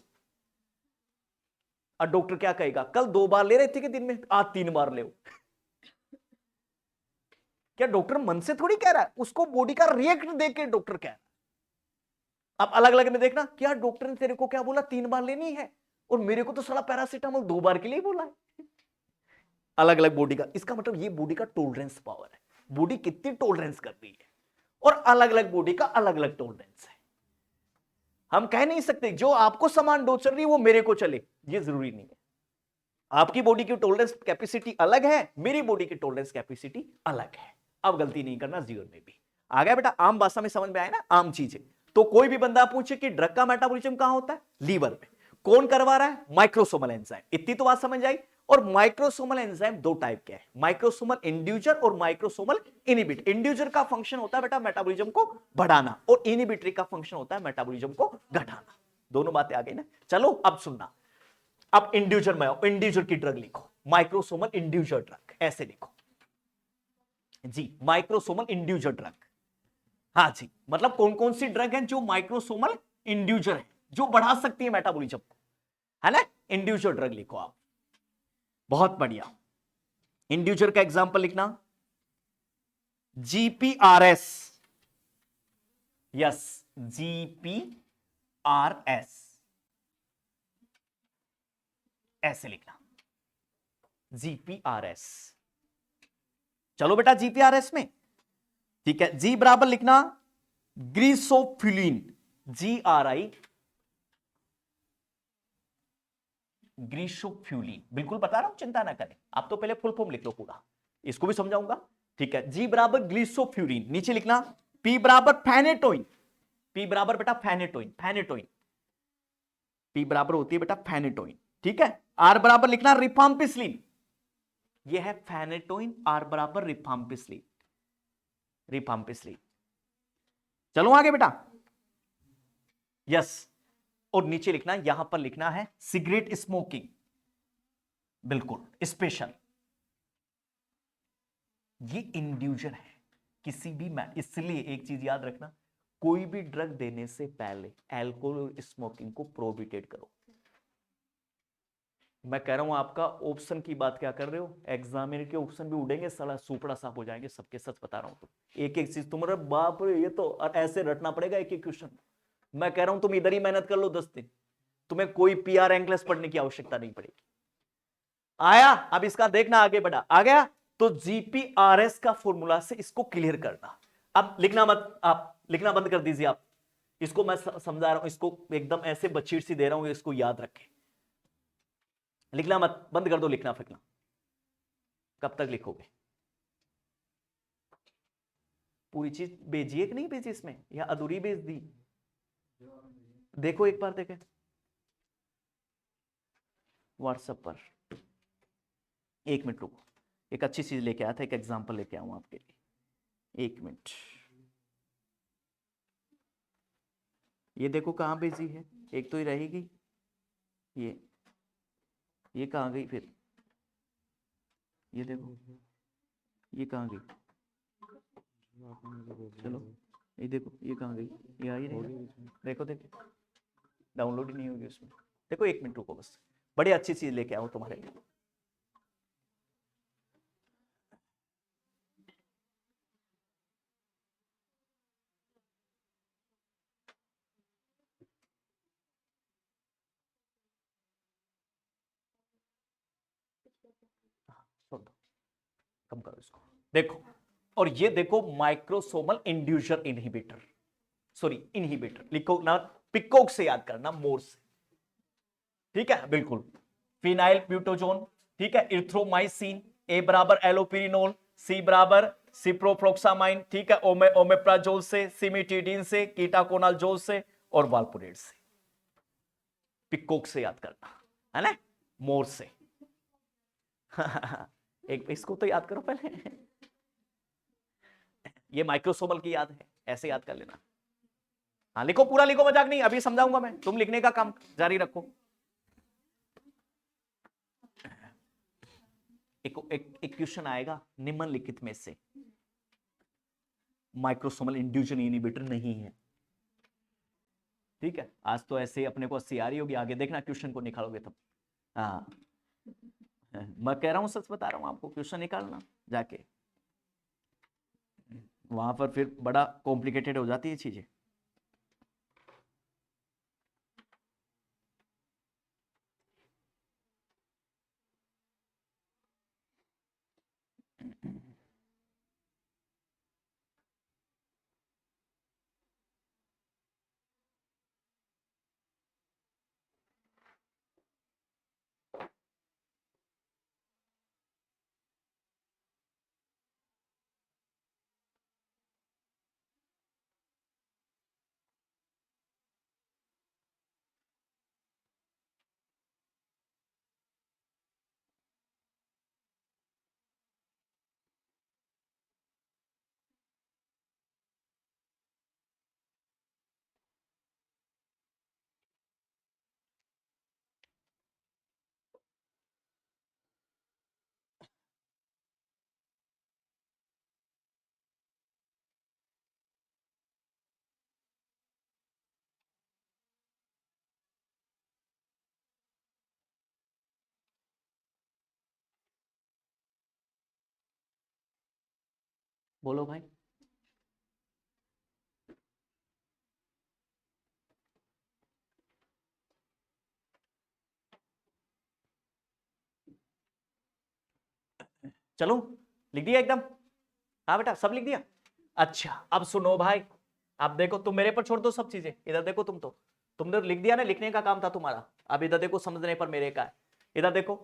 और डॉक्टर क्या कहेगा, कल 2 बार ले रहे थे कि दिन में, आज 3 बार ले। क्या डॉक्टर मन से थोड़ी कह रहा है, उसको बॉडी का रिएक्ट देख के डॉक्टर कह रहा है। अब अलग अलग में देखना, क्या डॉक्टर ने तेरे को क्या बोला, 3 बार लेनी है, और मेरे को तो साला पैरासीटामोल 2 बार के लिए बोला है। अलग अलग बॉडी का, इसका मतलब ये बॉडी का टॉलरेंस पावर है, बॉडी कितनी टॉलरेंस कर रही है, और अलग अलग बॉडी का अलग अलग टॉलरेंस है। हम कह नहीं सकते जो आपको समान डोज चल रही है वो मेरे को चले, ये जरूरी नहीं है। आपकी बॉडी की टॉलरेंस कैपेसिटी अलग है, मेरी बॉडी की टॉलरेंस कैपेसिटी अलग है। अब गलती नहीं करना जीवन में भी। आ गया बेटा, आम भाषा में समझ में आया ना, आम चीजें। तो कोई भी बंदा पूछे कि ड्रग का मेटाबॉलिज्म कहां होता है, लीवर में। कौन करवा रहा है, माइक्रोसोमल एंजाइम। इतनी तो बात समझ आई। और माइक्रोसोमल एंजाइम दो टाइप के हैं, माइक्रोसोमल इंड्यूसर और माइक्रोसोमल इनहिबिटर। इंड्यूसर का फंक्शन होता है बेटा मेटाबॉलिज्म को बढ़ाना, और इनहिबिटर का फंक्शन होता है मेटाबॉलिज्म को घटाना। दोनों बातें आ गई ना। चलो अब सुनना, अब इंड्यूसर में इंड्यूसर की ड्रग लिखो, माइक्रोसोमल इंड्यूसर ड्रग, ऐसे लिखो जी, माइक्रोसोमल इंड्यूसर ड्रग। हाँ जी, मतलब कौन कौन सी ड्रग है जो माइक्रोसोमल इंड्यूसर है, जो बढ़ा सकती है मेटाबॉलिज्म को, है ना। इंड्यूसर ड्रग लिखो आप, बहुत बढ़िया। इंड्यूसर का एग्जांपल लिखना, जीपीआरएस, यस, जीपीआरएस, ऐसे लिखना, जीपीआरएस। चलो बेटा जीपीआरएस में, ठीक है। जी बराबर लिखना ग्रीसोफ्यूलिन, GRI, ग्रीसोफ्यूलिन, बिल्कुल बता रहा हूं, चिंता ना करें। आप तो पहले फुल फॉर्म लिख लो पूरा, इसको भी समझाऊंगा, ठीक है। जी बराबर ग्लीसोफ्यूरिन, नीचे लिखना पी बराबर फेनेटोइन, पी बराबर बेटा फेनेटोइन, फेनेटोइन, पी बराबर होती है बेटा फेनेटोइन, ठीक है। आर बराबर लिखना रिफाम्पिसिलिन, ये है फेनेटोइन, आर बराबर रिफाम्पिसिलिन, रिफाम्पिसिलिन। चलो आगे बेटा, यस। और नीचे लिखना, यहां पर लिखना है सिगरेट स्मोकिंग, बिल्कुल स्पेशल, ये इंड्यूजर है किसी भी इसलिए एक चीज याद रखना, कोई भी ड्रग देने से पहले अल्कोहल और स्मोकिंग को प्रोहिबिटेड करो। मैं कह रहा हूं आपका ऑप्शन की बात क्या कर रहे हो, एग्जामिनर के ऑप्शन भी उड़ेंगे, साला सुपड़ा साफ हो जाएंगे सबके, सच बता रहा हूं। तो एक एक चीज तुम्हारे बाप रे, ये तो ऐसे रटना पड़ेगा एक एक क्वेश्चन, मैं कह रहा हूं तुम इधर ही मेहनत कर लो 10 दिन, तुम्हें कोई पीआर एंकलेस पढ़ने की आवश्यकता नहीं पड़ेगी। आया? अब इसका देखना आगे बढ़ा, आ गया? तो जीपीआरएस का फॉर्मूला से इसको क्लियर करना। अब लिखना मत, आप लिखना बंद कर दीजिए। आप इसको मैं समझा रहा हूं, इसको एकदम ऐसे बचीट सी दे रहा हूं, इसको याद रखें। लिखना मत, बंद कर दो लिखना फेंकना। कब तक लिखोगे? पूरी चीज भेजिए कि नहीं भेजी इसमें, या अधूरी भेज दी? देखो एक बार, देखे व्हाट्सएप पर। एक मिनट रुको, एक अच्छी चीज लेके आया था, एक एग्जांपल लेके आऊं आपके लिए। एक मिनट, ये देखो कहां भेजी है, एक तो ही रहेगी। ये कहां गई फिर? ये देखो, ये कहां गई? चलो ये देखो, ये कहां गई? ये आई नहीं, देखो देखो, डाउनलोड ही नहीं होगी उसमें। देखो एक मिनट रुको बस, बड़ी अच्छी चीज लेके आऊं तुम्हारे लिए। कम करो इसको, देखो। और ये देखो microsomal inducer inhibitor, sorry inhibitor लिखो ना, पिकोक से याद करना, मोर से, ठीक है बिल्कुल। फिनाइल ब्यूटोजोन, ठीक है, इरिथ्रोमाइसिन, ए बराबर एलोपिरिनोल, सी बराबर सिप्रोफ्लोक्सामाइन, ठीक है, ओमेप्राजोल से, सिमिटिडीन से, कीटाकोनाजोल से और वाल्पोरेट से। पिकोक से याद करना है ना, मोर से। एक इसको तो याद करो पहले। ये माइक्रोसोमल की याद है, ऐसे याद कर लेना। हाँ लिखो, पूरा लिखो, मजाक नहीं, अभी समझाऊंगा मैं, तुम लिखने का काम जारी रखो। एक क्वेश्चन आएगा निम्नलिखित में से माइक्रोसोमल इंड्यूशन इनहिबिटर नहीं है, ठीक है। आज तो ऐसे अपने को 80 आ रही होगी, आगे देखना क्वेश्चन को निकालोगे तब। हाँ मैं कह रहा हूं, सच बता रहा हूं आपको, क्वेश्चन निकालना जाके, वहां पर फिर बड़ा कॉम्प्लिकेटेड हो जाती है चीजें। बोलो भाई। चलो लिख दिया एकदम? हाँ बेटा सब लिख दिया। अच्छा अब सुनो भाई, अब देखो, तुम मेरे पर छोड़ दो सब चीजें, इधर देखो, तुमने लिख दिया ना, लिखने का काम था तुम्हारा। अब इधर देखो, समझने पर मेरे का है। इधर देखो,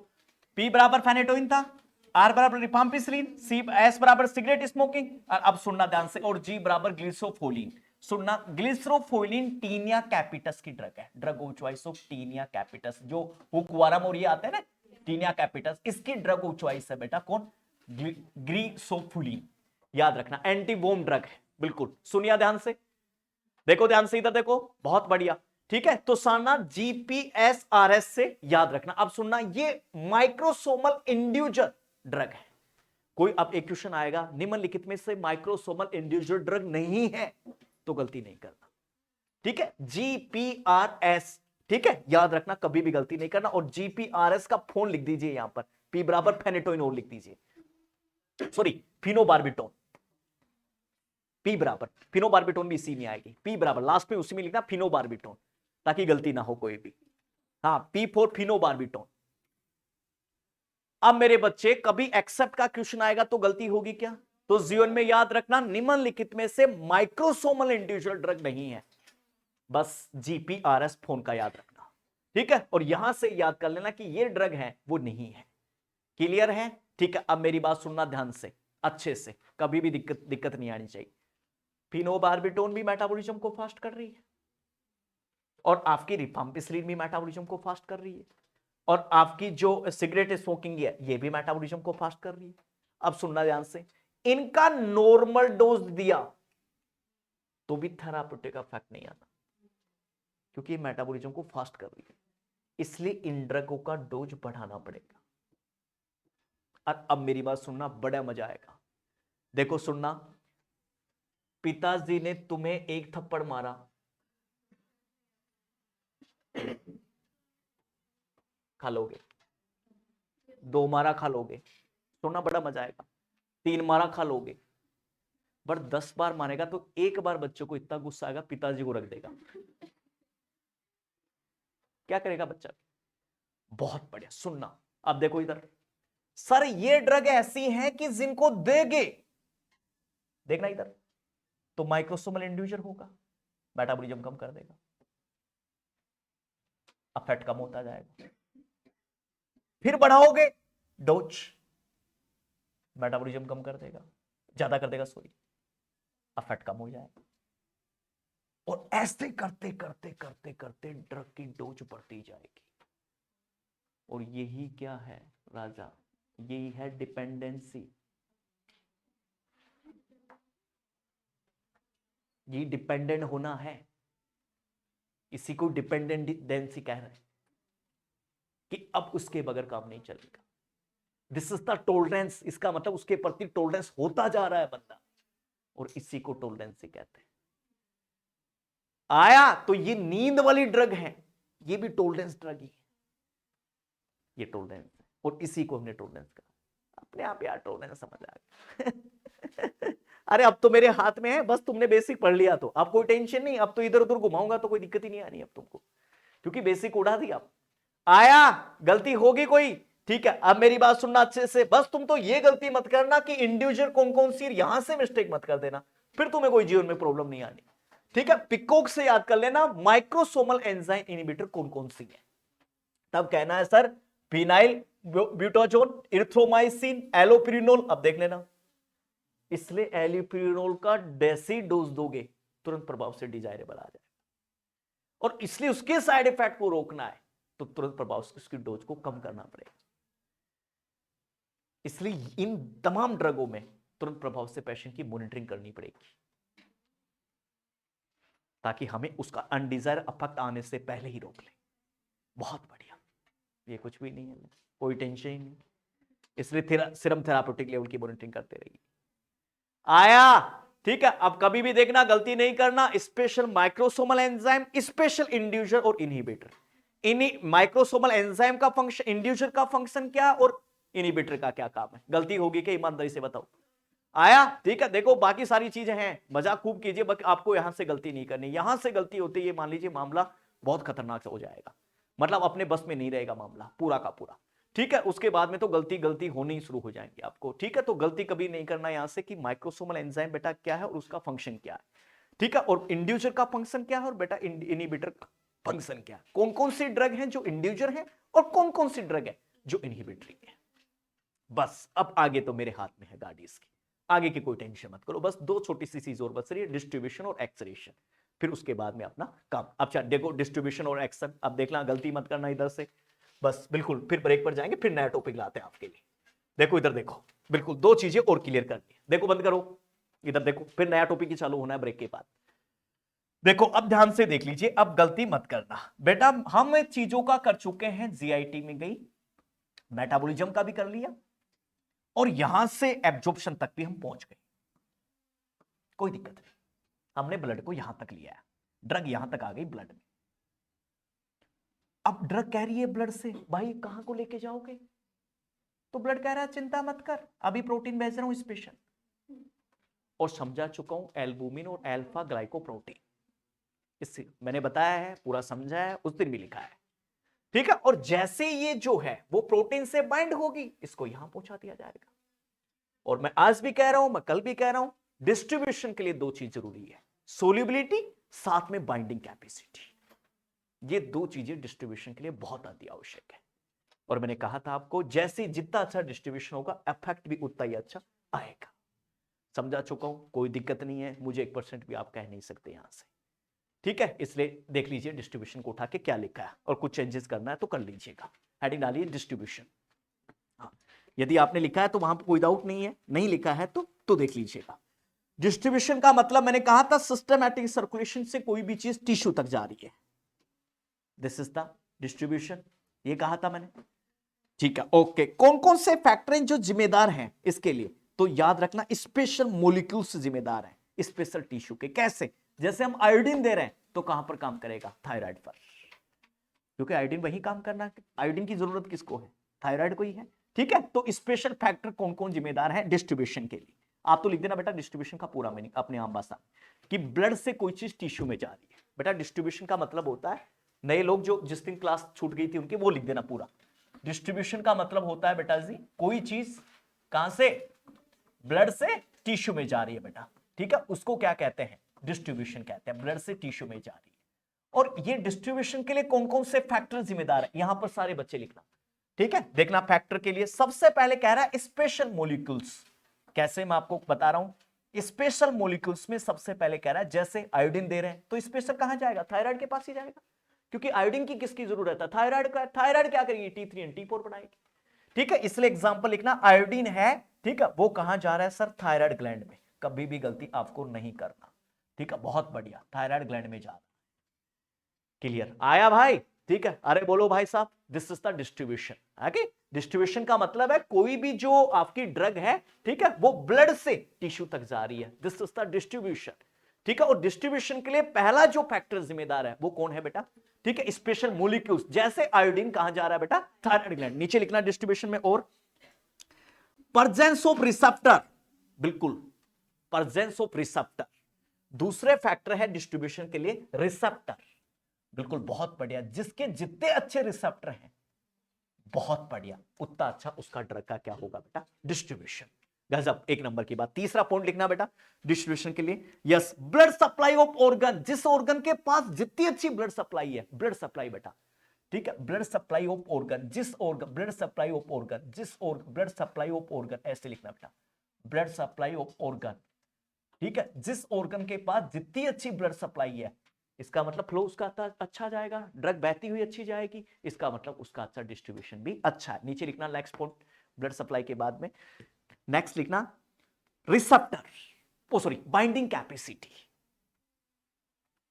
P बराबर फेनेटोइन था, R बराबर रिफाम्पिसिलिन, C S बराबर सिगरेट स्मोकिंग, और अब सुनना ध्यान से, और G बराबर ग्लिसोफोलिन। सुनना, ग्लिसरोफोलिन टीनिया कैपिटस की ड्रग है, drug of choice of tinea capitis, जो हुकवारम और ये आते हैं ना, टीनिया कैपिटस, इसकी ड्रग ऑफ चॉइस है बेटा कौन? ग्लिसोफोलिन। याद रखना, एंटीवोम ड्रग है, बिल्कुल। सुनिए ध्यान से, देखो ध्यान से, इधर देखो, बहुत बढ़िया, ठीक है। तो साना जीपीएसआरएस से याद रखना। अब सुनना, ये माइक्रोसोमल इंड्यूजर ड्रग है। कोई अब एक क्वेश्चन आएगा, निम्नलिखित में से माइक्रोसोमल इंड्यूजर ड्रग नहीं है, तो गलती नहीं करना, ठीक है। जीपीआरएस, ठीक है, याद रखना, कभी भी गलती नहीं करना। और जीपीआरएस का फोन लिख दीजिए यहां पर, पी बराबर फेनेटोइनोल लिख दीजिए, सॉरी फिनोबार्बिटोन। पी बराबर, फिनोबार्बिटोन भी इसी में आएगी, पी बराबर लास्ट में उसी में लिखना फिनोबार्बिटोन, ताकि गलती ना हो कोई भी। हाँ, पी फॉर फिनोबार्बिटोन। अब मेरे बच्चे कभी एक्सेप्ट का क्वेश्चन आएगा तो गलती होगी क्या? तो जीवन में याद रखना, निम्नलिखित में से माइक्रोसोमल इंडिविजुअल ड्रग नहीं है, बस जीपीआरएस फोन का याद रखना, ठीक है। और यहां से याद कर लेना कि ये ड्रग है वो नहीं है। क्लियर है? ठीक है। अब मेरी बात सुनना ध्यान से, अच्छे से, कभी भी दिक्कत नहीं आनी चाहिए। फिनोबार्बिटोन भी मेटाबॉलिज्म को फास्ट कर रही है, और आपकी रिफाम्पिसिलिन भी मेटाबॉलिज्म को फास्ट कर रही है, और आपकी जो सिगरेट स्मोकिंग है ये भी मेटाबॉलिज्म को फास्ट कर रही है। अब सुनना ध्यान से, इनका नॉर्मल डोज दिया तो भी थेराप्यूटिक इफेक्ट नहीं आता, क्योंकि मेटाबॉलिज्म को फास्ट कर रही है, इसलिए इन ड्रगों का डोज बढ़ाना पड़ेगा। और अब मेरी बात सुनना, बड़ा मजा आएगा। देखो सुनना, पिताजी ने तुम्हें एक थप्पड़ मारा, खा लोगे, 2 मारा खा लोगे, सुनना बड़ा मजा आएगा, 3 मारा खा लोगे, पर 10 बार मारेगा तो एक बार बच्चों को इतना गुस्सा आएगा पिताजी को रख देगा। क्या करेगा बच्चा? बहुत बढ़िया, सुनना। अब देखो इधर, सर ये ड्रग ऐसी है कि जिनको देगे, देखना इधर, तो माइक्रोसोमल इंडिविजुअल होगा, मेटाबॉलिज्म कम कर देगा, अफेक्ट कम होता जाएगा। फिर बढ़ाओगे डोज, मेटाबॉलिज्म कम कर देगा, ज्यादा कर देगा, सॉरी, अफेक्ट कम हो जाएगा। और ऐसे करते करते करते करते ड्रग की डोज बढ़ती जाएगी। और यही क्या है राजा? यही है डिपेंडेंसी। ये डिपेंडेंट होना है, इसी को डिपेंडेंसी कह रहे हैं, कि अब उसके बगैर काम नहीं चलेगा। दिस इज द टोलरेंस, इसका मतलब उसके प्रति टोलरेंस होता जा रहा है बंदा, और इसी को टोलरेंसी कहते हैं। आया तो ये नींद वाली ड्रग है, ये भी टोलरेंस ड्रग ही है, ये टोलरेंस है, और इसी को हमने टोलरेंस कहा। अपने आप यार टोलरेंस समझ आ गया। अरे अब तो मेरे हाथ में है, बस तुमने बेसिक पढ़ लिया तो अब कोई टेंशन नहीं, अब तो इधर उधर घुमाऊंगा तो कोई दिक्कत ही नहीं आनी अब तुमको, क्योंकि बेसिक उड़ा दिया। आया, गलती होगी कोई, ठीक है। अब मेरी बात सुनना अच्छे से, बस तुम तो ये गलती मत करना कि इंडिविजुअल कौन कौन सी, यहां से मिस्टेक मत कर देना, फिर तुम्हें कोई जीवन में प्रॉब्लम नहीं आनी, ठीक है। पिकोक से याद कर लेना माइक्रोसोमल एंजाइम इनहिबिटर कौन कौन सी है, तब कहना है सर फिनाइल ब्यूटाजोन, इरिथ्रोमाइसिन, एलोपिरिनोल। अब देख लेना, इसलिए एलोपिरिनोल का डेसी डोज दोगे तुरंत प्रभाव से डिजायरेबल आ जाए, और इसलिए उसके साइड इफेक्ट को रोकना है तो तुरंत प्रभाव से उसकी डोज को कम करना पड़ेगा। इसलिए इन तमाम ड्रगों में तुरंत प्रभाव से पेशेंट की मॉनिटरिंग करनी पड़ेगी, ताकि हमें उसका अनडिजायर इफेक्ट आने से पहले ही रोक लें। बहुत बढ़िया, ये कुछ भी नहीं है, कोई टेंशन ही नहीं, इसलिए सीरम थेराप्यूटिक लेवल की मॉनिटरिंग करते रहिए। आया, ठीक है। अब कभी भी देखना, गलती नहीं करना, special microsomal enzyme, special individual और इनहिबिटर। माइक्रोसोमल एंजाइम का फंक्शन, इंडिविजुअल का फंक्शन क्या, और इनहिबिटर का क्या काम है? गलती होगी क्या, ईमानदारी से बताओ। आया, ठीक है। देखो बाकी सारी चीजें हैं, मजाक खूब कीजिए, बस आपको यहां से गलती नहीं करनी। यहां से गलती होती है, ये मान लीजिए मामला बहुत खतरनाक हो जाएगा, मतलब अपने बस में नहीं रहेगा मामला पूरा का पूरा, ठीक है। उसके बाद में तो गलती होनी शुरू हो जाएंगी आपको, ठीक है। तो गलती कभी नहीं करना यहां से कि माइक्रोसोमल एंजाइम बेटा क्या है और उसका फंक्शन क्या है, ठीक है, और इंडिविजुअल का फंक्शन क्या है, और बेटा इनहिबिटर का फंक्शन क्या है। कौन कौन सी ड्रग है जो इंडिविजुअल है, और कौन कौन सी ड्रग है जो इनहिबिटरी है। बस अब आगे तो मेरे हाथ में है गाड़ी इसकी, आगे की कोई टेंशन मत करो, बस 2 छोटी सी चीज और बच रही है, डिस्ट्रीब्यूशन और एक्सलेशन, फिर उसके बाद में अपना काम। अब देखो डिस्ट्रीब्यूशन और एक्शन, अब देखना, गलती मत करना इधर से, बस बिल्कुल। फिर ब्रेक पर जाएंगे, फिर नया टॉपिक लाते हैं आपके लिए। देखो इधर देखो, बिल्कुल 2 चीजें और क्लियर करनी है। देखो बंद करो, इधर देखो, फिर नया टॉपिक ही चालू होना है ब्रेक के बाद। देखो अब ध्यान से देख लीजिए, अब गलती मत करना बेटा, हम चीजों का कर चुके हैं, जीआईटी में गई, मेटाबॉलिज्म का भी कर लिया, और यहां से एब्जॉर्प्शन तक भी हम पहुंच गए, कोई दिक्कत नहीं। हमने ब्लड को यहां तक लिया है, ड्रग यहां तक आ गई ब्लड में। अब ड्रग कह रही है ब्लड से, भाई कहां को लेके जाओगे? तो ब्लड कह रहा है चिंता मत कर, अभी प्रोटीन भेज रहा हूं स्पेशल। और समझा चुका हूं एल्बुमिन और अल्फा ग्लाइकोप्रोटीन। इससे मैंने बताया है, पूरा समझा है, उस दिन भी लिखा है, ठीक है। और जैसे ये जो है वो प्रोटीन से बाइंड होगी, इसको यहां पहुंचा दिया जाएगा। और मैं आज भी कह रहा हूं, मैं कल भी कह रहा हूं, डिस्ट्रीब्यूशन के लिए दो चीज जरूरी है, सोल्यूबिलिटी साथ में बाइंडिंग कैपेसिटी। ये दो चीजें डिस्ट्रीब्यूशन के लिए बहुत अति आवश्यक है। और मैंने कहा था आपको, जैसे जितना अच्छा डिस्ट्रीब्यूशन होगा इफेक्ट भी उतना ही अच्छा आएगा। समझा चुका हूं, कोई दिक्कत नहीं है, मुझे 1% भी आप कह नहीं सकते यहां से, ठीक है। इसलिए देख लीजिए डिस्ट्रीब्यूशन को उठा के क्या लिखा है, और कुछ चेंजेस करना है तो कर लीजिएगा। हेडिंग डालिए डिस्ट्रीब्यूशन। हाँ, यदि आपने लिखा है तो वहां पर कोई डाउट नहीं है, नहीं लिखा है तो देख लीजिएगा। डिस्ट्रीब्यूशन का मतलब मैंने कहा था सिस्टमैटिक सर्कुलेशन से कोई भी चीज टिश्यू तक जा रही है, दिस इज द डिस्ट्रीब्यूशन, ये कहा था मैंने, ठीक है। ओके, कौन कौन से फैक्टर हैं जो जिम्मेदार हैं इसके लिए, तो याद रखना स्पेशल मॉलिक्यूल्स जिम्मेदार हैं स्पेशल टिश्यू के। कैसे? जैसे हम आयोडीन दे रहे हैं तो कहां पर काम करेगा? थायराइड पर, क्योंकि आयोडीन वही काम करना है। आयोडीन की जरूरत किसको है? थायराइड को ही है, ठीक है। तो स्पेशल फैक्टर कौन कौन जिम्मेदार है डिस्ट्रीब्यूशन के लिए? आप तो लिख देना बेटा डिस्ट्रीब्यूशन का पूरा मीनिंग अपने आम भाषा कि ब्लड से कोई चीज टिश्यू में जा रही है। बेटा डिस्ट्रीब्यूशन का मतलब होता है, नए लोग जो जिस दिन क्लास छूट गई थी उनकी वो लिख देना पूरा। डिस्ट्रीब्यूशन का मतलब होता है बेटा जी, कोई चीज कहां से? ब्लड से टिश्यू में जा रही है बेटा, ठीक है, उसको क्या कहते हैं? डिस्ट्रीब्यूशन कहते हैं। ब्लड से टिश्यू में जा रही है। और ये डिस्ट्रीब्यूशन के लिए कौन कौन से फैक्टर जिम्मेदार है, यहां पर सारे बच्चे लिखना, ठीक है। देखना फैक्टर के लिए सबसे पहले कह रहा है स्पेशल मॉलिक्यूल्स। कैसे? मैं आपको बता रहा हूं, स्पेशल मॉलिक्यूल्स में सबसे पहले कह रहा है जैसे आयोडीन दे रहे हैं तो स्पेशल कहां जाएगा? थायराइड के पास ही जाएगा, क्योंकि आयोडीन की किसकी जरूरत है? थायराइड का। थायराइड क्या करेगी? T3 एंड T4 बनाएगी, ठीक है। इसलिए एग्जांपल लिखना, आयोडीन है, ठीक है, वो कहां जा रहा है सर? थायराइड ग्लैंड में। कभी भी गलती आपको नहीं करना, ठीक है, बहुत बढ़िया, थायराइड ग्लैंड में जा रहा है। क्लियर आया भाई? ठीक है, अरे बोलो भाई साहब, this is the distribution. Okay, distribution का मतलब है कोई भी जो आपकी ड्रग है, ठीक है, वो ब्लड से टिश्यू तक जा रही है, दिस इज द डिस्ट्रीब्यूशन, ठीक है। और डिस्ट्रीब्यूशन के लिए पहला जो फैक्टर जिम्मेदार है वो कौन है बेटा? ठीक है, स्पेशल मॉलिक्यूल्स। जैसे आयोडीन कहां जा रहा है बेटा? Thyroid gland. नीचे लिखना डिस्ट्रीब्यूशन में, और प्रेजेंस ऑफ रिसेप्टर, बिल्कुल प्रेजेंस ऑफ रिसेप्टर दूसरे फैक्टर है डिस्ट्रीब्यूशन के लिए, रिसेप्टर, बिल्कुल, बहुत बढ़िया। जिसके जितने अच्छे रिसेप्टर हैं, बहुत बढ़िया, उतना अच्छा उसका ड्रग का क्या होगा बेटा? डिस्ट्रीब्यूशन। गजब, एक नंबर की बात। तीसरा पॉइंट लिखना बेटा डिस्ट्रीब्यूशन के लिए, yes, blood supply of organ. जिस ऑर्गन के पास जितनी अच्छी ब्लड सप्लाई है, ब्लड सप्लाई बेटा, ठीक है, ब्लड सप्लाई ऑफ ऑर्गन, जिस organ, blood supply of organ, जिस organ, blood supply of organ, ऐसे लिखना बेटा, ब्लड सप्लाई ऑफ ऑर्गन, ठीक है, जिस ऑर्गन के पास जितनी अच्छी ब्लड सप्लाई है, इसका मतलब फ्लो उसका अच्छा जाएगा, ड्रग बहती हुई अच्छी जाएगी, इसका मतलब उसका अच्छा डिस्ट्रीब्यूशन भी अच्छा है। नीचे लिखना नेक्स्ट पॉइंट, ब्लड सप्लाई के बाद में नेक्स्ट लिखना receptor, oh sorry, binding capacity.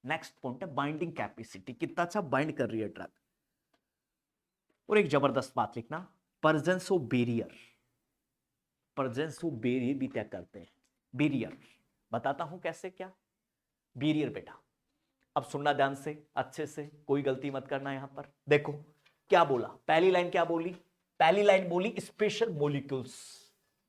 Next point है बाइंडिंग कैपेसिटी, कितना अच्छा बाइंड कर रही है ड्रग। और एक जबरदस्त बात लिखना, presence of barrier. Presence of barrier भी तय करते हैं। बैरियर बताता हूं कैसे, क्या बैरियर बेटा, अब सुनना ध्यान से, अच्छे से, कोई गलती मत करना। यहां पर देखो क्या बोला, पहली लाइन क्या बोली? पहली लाइन बोली स्पेशल मॉलिक्यूल्स,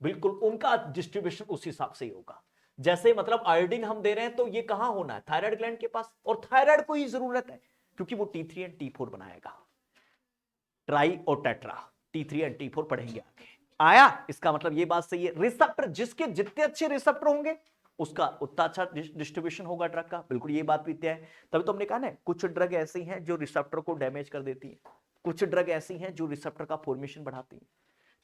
बिल्कुल उनका डिस्ट्रीब्यूशन उस हिसाब से ही होगा। जैसे मतलब आयोडीन हम दे रहे हैं तो ये कहां होना है? थायराइड ग्लैंड के पास, और थायराइड को ही जरूरत है क्योंकि वो T3 एंड T4 बनाएगा, ट्राई और टेट्रा, T3 एंड T4 पढ़ेंगे आगे। आया? इसका मतलब ये बात सही है, रिसेप्टर, जिसके जितने अच्छे रिसेप्टर होंगे उसका उतना अच्छा डिस्ट्रीब्यूशन होगा ड्रग का, बिल्कुल ये बात भी तय है। तभी तो हमने कहा ना, कुछ ड्रग ऐसी हैं जो रिसेप्टर को डैमेज कर देती है, कुछ ड्रग ऐसी हैं जो रिसेप्टर का फॉर्मेशन बढ़ाती है,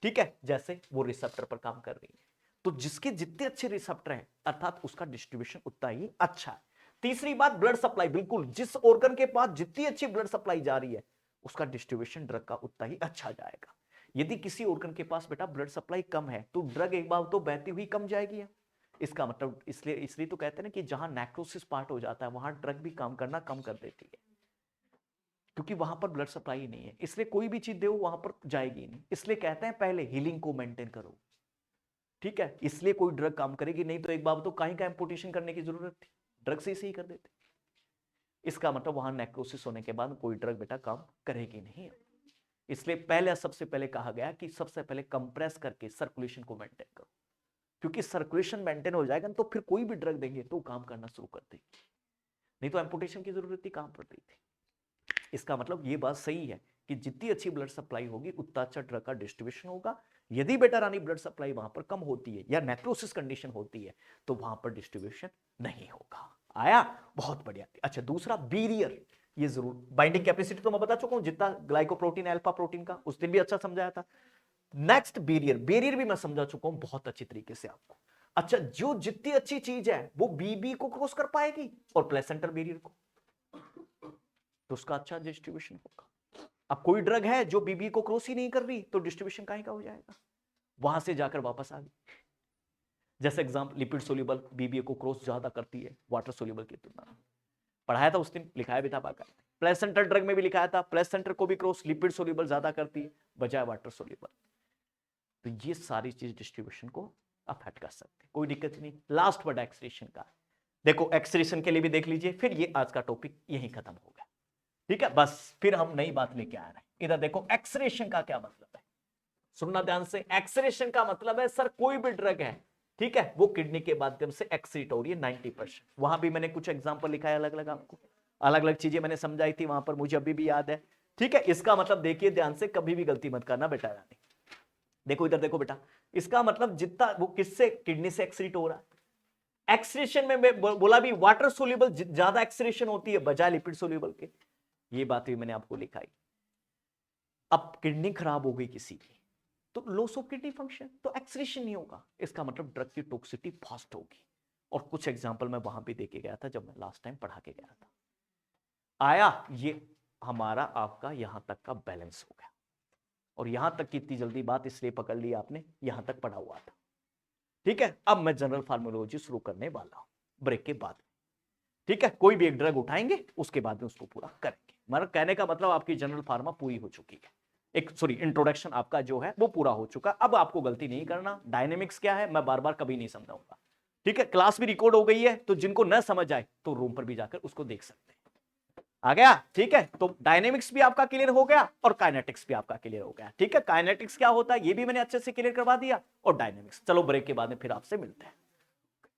ठीक है, जैसे वो रिसेप्टर पर काम कर रही है। तो जिसके जितने अच्छे रिसेप्टर हैं अर्थात उसका डिस्ट्रीब्यूशन उतना ही अच्छा है। तीसरी बात, ब्लड सप्लाई, बिल्कुल जिस ऑर्गन के पास जितनी अच्छी ब्लड सप्लाई जा रही है उसका डिस्ट्रीब्यूशन ड्रग का उतना ही अच्छा जाएगा। यदि किसी ऑर्गन के पास बेटा ब्लड सप्लाई कम है तो ड्रग एक बार तो बहती हुई कम जाएगी। इसका मतलब इसलिए तो कहते हैं ना कि जहां नेक्रोसिस पार्ट हो जाता है वहां ड्रग भी काम करना कम कर देती है, क्योंकि वहां पर ब्लड सप्लाई नहीं है, इसलिए कोई भी चीज दो वहां पर जाएगी नहीं। इसलिए कहते हैं पहले हीलिंग को मेंटेन करो, ठीक है, इसलिए कोई ड्रग काम करेगी नहीं तो एक बार तो कहीं का एम्पुटेशन करने की जरूरत थी, ड्रग से ही कर देते। इसका मतलब वहां नेक्रोसिस होने के बाद कोई ड्रग बेटा काम करेगी नहीं। इसलिए पहले सबसे पहले कहा गया कि सबसे पहले कंप्रेस करके सर्कुलेशन को मेंटेन करो, क्योंकि सर्कुलेशन मेंटेन हो जाएगा तो फिर कोई भी ड्रग देंगे तो काम करना शुरू कर देगी, नहीं तो एम्पुटेशन की जरूरत ही काम पड़ती थी। इसका मतलब ये बात सही है कि जितनी अच्छी ब्लड सप्लाई होगी उतना अच्छा ड्रग का डिस्ट्रीब्यूशन होगा। यदि बेटा रानी ब्लड सप्लाई वहां पर कम होती है या नेक्रोसिस कंडीशन होती है तो वहां पर डिस्ट्रीब्यूशन नहीं होगा। आया, बहुत बढ़िया। अच्छा, दूसरा बैरियर, ये जरूर, बाइंडिंग कैपेसिटी तो मैं बता चुका हूं, जितना ग्लाइकोप्रोटीन अल्फा प्रोटीन का, उस दिन भी अच्छा समझाया था। नेक्स्ट बैरियर, बैरियर भी मैं समझा चुका हूं बहुत अच्छी तरीके से आपको। अच्छा, जो जितनी अच्छी चीज है वो बीबी को क्रॉस कर पाएगी और प्लेसेंटल बैरियर को, तो उसका अच्छा डिस्ट्रीब्यूशन होगा। अब कोई ड्रग है जो बीबी को क्रॉस ही नहीं कर रही तो डिस्ट्रीब्यूशन कहीं का हो जाएगा, वहां से जाकर वापस आ गई। जैसे एग्जाम्पल, लिपिड सोल्यूबल बीबी को क्रॉस ज्यादा करती है वाटर सोल्यूबल की तुलना में, पढ़ाया था उस दिन, लिखाया भी था बाकायदा। प्लेसेंटल ड्रग में भी लिखाया था, प्लेसेंटर को भी क्रॉस लिपिड सोल्यूबल ज्यादा करती है बजाय वाटर सोल्यूबल। तो ये सारी चीज डिस्ट्रीब्यूशन को अफेक्ट कर सकते हैं, कोई दिक्कत नहीं। लास्ट वर्ड एक्सक्रीशन का, देखो एक्सक्रीशन के लिए भी देख लीजिए, फिर ये आज का टॉपिक यहीं खत्म हो गया, ठीक है। बस फिर हम नई बात लेके आ रहे हैं। इधर देखो, एक्सक्रीशन का क्या मतलब है, सुनना ध्यान से। एक्सक्रीशन का मतलब है सर कोई भी ड्रग है, ठीक है, वो किडनी के माध्यम से एक्सक्रीट हो रही है 90%। वहां भी मैंने कुछ एग्जांपल लिखा है, अलग अलग आपको अलग अलग चीजें मैंने समझाई थी वहां पर, मुझे अभी भी याद है, ठीक है। इसका मतलब देखिए ध्यान से, कभी भी गलती मत करना बेटा रानी। देखो इधर देखो बेटा, इसका मतलब जितना वो किससे, किडनी से एक्सक्रीट हो रहा है। एक्सक्रीशन में मैं बोला भी वाटर सोल्यूबल ज्यादा एक्सक्रीशन होती है बजाय लिपिड सोल्यूबल के, ये बात भी मैंने आपको लिखाई। अब किडनी खराब हो गई किसी की तो लॉस ऑफ किडनी फंक्शन, तो एक्सक्रीशन नहीं होगा, इसका मतलब ड्रग की टॉक्सिसिटी फास्ट होगी। और कुछ एग्जांपल मैं वहां भी देके गया था जब मैं लास्ट टाइम पढ़ा के गया था। आया, ये हमारा आपका यहां तक का बैलेंस हो गया। और यहां तक की इतनी जल्दी बात इसलिए पकड़ ली आपने, यहां तक पढ़ा हुआ था, ठीक है। अब मैं जनरल फार्मोलॉजी शुरू करने वाला हूं ब्रेक के बाद, ठीक है। कोई भी एक ड्रग उठाएंगे उसके बाद में उसको पूरा करेंगे। मतलब कहने का मतलब आपकी जनरल फार्मा पूरी हो चुकी है, एक सॉरी इंट्रोडक्शन आपका जो है वो पूरा हो चुका। अब आपको गलती नहीं करना, डायनेमिक्स क्या है मैं बार बार कभी नहीं समझाऊंगा, ठीक है। क्लास भी रिकॉर्ड हो गई है तो जिनको न समझ आए तो रूम पर भी जाकर उसको देख सकते हैं। आ गया, ठीक है। तो डायनेमिक्स भी आपका क्लियर हो गया और काइनेटिक्स भी आपका क्लियर हो गया, ठीक है। काइनेटिक्स क्या होता है ये भी मैंने अच्छे से क्लियर करवा दिया, और डायनेमिक्स। चलो ब्रेक के बाद में फिर आपसे मिलते हैं।